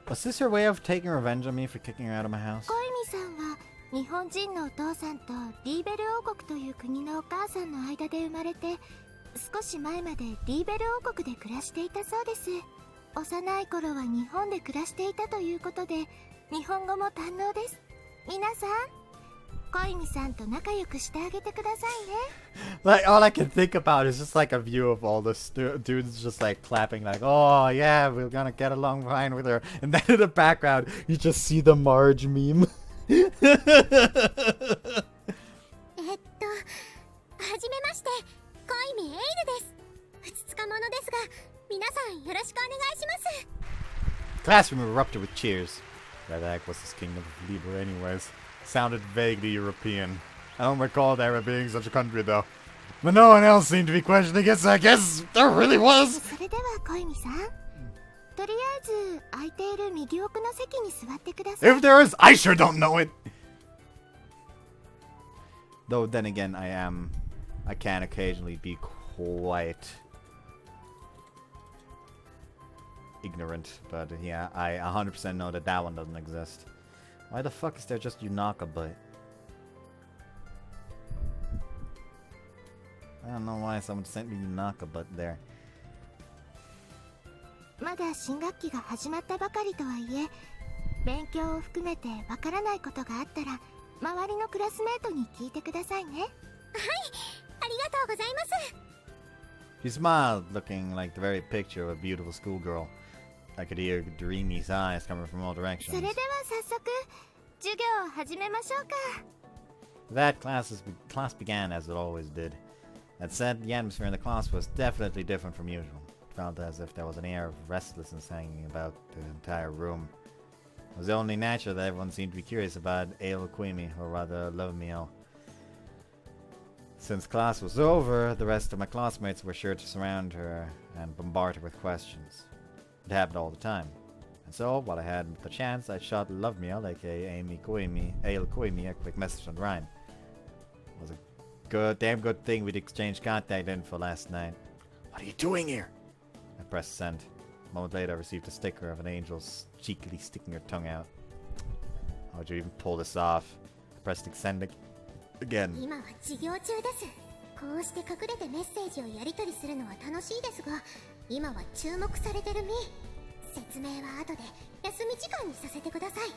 Was this her way of taking revenge on me for kicking her out of my house? 恋美さんは日本人のお父さんとリーベル王国という国のお母さんの間で生まれて、少し前までリーベル王国で暮らしていたそうです。幼い頃は日本で暮らしていたということで、日本語も堪能です。皆さん、恋美さんと仲良くしてあげてくださいね。Like, all I can think about is just like a view of all the dudes just like clapping like, oh yeah, we're gonna get along fine with her. And then in the background, you just see the Marge meme. はじめまして、恋美エイルです。ふつつか者ですが、皆さんよろしくお願いします。 Classroom erupted with cheers. Where the heck was this kingdom of Libra anyways? Sounded vaguely European. I don't recall there being such a country though. But no one else seemed to be questioning it, so I guess there really was. それでは恋美さん、とりあえず空いている右奥の席に座ってください。 If there is, I sure don't know it. Though then again, I can occasionally be quite ignorant, but yeah, I 100% know that that one doesn't exist. Why the fuck is there just Yunaka butt? I don't know why someone sent me Yunaka butt there. まだ新学期が始まったばかりとはいえ、勉強を含めてわからないことがあったら周りのクラスメートに聞いてくださいね。はい、ありがとうございます。 She smiled, looking like the very picture of a beautiful schoolgirl. I could hear Dorini's eyes coming from all そ directions. れでは早速授業を始めましょうか。 That class began as it always did. That said, the atmosphere in the class was definitely different from usual. It felt as if there was an air of restlessness hanging about the entire room. It was only natural that everyone seemed to be curious about Ale Queemy, or rather Love Meal. Since class was over, the rest of my classmates were sure to surround her and bombard her with questions. It happened all the time. And so, while I had the chance, I shot Love Meal, aka Ale Queemy, a quick message on Ryan. It was a damn good thing we'd exchanged contact info last night. What are you doing here? I pressed send. A moment later, I received a sticker of an angel cheekily sticking her tongue out. How would you even pull this off? I pressed send again. 今は授業中です。こうして隠れてメッセージをやり取りするのは楽しいですが、今は注目されてる身。説明は後で休み時間にさせてください。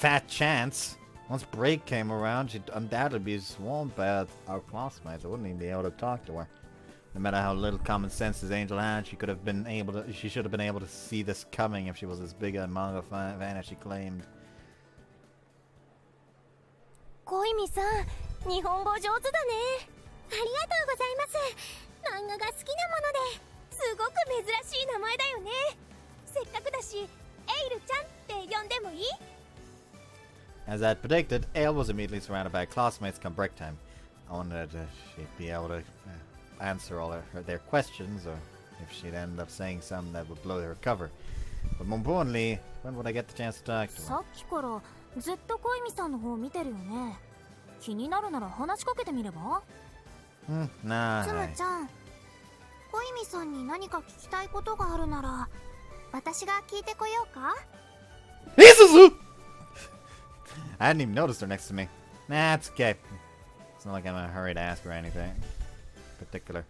Fat chance. Once break came around, she'd undoubtedly be swamped by our classmates. I wouldn't even be able to talk to her. No matter how little common sense this angel had, she should have been able to see this coming if she was as big a manga fan as she claimed. 小泉さん、日本語上手だね。ありがとうございます。漫画が好きなものですごく珍しい名前だよね。せっかくだし、エイルちゃんって呼んでもいい？ As I had predicted, Ale was immediately surrounded by classmates come break time. I wondered if she'd be able to answer all their questions, or if she'd end up saying something that would blow her cover. But more importantly, when would I get the chance to talk to her? さっきからずっと小泉さんの方を見てるよね。気になるなら話しかけてみれば？Nah. つむちゃん、小泉さんに何か聞きたいことがあるなら私が聞いてこようか？ Isuzu! I hadn't even noticed her next to me. Nah, it's okay. It's not like I'm in a hurry to ask her anything particular.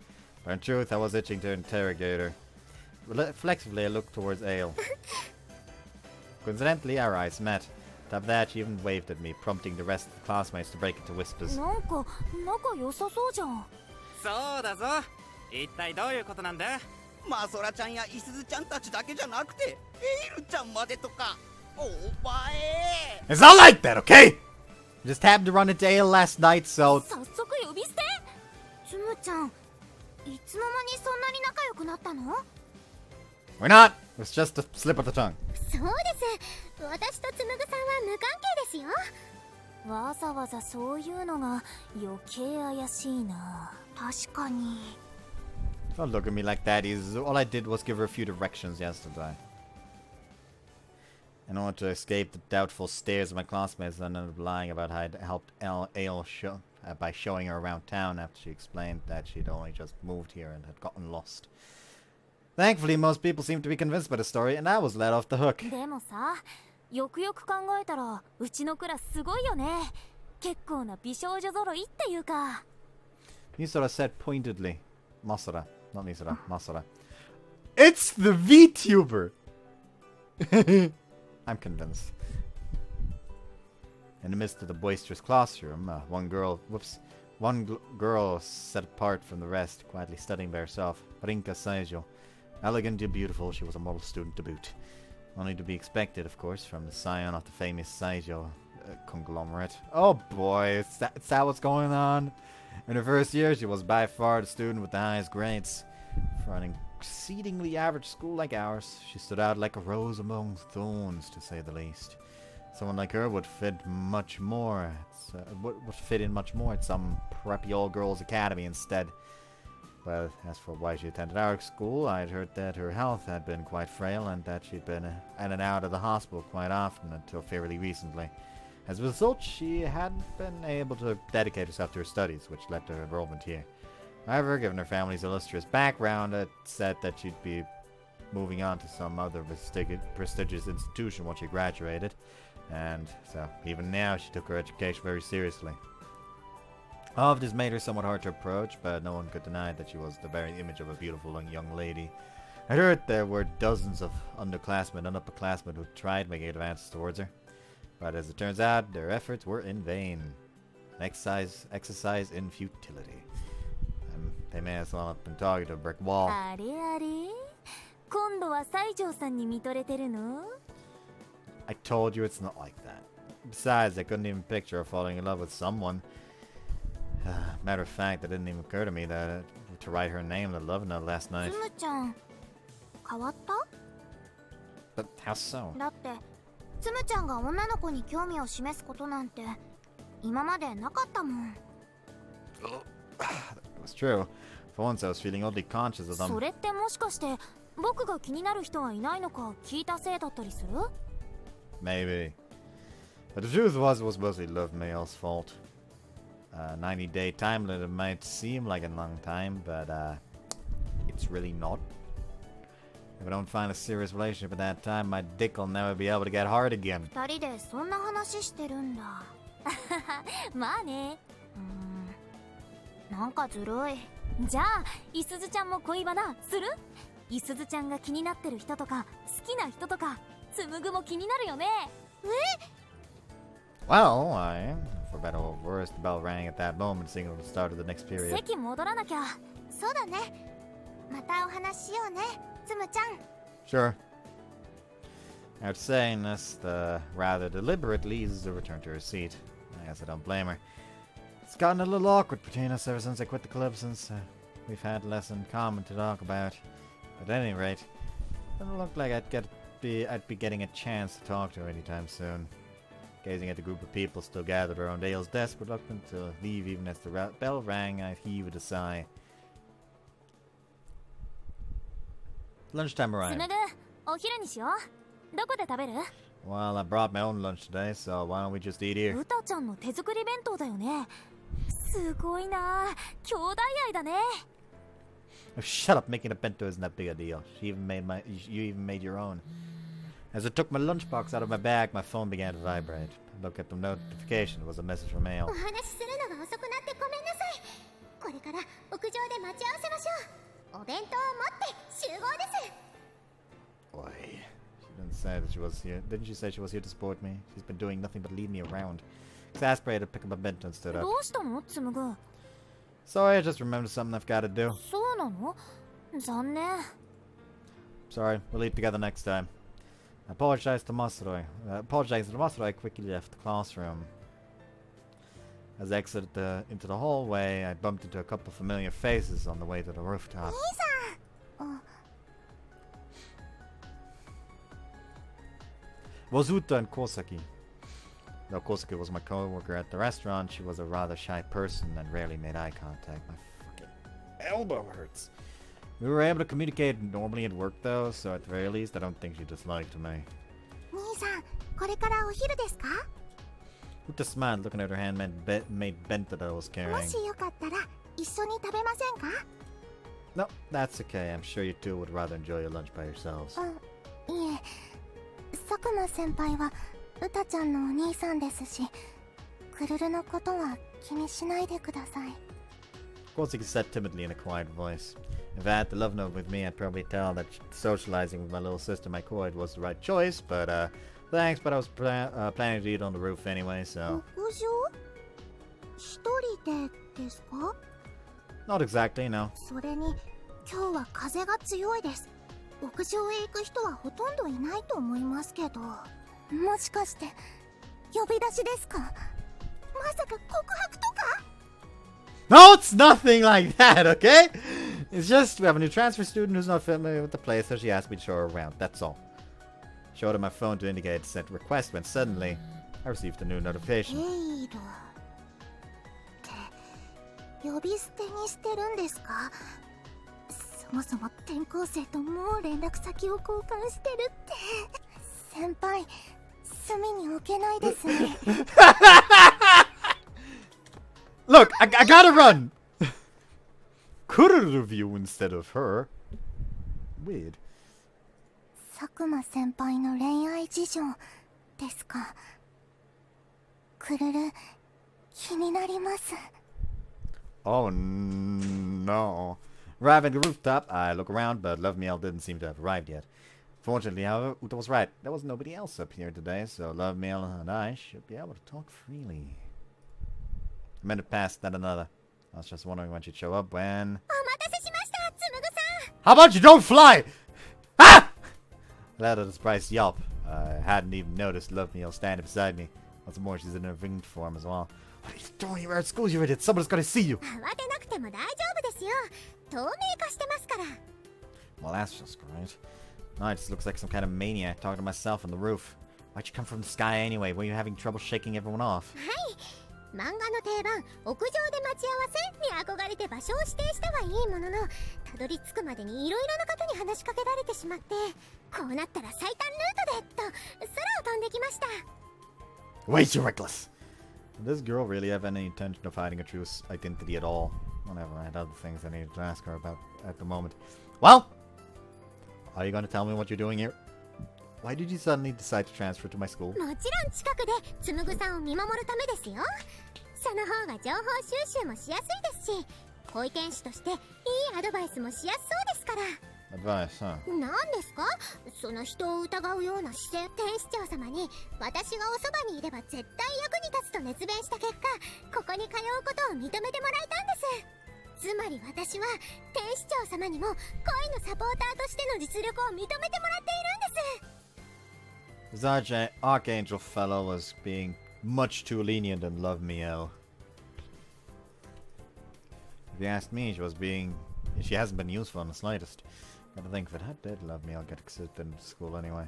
But in truth, I was itching to interrogate her. Reflexively, I looked towards Ale. Coincidentally, our eyes met. Top of that, she even waved at me, prompting the rest of the classmates to break into whispers. なんか仲良さそうじゃん。そうだぞ。一体どういうことなんだ？マソラちゃんやイスズちゃんたちだけじゃなくて、エイルちゃんまでとか。お前。It's not like that, okay? Just happened to run into Ale last night, so. 早速呼び捨て？つむちゃん、いつの間にそんなに仲良くなったの？ We're not. It's just a slip of the tongue. そうです。私とつむぐさんは無関係ですよ。わざわざそういうのが余計怪しいな。確かに。Don't look at me like that, Isuzu. All I did was give her a few directions yesterday. In order to escape the doubtful stares of my classmates, I ended up lying about how I'd helped Ale by showing her around town after she explained that she'd only just moved here and had gotten lost. Thankfully, most people seemed to be convinced by the story, and I was let off the hook. でもさ、よくよく考えたらうちのクラスすごいよね。結構な美少女揃いっていうか。Misora said pointedly. Masora. Not Misora. Masora. It's the VTuber! I'm convinced. In the midst of the boisterous classroom, one girl set apart from the rest, quietly studying by herself. Rinka Saijo. Elegant and beautiful, she was a model student to boot. Only to be expected, of course, from the scion of the famous Saijo conglomerate. Oh boy, is that what's going on? In her first year, she was by far the student with the highest grades. For an exceedingly average school like ours, she stood out like a rose among thorns, to say the least. Someone like her would fit in much more at some preppy all-girls academy instead. Well, as for why she attended our school, I'd heard that her health had been quite frail and that she'd been in and out of the hospital quite often until fairly recently. As a result, she hadn't been able to dedicate herself to her studies, which led to her enrollment here. However, given her family's illustrious background, it said that she'd be moving on to some other prestigious institution once she graduated, and so even now she took her education very seriously. All of this made her somewhat hard to approach, but no one could deny that she was the very image of a beautiful young lady. I heard there were dozens of underclassmen and upperclassmen who tried making advances towards her. But as it turns out, their efforts were in vain. An exercise in futility. They may as well have been talking to a brick wall. あれあれ今度は西条さんに見とれてるの I told you it's not like that. Besides, I couldn't even picture her falling in love with someone. Matter of fact, it didn't even occur to me that to write her name in the love note last night. つむちゃん変わった But how so? だってつむちゃんが女の子に興味を示すことなんて今までなかったもん It was true. For once I was feeling oddly conscious of them. それってもしかして僕が気になる人がいないのか聞いたせいだったりする Maybe. But the truth was, it was mostly Love Mail's fault. 90-day time limit might seem like a long time, but it's really not. If I don't find a serious relationship at that time, my dick will never be able to get hard again. 二人でそんな話してるんだまあねなんかずるいじゃあいすずちゃんも恋バナするいすずちゃんが気になってる人とか好きな人とかつむぐも気になるよね Well, for better or worse, the bell rang at that moment, signaling the start of the next period. 席戻らなきゃそうだねまたお話ししようねつむちゃん Sure. After saying this, the rather deliberately Isuzu returned to her seat. I guess I don't blame her. It's gotten a little awkward between us ever since I quit the club, since we've had less in common to talk about. At any rate, it doesn't look like I'd be getting a chance to talk to her anytime soon. Gazing at the group of people still gathered around Dale's desk, reluctant to leave even as the bell rang, I heaved a sigh. Lunchtime つ arrived. むぐお昼にしようどこで食べる Well, I brought my own lunch today, so why don't we just eat here? うたちゃんの手作り弁当だよねすごいな兄弟愛だね Oh, shut up, making a bento isn't that big a deal. You even made your own. As I took my lunchbox out of my bag, my phone began to vibrate. I looked at the notification. It was a message from Mail. お話しするのが遅くなってごめんなさいこれから屋上で待ち合わせましょうお弁当を持って集合です Boy, she didn't say that she was here. Didn't she say she was here to support me? She's been doing nothing but leading me around. Exasperated, I picked up my bento and stood up. どうしたのつむぐ Sorry, I just remembered something I've got to do. そうなの残念 Sorry, we'll eat together next time. I apologized to Masaroy. I quickly left the classroom. As I exited into the hallway, I bumped into a couple of familiar faces on the way to the rooftop. あ Wazuta and Kosaki. Though Kosaki was my co-worker at the restaurant, she was a rather shy person and rarely made eye contact. My fucking elbow hurts. We were able to communicate normally at work though, so at the very least, I don't think she disliked me. 兄さんこれからお昼ですか Uta smiled, looking at her handmade bento that I was も carrying. しよかったら一緒に食べませんか No, that's okay. I'm sure you two would rather enjoy your lunch by yourselves. いえ佐久間先輩はうたちゃんのお兄さんですしクルルのことは気にしないでください Kosaki said timidly in a quiet voice. If I had the love note with me, I'd probably tell that socializing with my little sister, my co-ed, was the right choice, but thanks, but I was planning to eat on the roof anyway, so... 屋上一人でですか Not exactly, no. それに今日は風が強いです屋上へ行く人はほとんどいないと思いますけどもしかして呼び出しですかまさか告白とか No, it's nothing like that, okay? It's just we have a new transfer student who's not familiar with the place, so she asked me to show her around, that's all. Showed her my phone to indicate sent request when suddenly I received a new notification. エイルって呼び捨てにしてるんですかそもそも転校生ともう連絡先を交換してるって先輩隅に置けないですね Look, I gotta run! Could've review instead of her. Weird. 佐久間先輩の恋愛事情ですかクルル気になります Oh no. Arriving at the rooftop, I look around, but Love Meal didn't seem to have arrived yet. Fortunately, however, Uta was right. There was nobody else up here today, so Love Meal and I should be able to talk freely. A minute passed, then another. I was just wondering when she'd show up when... お待たせしました、つむぐさん。 How about you don't fly? Ah! I let out a surprised yelp. I hadn't even noticed Love Meal standing beside me. What's more, she's in a ringed form as well. What are you doing here at school, you idiot? Someone's gonna see you. 慌てなくても大丈夫ですよ。透明化してますから。 Well, that's just great. No, it just looks like some kind of maniac talking to myself on the roof. Why'd you come from the sky anyway? Were you having trouble shaking everyone off? はい。漫画の定番、屋上で待ち合わせに憧れて場所を指定したはいいものの、たどり着くまでにいろいろな方に話しかけられてしまって、こうなったら最短ルートでと空を飛んできました。 Way too reckless. Does this girl really have any intention of hiding a true identity at all? Whatever, I had other things I needed to ask her about at the moment. Well, are you going to tell me what you're doing here? Why did you suddenly decide to transfer to my school? もちろん近くでつむぐさんを見守るためですよ。その方が情報収集もしやすいですし、保育園士としていいアドバイスもしやすそうですから。 Advice, huh? 何ですか？その人を疑うような視線。天使長様に私がおそばにいれば絶対役に立つと熱弁した結果、ここに通うことを認めてもらえたんです。つまり私は天使長様にも恋のサポーターとしての実力を認めてもらっているんです。 This archangel fellow was being much too lenient and Love Meow. If you asked me, she hasn't been useful in the slightest. Gotta think of it, how did Love Meow get accepted into school anyway?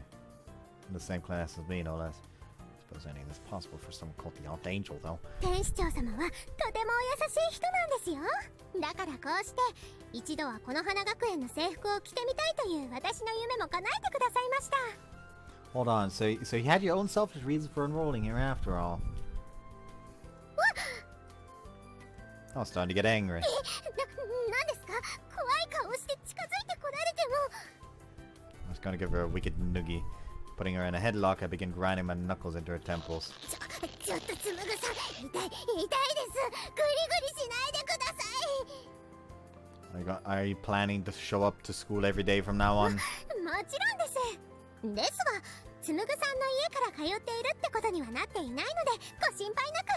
In the same class as me, no less. I suppose any of this is possible for someone called the Archangel, though. 天使長様はとてもお優しい人なんですよ。だからこうして一度はこの花学園の制服を着てみたいという私の夢も叶えてくださいました。 Hold on, so you had your own selfish reasons for enrolling here after all. I was starting to get angry. 何ですか？怖い顔して近づいてこられても。 I was going to give her a wicked noogie. Putting her in a headlock, I began grinding my knuckles into her temples. ちょっとつむぐさん、痛いです。グリグリしないでください。 Are you planning to show up to school every day from now on? もちろんです。ですが、つむぐさんの家から通っているってことにはなっていないので、ご心配なく。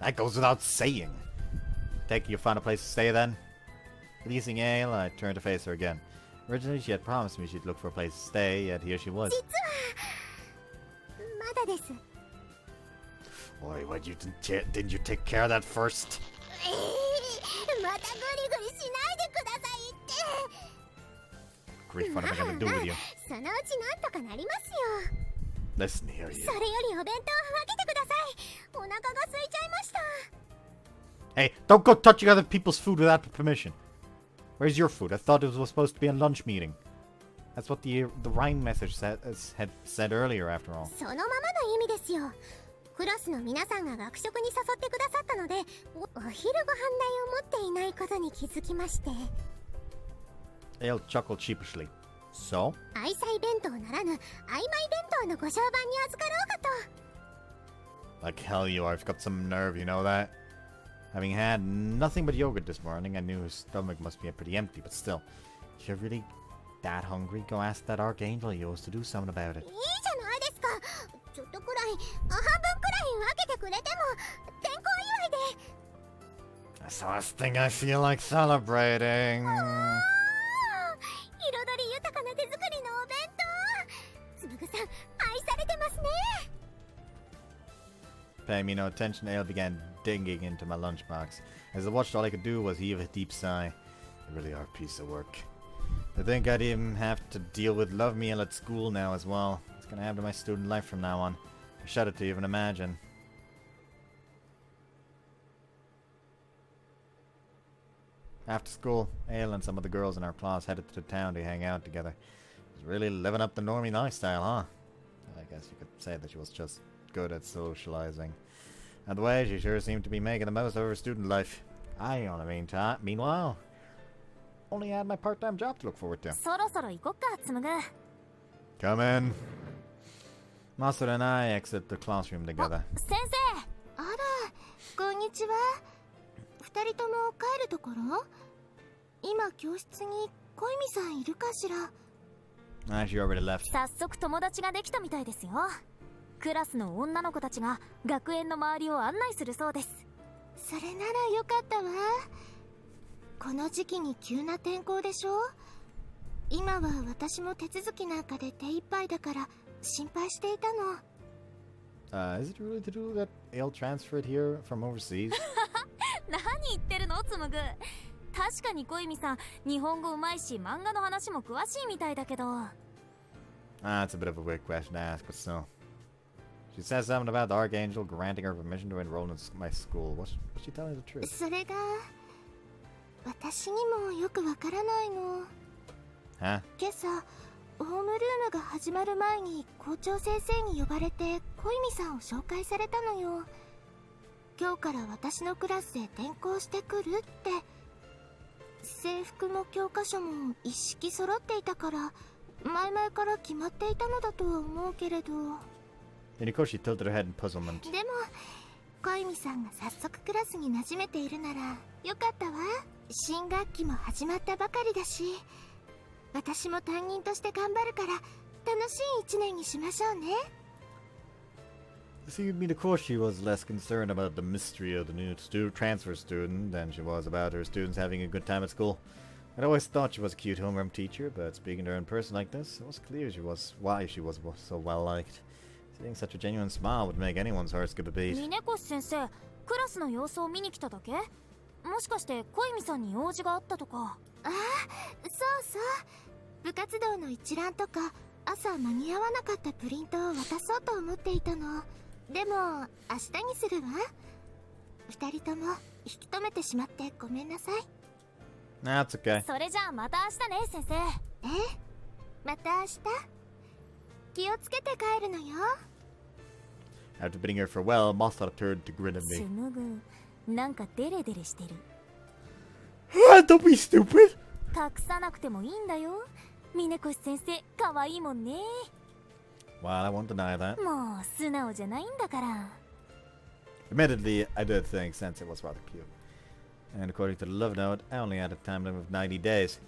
That goes without saying. Take you found a place to stay then? Releasing ale, I turned to face her again. Originally, she had promised me she'd look for a place to stay, yet here she was. 実はまだです。 Boy, didn't you take care of that first? またグリグリしないでくださいって。 Grief, what am I gonna do with you? そのうちなんとかなりますよ。 Listen here, you. それよりお弁当分けてください。お腹が空いちゃいました。 Hey, don't go touching other people's food without permission. Where's your food? I thought it was supposed to be a lunch meeting. That's what the rhyme message had said earlier, after all. そのままの意味ですよ。クラスの皆さんが学食に誘ってくださったので、お昼ご飯代を持っていないことに気づきまして。 Ale chuckled sheepishly. So? 愛妻弁当ならぬ、曖昧弁当のご商売に預かろうかと。 Like hell you are. I've got some nerve, you know that? Having had nothing but yogurt this morning, I knew his stomach must be pretty empty, but still. If you're really that hungry, go ask that archangel of yours to do something about it. いいじゃないですか。ちょっとくらい、半分くらい分けてくれても、転校祝いで。 That's the last thing I feel like celebrating. 彩り豊かな手作りのお弁当。つむぐさん、愛されてますね。 Paying me no attention, Ale began digging into my lunchbox. As I watched, all I could do was heave a deep sigh. They really are a piece of work. I think I'd even have to deal with Love Meal at school now as well. It's gonna happen to my student life from now on. I shudder to even imagine. After school, Ale and some of the girls in our class headed to the town to hang out together. She was really living up the normie lifestyle, huh? I guess you could say that she was just good at socializing. And the way, she sure seemed to be making the most of her student life. I, on the meanwhile, only had my part-time job to look forward to. そろそろ行こっか、つむぐ。 Come in. Master and I exit the classroom together. 先生。あら、こんにちは。二人とも帰るところ？今教室に小泉さんいるかしら。 Ah, she already left. 早速友達ができたみたいですよ。クラスの女の子たちが学園の周りを案内するそうです。それならよかったわ。この時期に急な転校でしょ。今は私も手続きなんかで手一杯だから心配していたの。Is it really true that Ale transferred here from overseas? 何言ってるのつむぐ。確かに小泉さん日本語うまいし漫画の話も詳しいみたいだけど。Ah, it's a bit of a weird question to ask, but still. She says something about the Archangel granting her permission to enroll in my school. Was she telling the truth? それが私にもよくわからないの。Huh? 今朝ホームルームが始まる前に校長先生に呼ばれて小泉さんを紹介されたのよ。今日から私のクラスで転校してくるって。制服も教科書も一式揃っていたから前々から決まっていたのだとは思うけれど。 And of course she tilted her head in puzzlement. でも小泉さんが早速クラスに馴染めているならよかったわ。新学期も始まったばかりだし私も担任として頑張るから楽しい一年にしましょうね。 See, I mean, of course she was less concerned about the mystery of the new transfer student than she was about her students having a good time at school. I'd always thought she was a cute homeroom teacher, but speaking to her in person like this, it was clear why she was so well liked. Seeing such a genuine smile would make anyone's heart skip a beat. 峰越先生、クラスの様子を見に来ただけ？もしかして小泉さんに用事があったとか？ああ、そうそう。部活動の一覧とか朝間に合わなかったプリントを渡そうと思っていたの。でも明日にするわ。二人とも引き止めてしまってごめんなさい。 Nah, it's okay. それじゃあまた明日ね先生。え？また明日？気をつけて帰るのよ。 After bidding her farewell, Mothra turned to grin at つ me. むぐ、なんかデレデレしてる。Don't be stupid! 隠さなくてもいいんだよ。峰越先生、可愛いもんね。 Well, I won't deny that. もう素直じゃないんだから。 Admittedly, I did think Sensei was rather cute. And according to the love note, I only had a time limit of 90 days.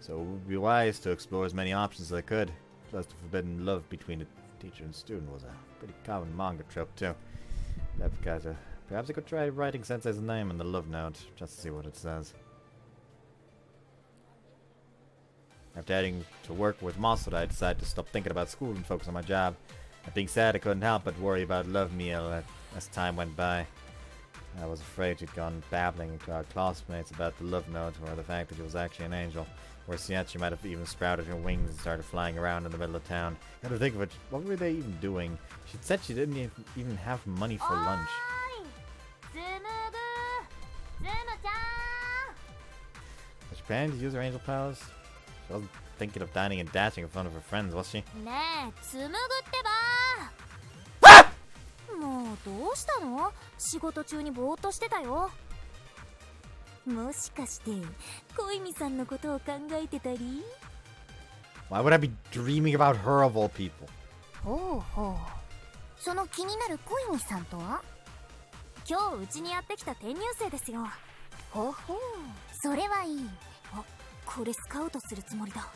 So it would be wise to explore as many options as I could. Plus, the forbidden love between the teacher and student was a pretty common manga trope, too. Perhaps I could try writing Sensei's name in the love note, just to see what it says. After heading to work with Mossad, I decided to stop thinking about school and focus on my job. That being said, I couldn't help but worry about Love Meal as time went by. I was afraid she'd gone babbling to our classmates about the love note or the fact that she was actually an angel. Worse yet, she might have even sprouted her wings and started flying around in the middle of town. Come to think of it, what were they even doing? She said she didn't even have money for lunch. つむぐ、つむちゃん。 Was she planning to use her angel powers? She wasn't thinking of dining and dashing in front of her friends, was she? ねえ、つむぐってば。もうどうしたの？仕事中にぼーっとしてたよ。もしかして小泉さんのことを考えてたり？ Why would I be dreaming about her of all people? ほうほう。その気になる小泉さんとは？今日うちにやってきた転入生ですよ。ほうほう。それはいい。あ、これスカウトするつもりだ。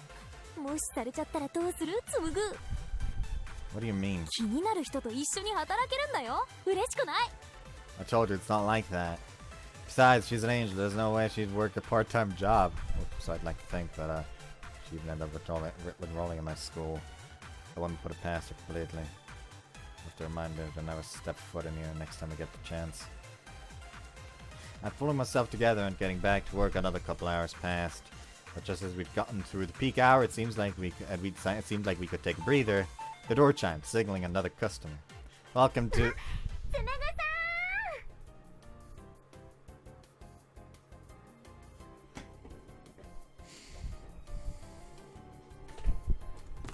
もしされちゃったらどうする？つむぐ。 What do you mean? 気になる人と一緒に働けるんだよ。嬉しくない？ I told you it's not like that. Besides, she's an angel. There's no way she'd work a part-time job. So I'd like to think that she'd end up enrolling in my school. I wouldn't put it past her completely. I have to remind her to never step foot in here next time I get the chance. I'm pulling myself together and getting back to work. Another couple hours passed, but just as we'd gotten through the peak hour, it seemed like we could take a breather. The door chimed, signaling another customer. Welcome to.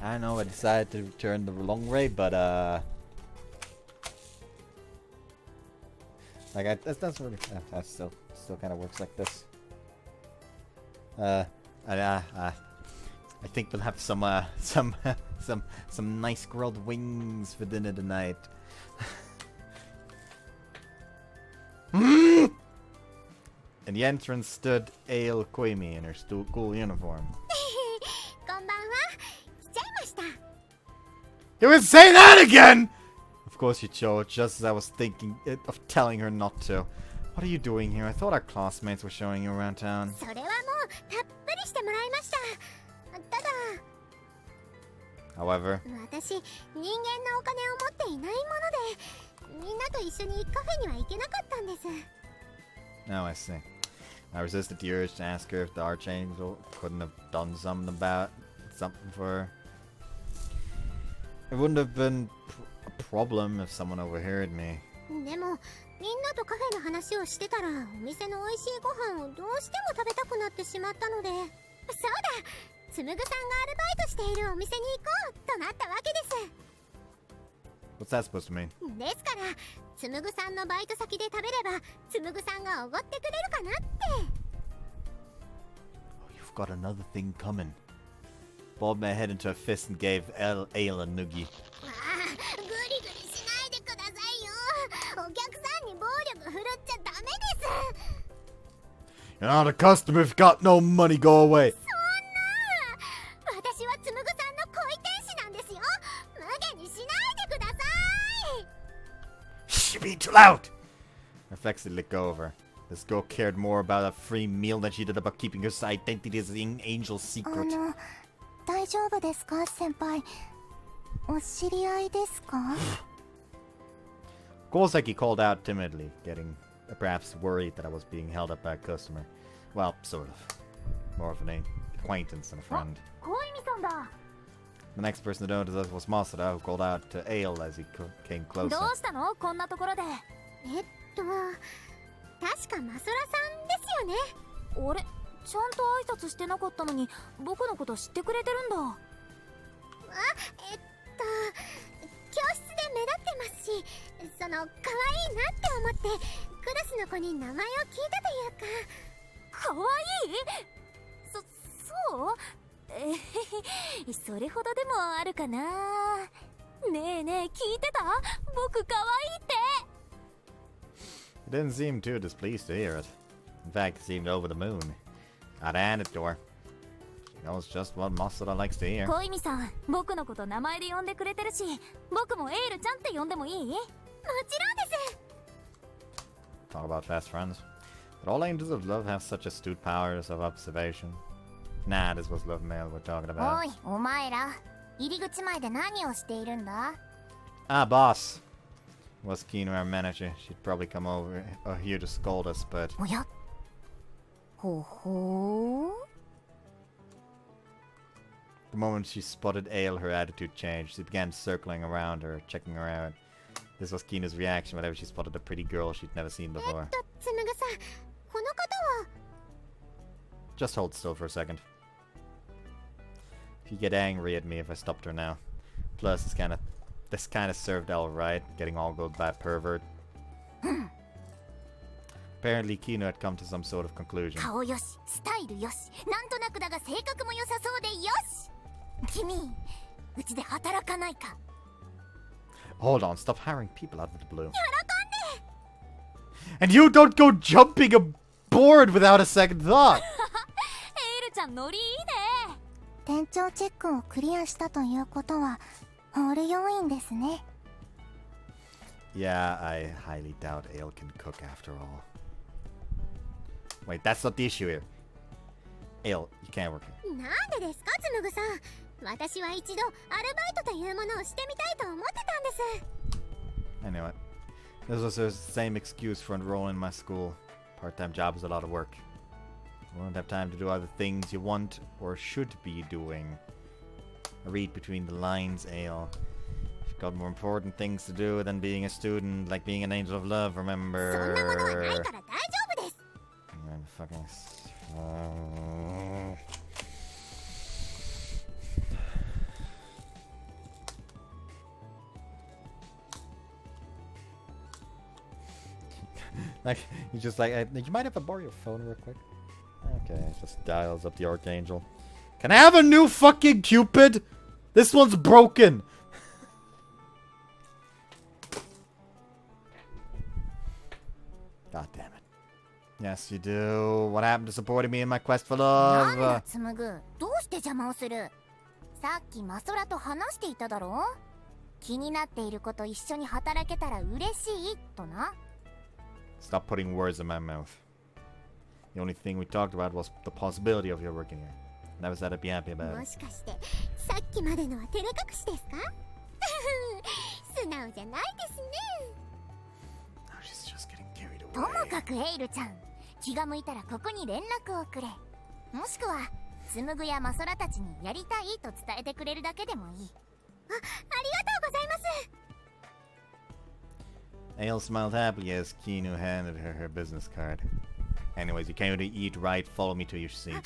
I know I decided to return the long way, but like that's really that still kind of works like this. I think we'll have some nice grilled wings for dinner tonight. In the entrance stood Ale Koimi in her school uniform. こんばんは。来ちゃいました。 You would say that again! Of course you chose, just as I was thinking of telling her not to. What are you doing here? I thought our classmates were showing you around town. それはもうたっぷりしてもらいました。ただ However, 私、人間のお金を持っていないもので、みんなと一緒にカフェには行けなかったんです。 now I see. I resisted the urge to ask her if the Archangel couldn't have done something for her. It wouldn't have been a problem if someone overheard me. でも、みんなとカフェの話をしてたら、お店の美味しいご飯をどうしても食べたくなってしまったので、そうだ、つむぐさんがアルバイトしているお店に行こうとなったわけです。 What's that supposed to mean? ですから、つむぐさんのバイト先で食べれば、つむぐさんがおごってくれるかなって。 Oh, you've got another thing coming. Balled my head into a fist and gave Ale a noogie. ああ、グリグリしないでくださいよ。お客さんに暴力振るっちゃダメです。 You're not a customer if you got no money, go away. そんな、私はつむぐさんの恋天使なんですよ。無限にしないでください。 Shh, you're being too loud! I flexed let go of her. This girl cared more about a free meal than she did about keeping her identity as an angel's secret. 大丈夫ですか、先輩。お知り合いですか？ Golseki called out timidly, getting perhaps worried that I was being held up by a customer. Well, sort of. More of an acquaintance than a friend. 小泉さんだ。 The next person to notice us was Masada, who called out to Ale as he came ど closer. うしたの？こんなところで。確かマソラさんですよね。あれ、ちゃんと挨拶してなかったのに僕のこと知ってくれてるんだ。教室で目立ってますし、可愛いなって思ってクラスの子に名前を聞いたというか。かわいい？そう？それほどでもあるかな。ねえねえ、聞いてた？僕かわいいって。 He didn't seem too displeased to hear it. In fact, he seemed over the moon. I'd hand it to her. She knows just what Masada likes to hear. 小泉さん、僕のこと名前で呼んでくれてるし、僕もエールちゃんって呼んでもいい？もちろんです。 Talk about fast friends. But all angels of love have such astute powers of observation. Nah, this was love mail we're talking お about. い、お前ら、入り口前で何をしているんだ？ Ah, boss. Was Keen our manager. She'd probably come over here to scold us, but おや？ほほー。 the moment she spotted Ale, her attitude changed. She began circling around her, checking her out. This was Keena's reaction whenever she spotted a pretty girl she'd never seen before. つむぐさん、この方は。 Just hold still for a second. She'd get angry at me if I stopped her now. Plus, this kind of served Elle right, getting all good by a pervert. Apparently, Kino had come to some sort of conclusion. 顔よし、スタイルよし、なんとなくだが性格も良さそうでよし。君、うちで働かないか。 Hold on, stop hiring people out of the blue. And you don't go jumping aboard without a second thought! エールちゃんノリいいね。店長チェックをクリアしたということは、ホール要員ですね。 Yeah, I highly doubt Ale can cook after all. Wait, that's not the issue here. Ale, you can't work here. なんでですか、つむぐさん。私は一度アルバイトというものをしてみたいと思ってたんです。 I knew it. This was the same excuse for enrolling in my school. Part-time job is a lot of work. You won't have time to do other things you want or should be doing. I read between the lines, Ale. You've got more important things to do than being a student, like being an angel of love, そんなものはない remember? から大丈夫です。 I'm fucking... Like, he's just like, you might have to borrow your phone real quick? Okay, just dials up the Archangel. Can I have a new fucking Cupid? This one's broken! God damn it. Yes, you do. What happened to supporting me in my quest for なんだ love? 紡ぐ、どうして邪魔をする？さっきマソラと話していただろ？気になっている子と一緒に働けたら嬉しいとな。Stop putting words in my mouth. The only thing we talked about was the possibility of your working here. Never said I'd be happy about も it. しかしてさっきまでのは照れ隠しですか？素直じゃないですね。 Oh, she's just getting carried ともかくエイルちゃん、気が向いたらここに連絡をくれ。もしくは紡やマソラたちにやりたいと伝えてくれるだけでもいい。ありがとうございます。 Ale smiled happily as Kinu handed her her business card. Anyways, you came to eat right. Follow me to your seat. はい、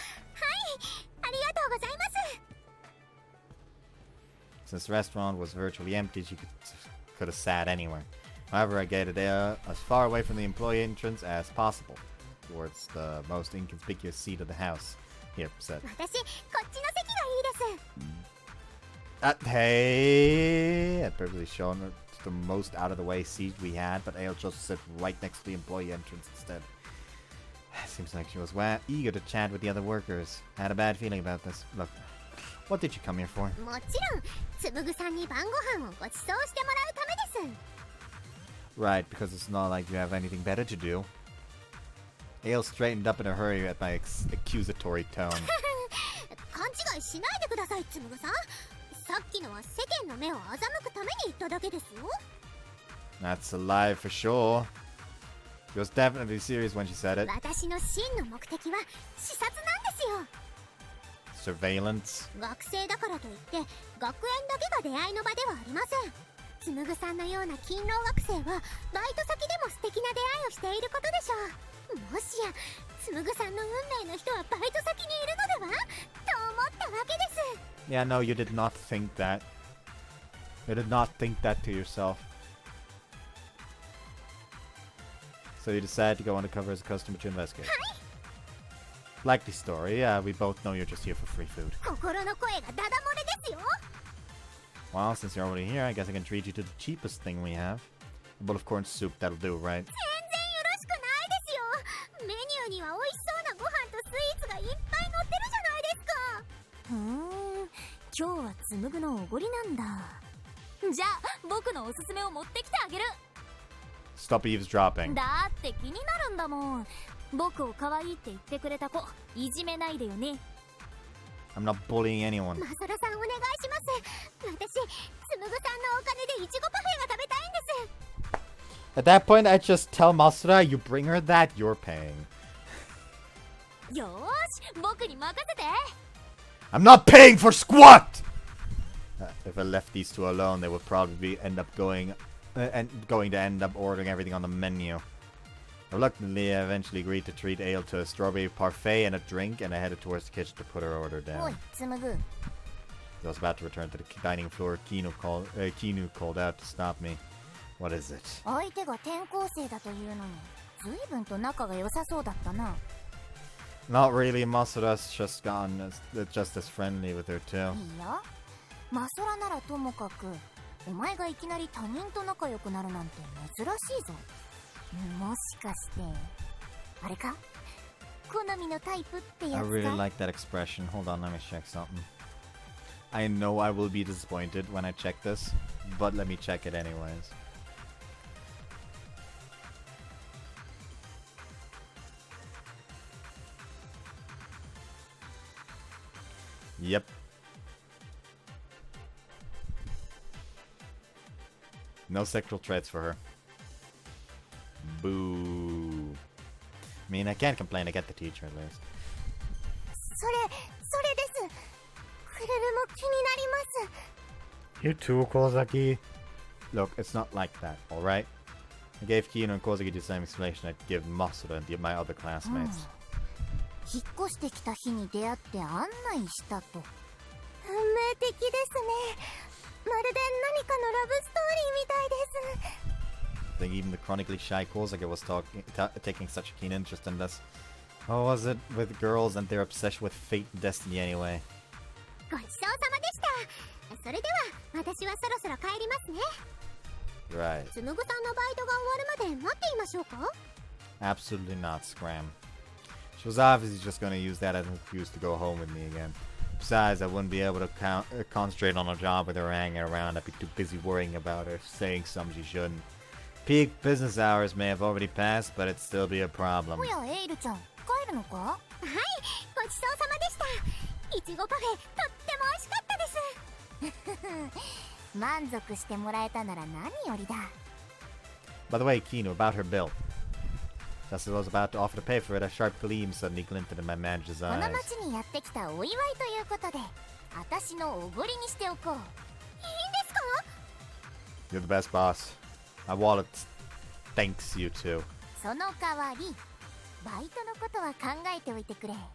ありがとうございます。 Since the restaurant was virtually empty, she could have sat anywhere. However, I guided her as far away from the employee entrance as possible, towards the most inconspicuous seat of the house. Here, said. 私、こっちの席がいいです。 Hey! I'd purposely shown her the most out-of-the-way seat we had, but Ale chose to sit right next to the employee entrance instead. Seems like she was eager to chat with the other workers. I had a bad feeling about this. Look, what did you come here for? もちろん、つむぐさんに晩ご飯をご馳走してもらうためです。 Right, because it's not like you have anything better to do. Ale straightened up in a hurry at my accusatory tone. 勘違いしないでください、つむぐさん。さっきのは世間の目を欺くために言っただけですよ。 That's a lie for sure. She was definitely serious when she said it. 私の真の目的は視察なんですよ。 Surveillance. 学生だからといって学園だけが出会いの場ではありません。つむぐさんのような勤労学生はバイト先でも素敵な出会いをしていることでしょう。もしやつむぐさんの運命の人はバイト先にいるのではと思ったわけです。 Yeah, no, you did not think that. You did not think that to yourself. So you decided to go undercover as a customer to investigate. Likely story. Yeah, we both know you're just here for free food. 心の声がダダ漏れですよ。 Well, since you're already here, I guess I can treat you to the cheapest thing we have. A bowl of corn soup, that'll do, right? 全然よろしくないですよ。メニューには美味しそうなご飯とスイーツがいっぱい載ってるじゃないですか。今日は紡ぐのおごりなんだ。じゃあ僕のおすすめを持ってきてあげる。 Stop eavesdropping. だって気になるんだもん。僕を可愛いって言ってくれた子、いじめないでよね。 I'm not bullying anyone. マソラさんお願いします。私、つむぐさんのお金でイチゴパフェが食べたいんです。 At that point, I just tell Masura, you bring her that, you're paying. よーし、僕に任せて。 I'm not paying for squat! If I left these two alone, they would probably end up going to end up ordering everything on the menu. Reluctantly, I eventually agreed to treat Ale to a strawberry parfait and a drink, and I headed towards the kitchen to put her order おい down. 紡ぐ。 As I was about to return to the dining floor, Kinu called out to stop me. What is it? 相手が転校生だというのに随分と仲が良さそうだったな。 Not really. Masura's just as friendly with her too. いや、マソラならともかく、お前がいきなり他人と仲良くなるなんて珍しいぞ。もしかしてあれか、好みのタイプってや I つ really か。 like that expression. Hold on, let me check something. I know I will be disappointed when I check this, but let me check it anyways. Yep. No sexual traits for her. Boo. I mean, I can't complain. I get the teacher at least. それです。くるるも気になります。 You too, Kozaki. Look, it's not like that, alright? I gave Kino and Kozaki the same explanation I'd give Masuda and my other classmates. 引っ越してきた日に出会って案内したと。運命的ですね。まるで何かのラブストーリーみたいです。 I think even the chronically shy Kozaki was taking such a keen interest in this. How was it with girls and their obsession with fate and destiny anyway? ごちそうさまでした。それでは私はそろそろ帰りますね。 Right. つむぐさんのバイトが終わるまで待っていましょうか？ Absolutely not, Scram. She was obviously just going to use that as an excuse to go home with me again. Besides, I wouldn't be able to concentrate on a job with her hanging around. I'd be too busy worrying about her, saying something she shouldn't. Peak business hours may have already passed, but it'd still be a problem. おやエイルちゃん帰るのか？はい、ごちそうさまでした。いちごパフェとっても美味しかったです。満足してもらえたなら何よりだ。 By the way, Kino, about her bill. Just as I was about to offer to pay for it, a sharp gleam suddenly glinted in my manager's この eyes. 町にやってきたお祝いということで、私のおごりにしておこう。いいんですか？ You're the best, boss. My wallet thanks you too. その代わり、バイトのことは考えておいてくれ。はい、も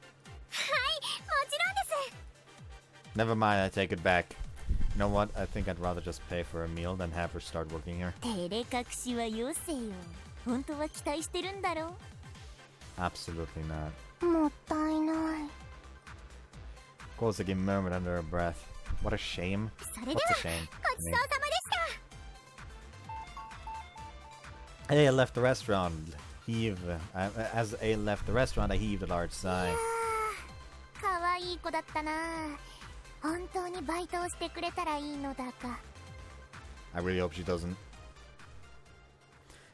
ちろんです。 Never mind, I take it back. You know what? I think I'd rather just pay for a meal than have her start working here. 照れ隠しはよせよ。本当は期待してるんだろ？ Absolutely not. もったいない。 Kozaki murmured under her breath. What a shame. それでは What's a shame? ごちそうさまでした。 A left the restaurant. As A left the restaurant, I heaved a large sigh. かわいい子だったな。本当にバイトをしてくれたらいいのだが。 I really hope she doesn't.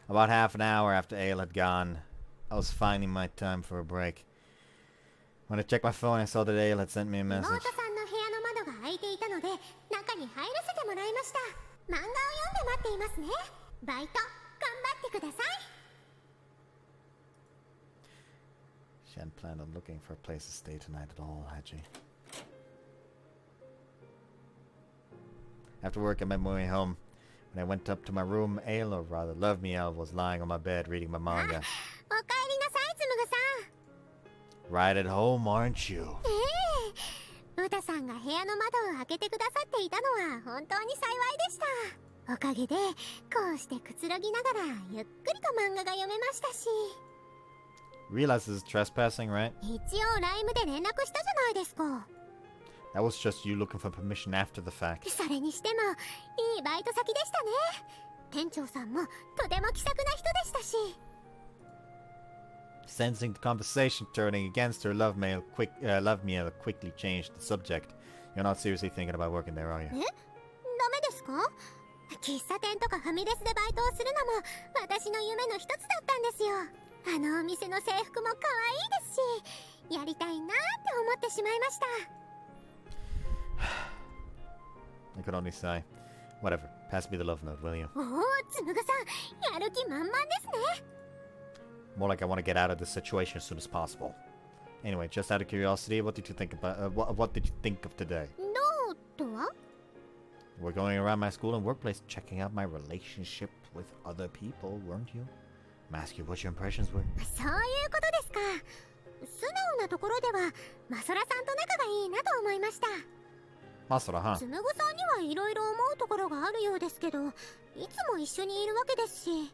About half an hour after Ale had gone, I was finding my time for a break. When I checked my phone, I saw that Ale had sent me a 妹 message. さんの部屋の窓が開いていたので中に入らせてもらいました。漫画を読んで待っていますね。バイト頑張ってください。 She hadn't planned on looking for a place to stay tonight at all, had she? After work, I made my way home. When I went up to my room, Ale, or rather Love Me Elf, was lying on my bed reading my manga. おかえりなさい、つむぐさん。 Right at home, aren't you? うたさんが部屋の窓を開けてくださっていたのは本当に幸いでした。おかげでこうしてくつろぎながらゆっくりと漫画が読めましたし。 Realize this is trespassing, right? 一応ライムで連絡したじゃないですか。 That was just you looking for permission after the fact. それにしてもいいバイト先でしたね。店長さんもとても気さくな人でしたし。 Sensing the conversation turning against her, Love Me Elf quickly changed the subject. You're not seriously thinking about working there, are you? ダメですか？喫茶店とかファミレスでバイトをするのも私の夢の一つだったんですよ。あのお店の制服も可愛いですし、やりたいなって思ってしまいました。 I could only sigh. Whatever. Pass me the love note, will you? おお、つむぐさん、やる気満々ですね。 More like I want to get out of this situation as soon as possible. Anyway, just out of curiosity, what did you think about? What did you think of today? ノーとは？ We're going around my school and workplace, checking out my relationship with other people, weren't you? I'm asking you what your impressions were. そういうことですか。素直なところではマソラさんと仲がいいなと思いました。 Masura, huh? つむぐさんにはいろいろ思うところがあるようですけど、いつも一緒にいるわけですし、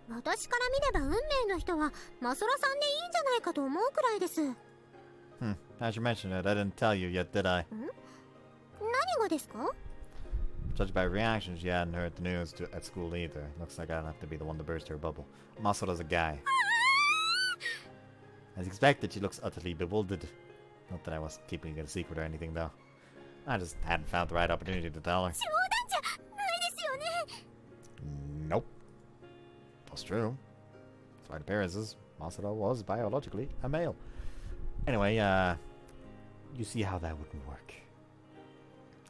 私から見れば運命の人はマソラさんでいいんじゃないかと思うくらいです。 As you mentioned it, I didn't tell you yet, did I? 何がですか？ Judged by reactions, you hadn't heard the news at school either. Looks like I'll have to be the one to burst her bubble. Masura's a guy. As expected, she looks utterly bewildered. Not that I was keeping it a secret or anything, though. I just hadn't found the right opportunity to tell her. 冗談じゃないですよね。 Nope. That's true. Despite appearances, Masura was biologically a male. Anyway, you see how that wouldn't work.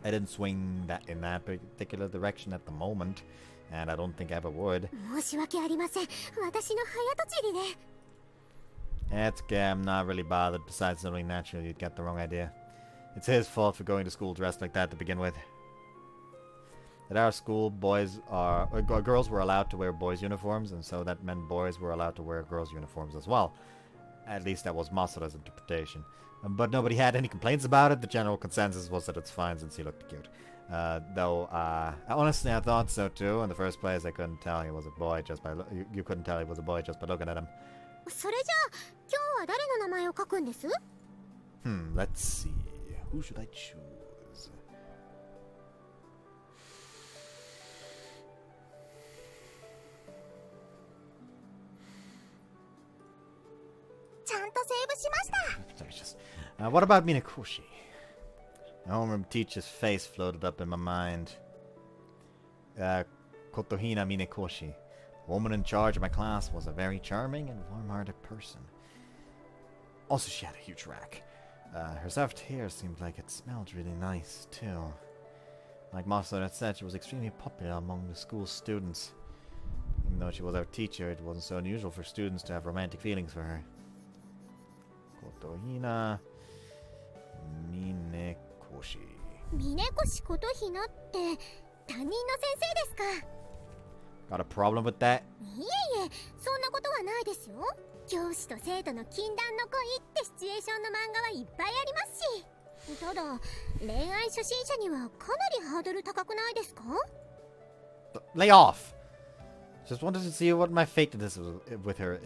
I didn't swing in that particular direction at the moment, and I don't think I ever would. 申し訳ありません。私の早とちりで。 It's okay, I'm not really bothered. Besides, it's only natural you'd get the wrong idea. It's his fault for going to school dressed like that to begin with. At our school, girls were allowed to wear boys' uniforms, and so that meant boys were allowed to wear girls' uniforms as well. At least that was Masura's interpretation. But nobody had any complaints about it. The general consensus was that it's fine since he looked cute. Though, honestly, I thought so too. In the first place, I couldn't tell he was a boy just by you couldn't tell he was a boy just by looking at him. それじゃあ今日は誰の名前を書くんです？ Let's see. Who should I choose? セーブしました。 What about Minakoshi? My homeroom teacher's face floated up in my mind. Kotohina Minakoshi. The woman in charge of my class was a very charming and warm-hearted person. Also, she had a huge rack. Her soft hair seemed like it smelled really nice, too. Like Master had said, she was extremely popular among the school's students. Even though she was our teacher, it wasn't so unusual for students to have romantic feelings for her. Kotohina Minakoshi. 峰越琴ひなって担任の先生ですか？ Got a problem with that? いえいえ、そんなことはないですよ。教師と生徒の禁断の恋ってシチュエーションの漫画はいっぱいありますし。ただ、恋愛初心者にはかなりハードル高くないですか？ Lay off! Just wanted to see what my fate is with her,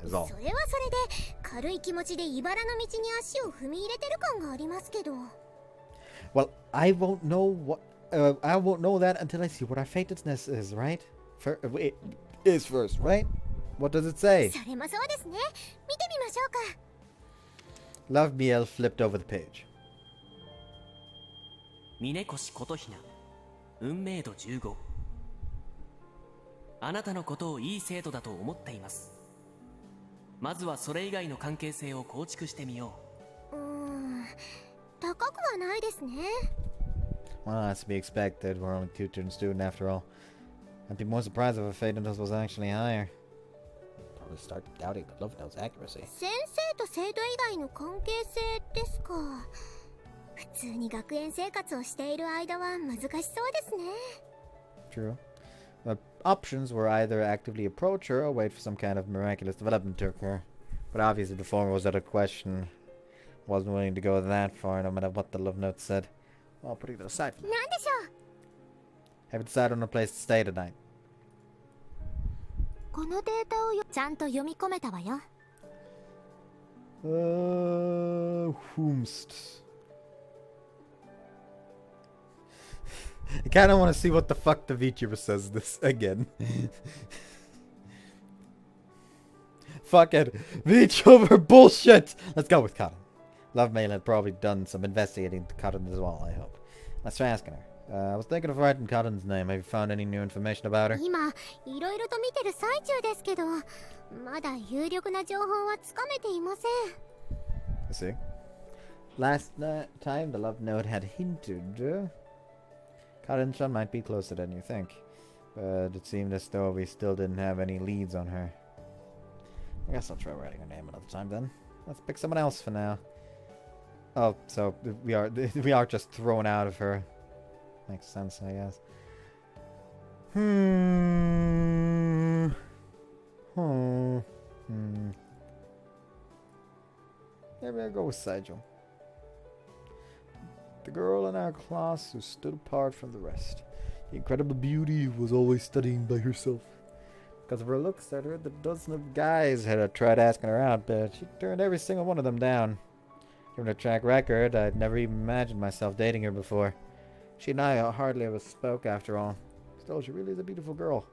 is all. それはそれで、軽い気持ちで茨の道に足を踏み入れてる感がありますけど。Well, I won't know that until I see what our fatedness is, right? It is first, right? What does it say? それもそうですね。見てみましょうか。Love Miel flipped over the page. 峰越琴ひな、運命度15。あなたのことをいい生徒だと思っています。まずはそれ以外の関係性を構築してみよう。高くはないですね。 Well, that's to be expected. We're only tutor and student after all. I'd be more surprised if her fatedness was actually higher. Probably start doubting the love note's accuracy. 先生と生徒以外の関係性ですか。普通に学園生活をしている間は難しそうですね。 True. The options were either actively approach her or wait for some kind of miraculous development to occur. But obviously the former was out of question. Wasn't willing to go that far no matter what the love note said. Well, putting that aside for now. なんでしょう。 Have you decided on a place to stay tonight? このデータをちゃんと読み込めたわよ。Whomst. I kind of want to see what the fuck the VTuber says this again. Fuck it. VTuber bullshit! Let's go with Cotton. Love Mail had probably done some investigating to Cotton as well, I hope. Let's try asking her. I was thinking of writing Cotton's name. Have you found any new information about her? 今、いろいろと見てる最中ですけど、まだ有力な情報はつかめていません。 I see. Last time the love note had hinted Cotton-chan might be closer than you think, but it seemed as though we still didn't have any leads on her. I guess I'll try writing her name another time then. Let's pick someone else for now. Oh, so we are just thrown out of her. Makes sense, I guess. Maybe I'll go with Saijo. The girl in our class who stood apart from the rest. The incredible beauty who was always studying by herself. Because of her looks, I'd heard that a dozen of guys had tried asking her out, but she turned every single one of them down. Given her track record, I'd never even imagined myself dating her before. She and I hardly ever spoke after all. Still, she really is a beautiful girl.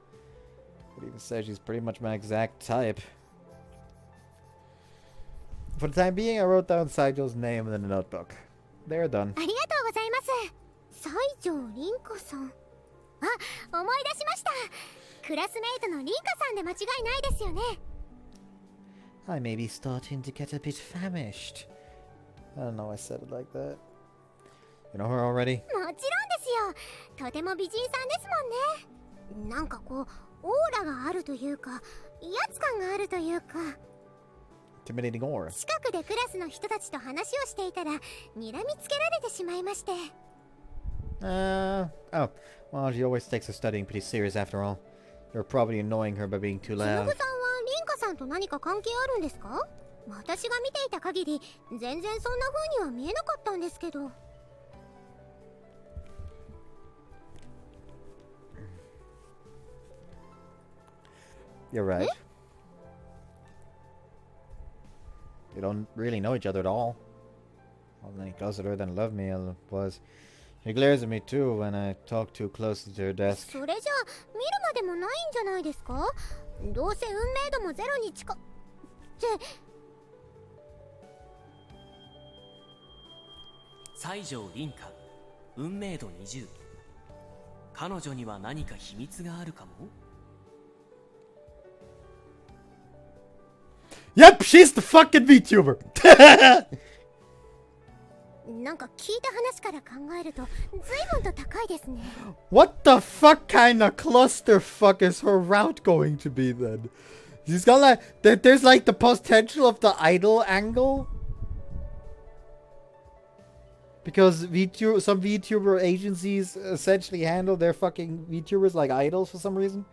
I'd even say she's pretty much my exact type. For the time being, I wrote down Saijo's name in the notebook. They're done. ありがとうございます。西条凛子さん。あ、思い出しました。クラスメイトの凛花さんで間違いないですよね。I may be starting to get a bit famished. I don't know why I said it like that. You know her already? もちろんですよ。とても美人さんですもんね。なんかこう、オーラがあるというか、威圧感があるというか。Intimidating aura. 近くでクラスの人たちと話をしていたら、睨みつけられてしまいまして。Oh. Well, she always takes her studying pretty serious after all. You're probably annoying her by being too つむぐ loud. さんは凛花さんと何か関係あるんですか？私が見ていた限り、全然そんな風には見えなかったんですけど。You're right. You don't really know each other at all. Wasn't any closer to her than Love Me was. She glares at me too when I talk too closely to her desk. それじゃあ見るまでもないんじゃないですか？どうせ運命度もゼロに近って西条凛香運命度20。彼女には何か秘密があるかも。 Yep, she's the fucking VTuber. なんか聞いた話から考えると随分と高いですね。 What the fuck kind of clusterfuck is her route going to be then? She's got like there's like the potential of the idol angle. Because some VTuber agencies essentially handle their fucking VTubers like idols for some reason.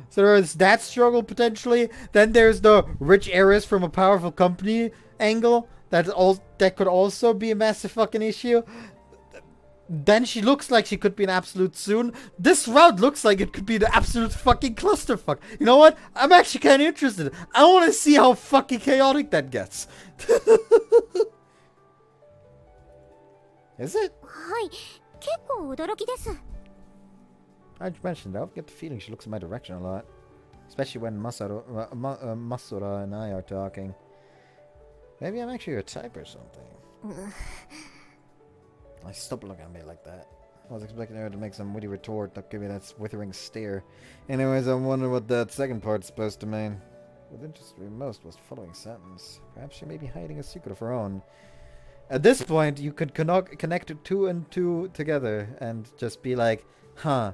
So there's that struggle potentially. Then there's the rich heiress from a powerful company angle. That could also be a massive fucking issue. Then she looks like she could be an absolute soon. This route looks like it could be the absolute fucking clusterfuck. You know what? I'm actually kind of interested. I want to see how fucking chaotic that gets. Is it? はい、結構驚きです。I mentioned that. I get the feeling she looks in my direction a lot. Especially when Masura and I are talking. Maybe I'm actually her type or something. I stop looking at me like that. I was expecting her to make some witty retort, not give me that withering stare. Anyways, I wonder what that second part's supposed to mean. What interested me most was the following sentence. Perhaps she may be hiding a secret of her own. At this point, you could connect two and two together and just be like, huh,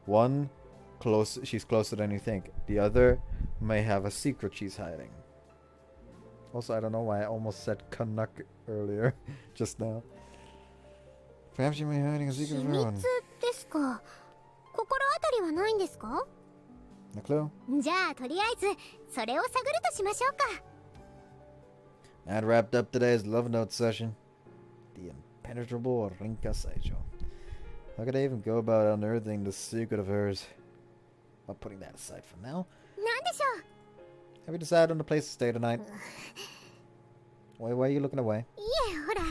one, she's closer than you think. The other may have a secret she's hiding. Also, I don't know why I almost said Canuck earlier, just now. Perhaps she may be hiding a secret of her own. 秘密ですか。心当たりはないんですか？ No clue? じゃあとりあえずそれを探るとしましょうか。 That wrapped up today's Love Note session. The impenetrable Rinka Saijo. How could I even go about unearthing the secret of hers? Well, putting that aside for now. なんでしょう。 Have you decided on the place to stay tonight? Why are you looking away? いえ、ほら、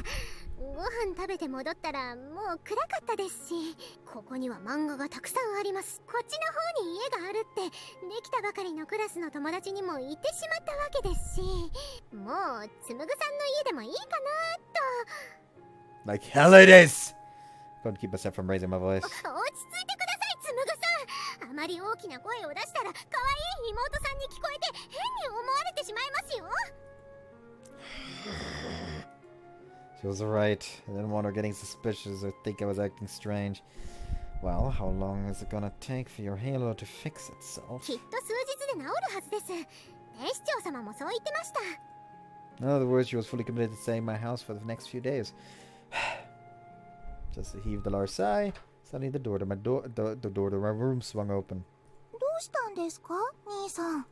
ご飯食べて戻ったらもう暗かったですし、ここには漫画がたくさんあります。こっちの方に家があるってできたばかりのクラスの友達にも言ってしまったわけですし、もうつむぐさんの家でもいいかなと。 Like hell it is! Couldn't keep myself from raising my voice. 落ち着いてください、つむぐさん。あまり大きな声を出したら可愛い妹さんに聞こえて変に思われてしまいますよ。 She was right. I didn't want her getting suspicious or think I was acting strange. Well, how long is it gonna take for your halo to fix itself? きっと数日で治るはずです。警視庁様もそう言ってました。 In other words, she was fully committed to staying in my house for the next few days. Just heaved a large sigh. Suddenly the door to my room swung open. どうしたんですか、兄さん。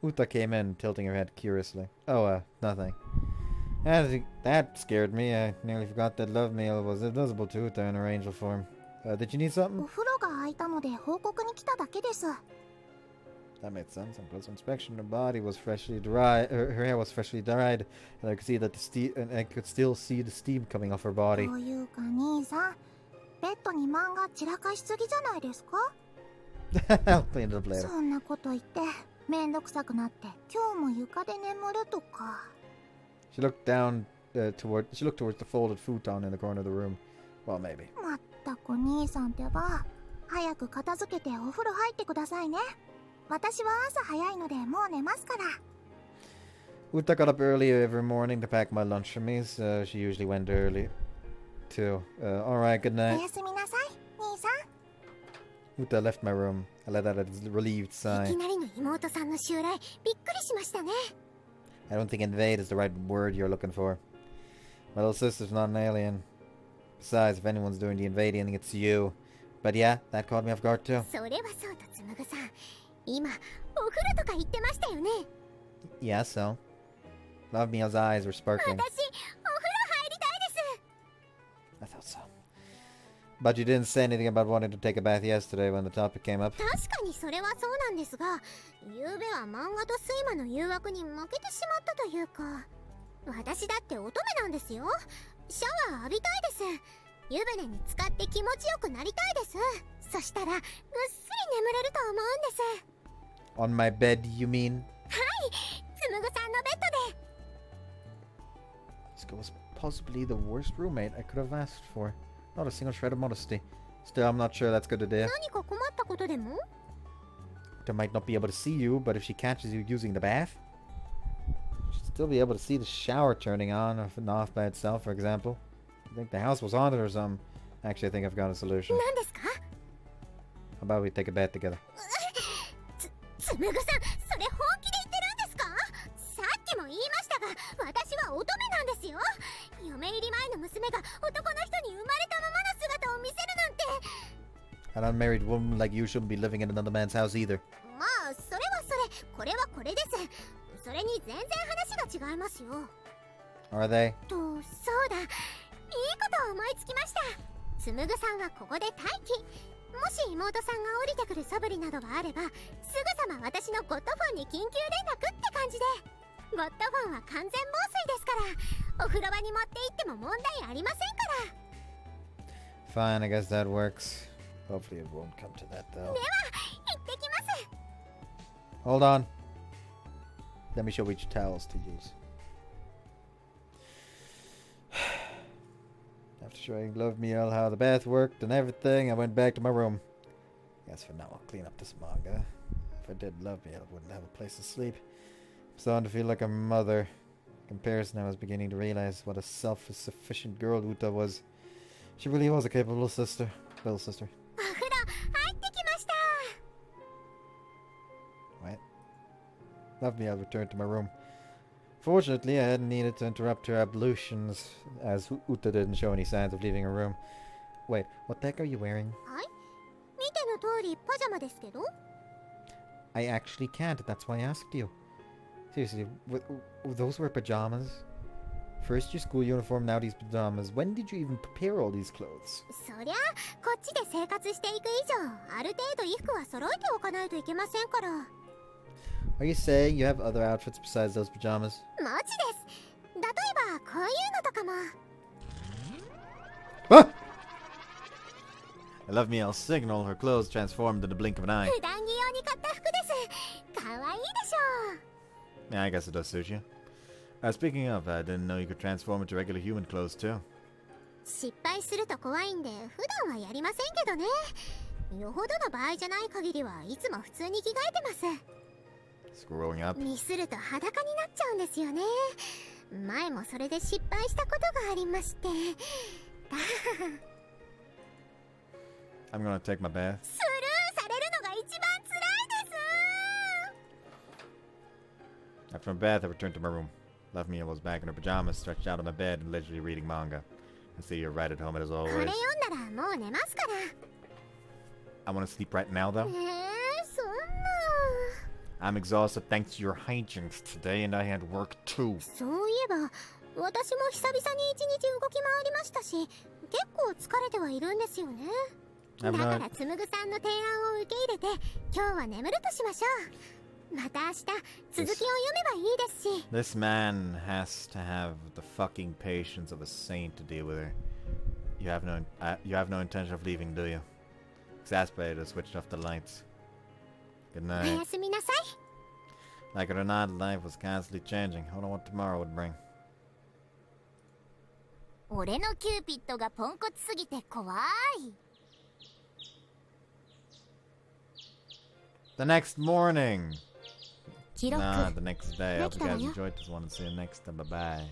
Uta came in, tilting her head curiously. Oh, nothing. That scared me. I nearly forgot that love mail was invisible to Uta in her angel form. Did you need お something? 風呂が空いたので報告に来ただけです。 That made sense. On closer inspection, her body was freshly dried. Her hair was freshly dyed, and I could see that I could still see the steam coming off her body. というか兄さん、ベッドに漫画散らかしすぎじゃないですか？ I'll clean it up later. そんなこと言ってめんどくさくなって今日も床で眠るとか。 She looked down towards the folded futon in the corner of the room. Well, maybe. まったく兄さんってば、早く片付けてお風呂入ってくださいね。私は朝早いのでもう寝ますから。 Uta got up early every morning to pack my lunch for me, so she usually went early too. Alright, good お night. やすみなさい、兄さん。 Uta left my room. I let out a relieved い sigh. きなりの妹さんの襲来、びっくりしましたね。 I don't think invade is the right word you're looking for. My little sister's not an alien. Besides, if anyone's doing the invading, it's you. But yeah, that caught me off guard too. それはそうとつむぐさん、今お風呂とか言ってましたよね。 Yeah, so. Love Meal's eyes were 私、お sparkling. 風呂入りたいです。 I thought so. But you didn't say anything about wanting to take a bath yesterday when the topic came up. 確かにそれはそうなんですが、昨べは漫画と睡魔の誘惑に負けてしまったというか、私だって乙女なんですよ。シャワー浴びたいです。湯船に浸かって気持ちよくなりたいです。そしたらぐっすり眠れると思うんです。 On my bed, you mean? はい、つむぐさんのベッドで。Let's go possibly the worst roommate I could have asked for. Not a single shred of modesty. Still, I'm not sure that's good idea. 何か困ったことでも？ Uta might not be able to see you, but if she catches you using the bath, she'd still be able to see the shower turning on and off by itself, for example. I think the house was haunted or something. Actually, I think I've got a solution. 何ですか？ How about we take a bath together? つむぐさん、それ本気で言ってるんですか？さっきも言いましたが、私は乙女なんですよ。嫁入り前の娘が男の人に生まれたままの姿を見せるなんて。 An unmarried woman like you shouldn't be living in another man's house either. まあ、それはそれ、これはこれです。それに全然話が違いますよ。 Are they? と、そうだ。いいことを思いつきました。つむぐさんはここで待機。もし妹さんが降りてくる素振りなどがあれば、すぐさま私のゴッドフォンに緊急連絡って感じで。ゴッドフォンは完全防水ですから、お風呂場に持って行っても問題ありませんから。 Fine, I guess that works. Hopefully it won't come to that though. では、行ってきます。 Hold on. Let me show which towels to use. After showing Love Meal how the bath worked and everything, I went back to my room. Guess for now I'll clean up this manga. If I did Love Meal, I wouldn't have a place to sleep. I'm starting to feel like a mother. In comparison, I was beginning to realize what a self-sufficient girl Uta was. She really was a capable sister. Little sister. お風呂入ってきました。 What? Love Meal returned to my room. Fortunately, I hadn't needed to interrupt her ablutions, as Uta didn't show any signs of leaving her room. Wait, what the heck are you wearing? はい。見ての通りパジャマですけど。 I actually can't, that's why I asked you. Seriously, those were pajamas? First your school uniform, now these pajamas. When did you even prepare all these clothes? そりゃ、こっちで生活していく以上、ある程度衣服は揃えておかないといけませんから。 Are you saying you have other outfits besides those pajamas? マジです。例えば、こういうのとかも。 Ah! I love me, I'll signal her clothes transformed in the blink of an eye. 普段着用に買った服です。かわいいでしょ Yeah, I guess it does suit you. Speaking of, I didn't know you could transform into regular human clothes too. う。失敗すると怖いんで、普段はやりませんけどね。よほどの場合じゃない限りはいつも普通に着替えてます。 Screwing up. ミスると裸になっちゃうんですよね。前もそれで失敗したことがありまして。 I'm gonna take my bath. スルーされるのが一番辛いです。 After my bath, I returned to my room. Love me, I was back in her pajamas, stretched out on my bed and leisurely reading manga. I see you're right at home as こ always. れ読んだらもう寝ますから。 I wanna sleep right now though. そんな。 I'm exhausted thanks to your hijinks today and I had work too. そういえば、私も久々に一日動き回りましたし、結構疲れてはいるんですよね。だからつむぐさんの提案を受け入れて、今日は眠るとしましょう。また明日、続きを読めばいいですし。 This man has to have the fucking patience of a saint to deal with her. You have no intention of leaving, do you? Exasperated, I switched off the lights. Good お night. やすみなさい。 Like it or not, life was constantly changing. I don't know what tomorrow would bring. 俺のキューピッドがポンコツすぎて怖い。 The next morning! 記録 Nah, the next day. I hope you guys できたわよ。 enjoyed this one and see you next time. Bye bye.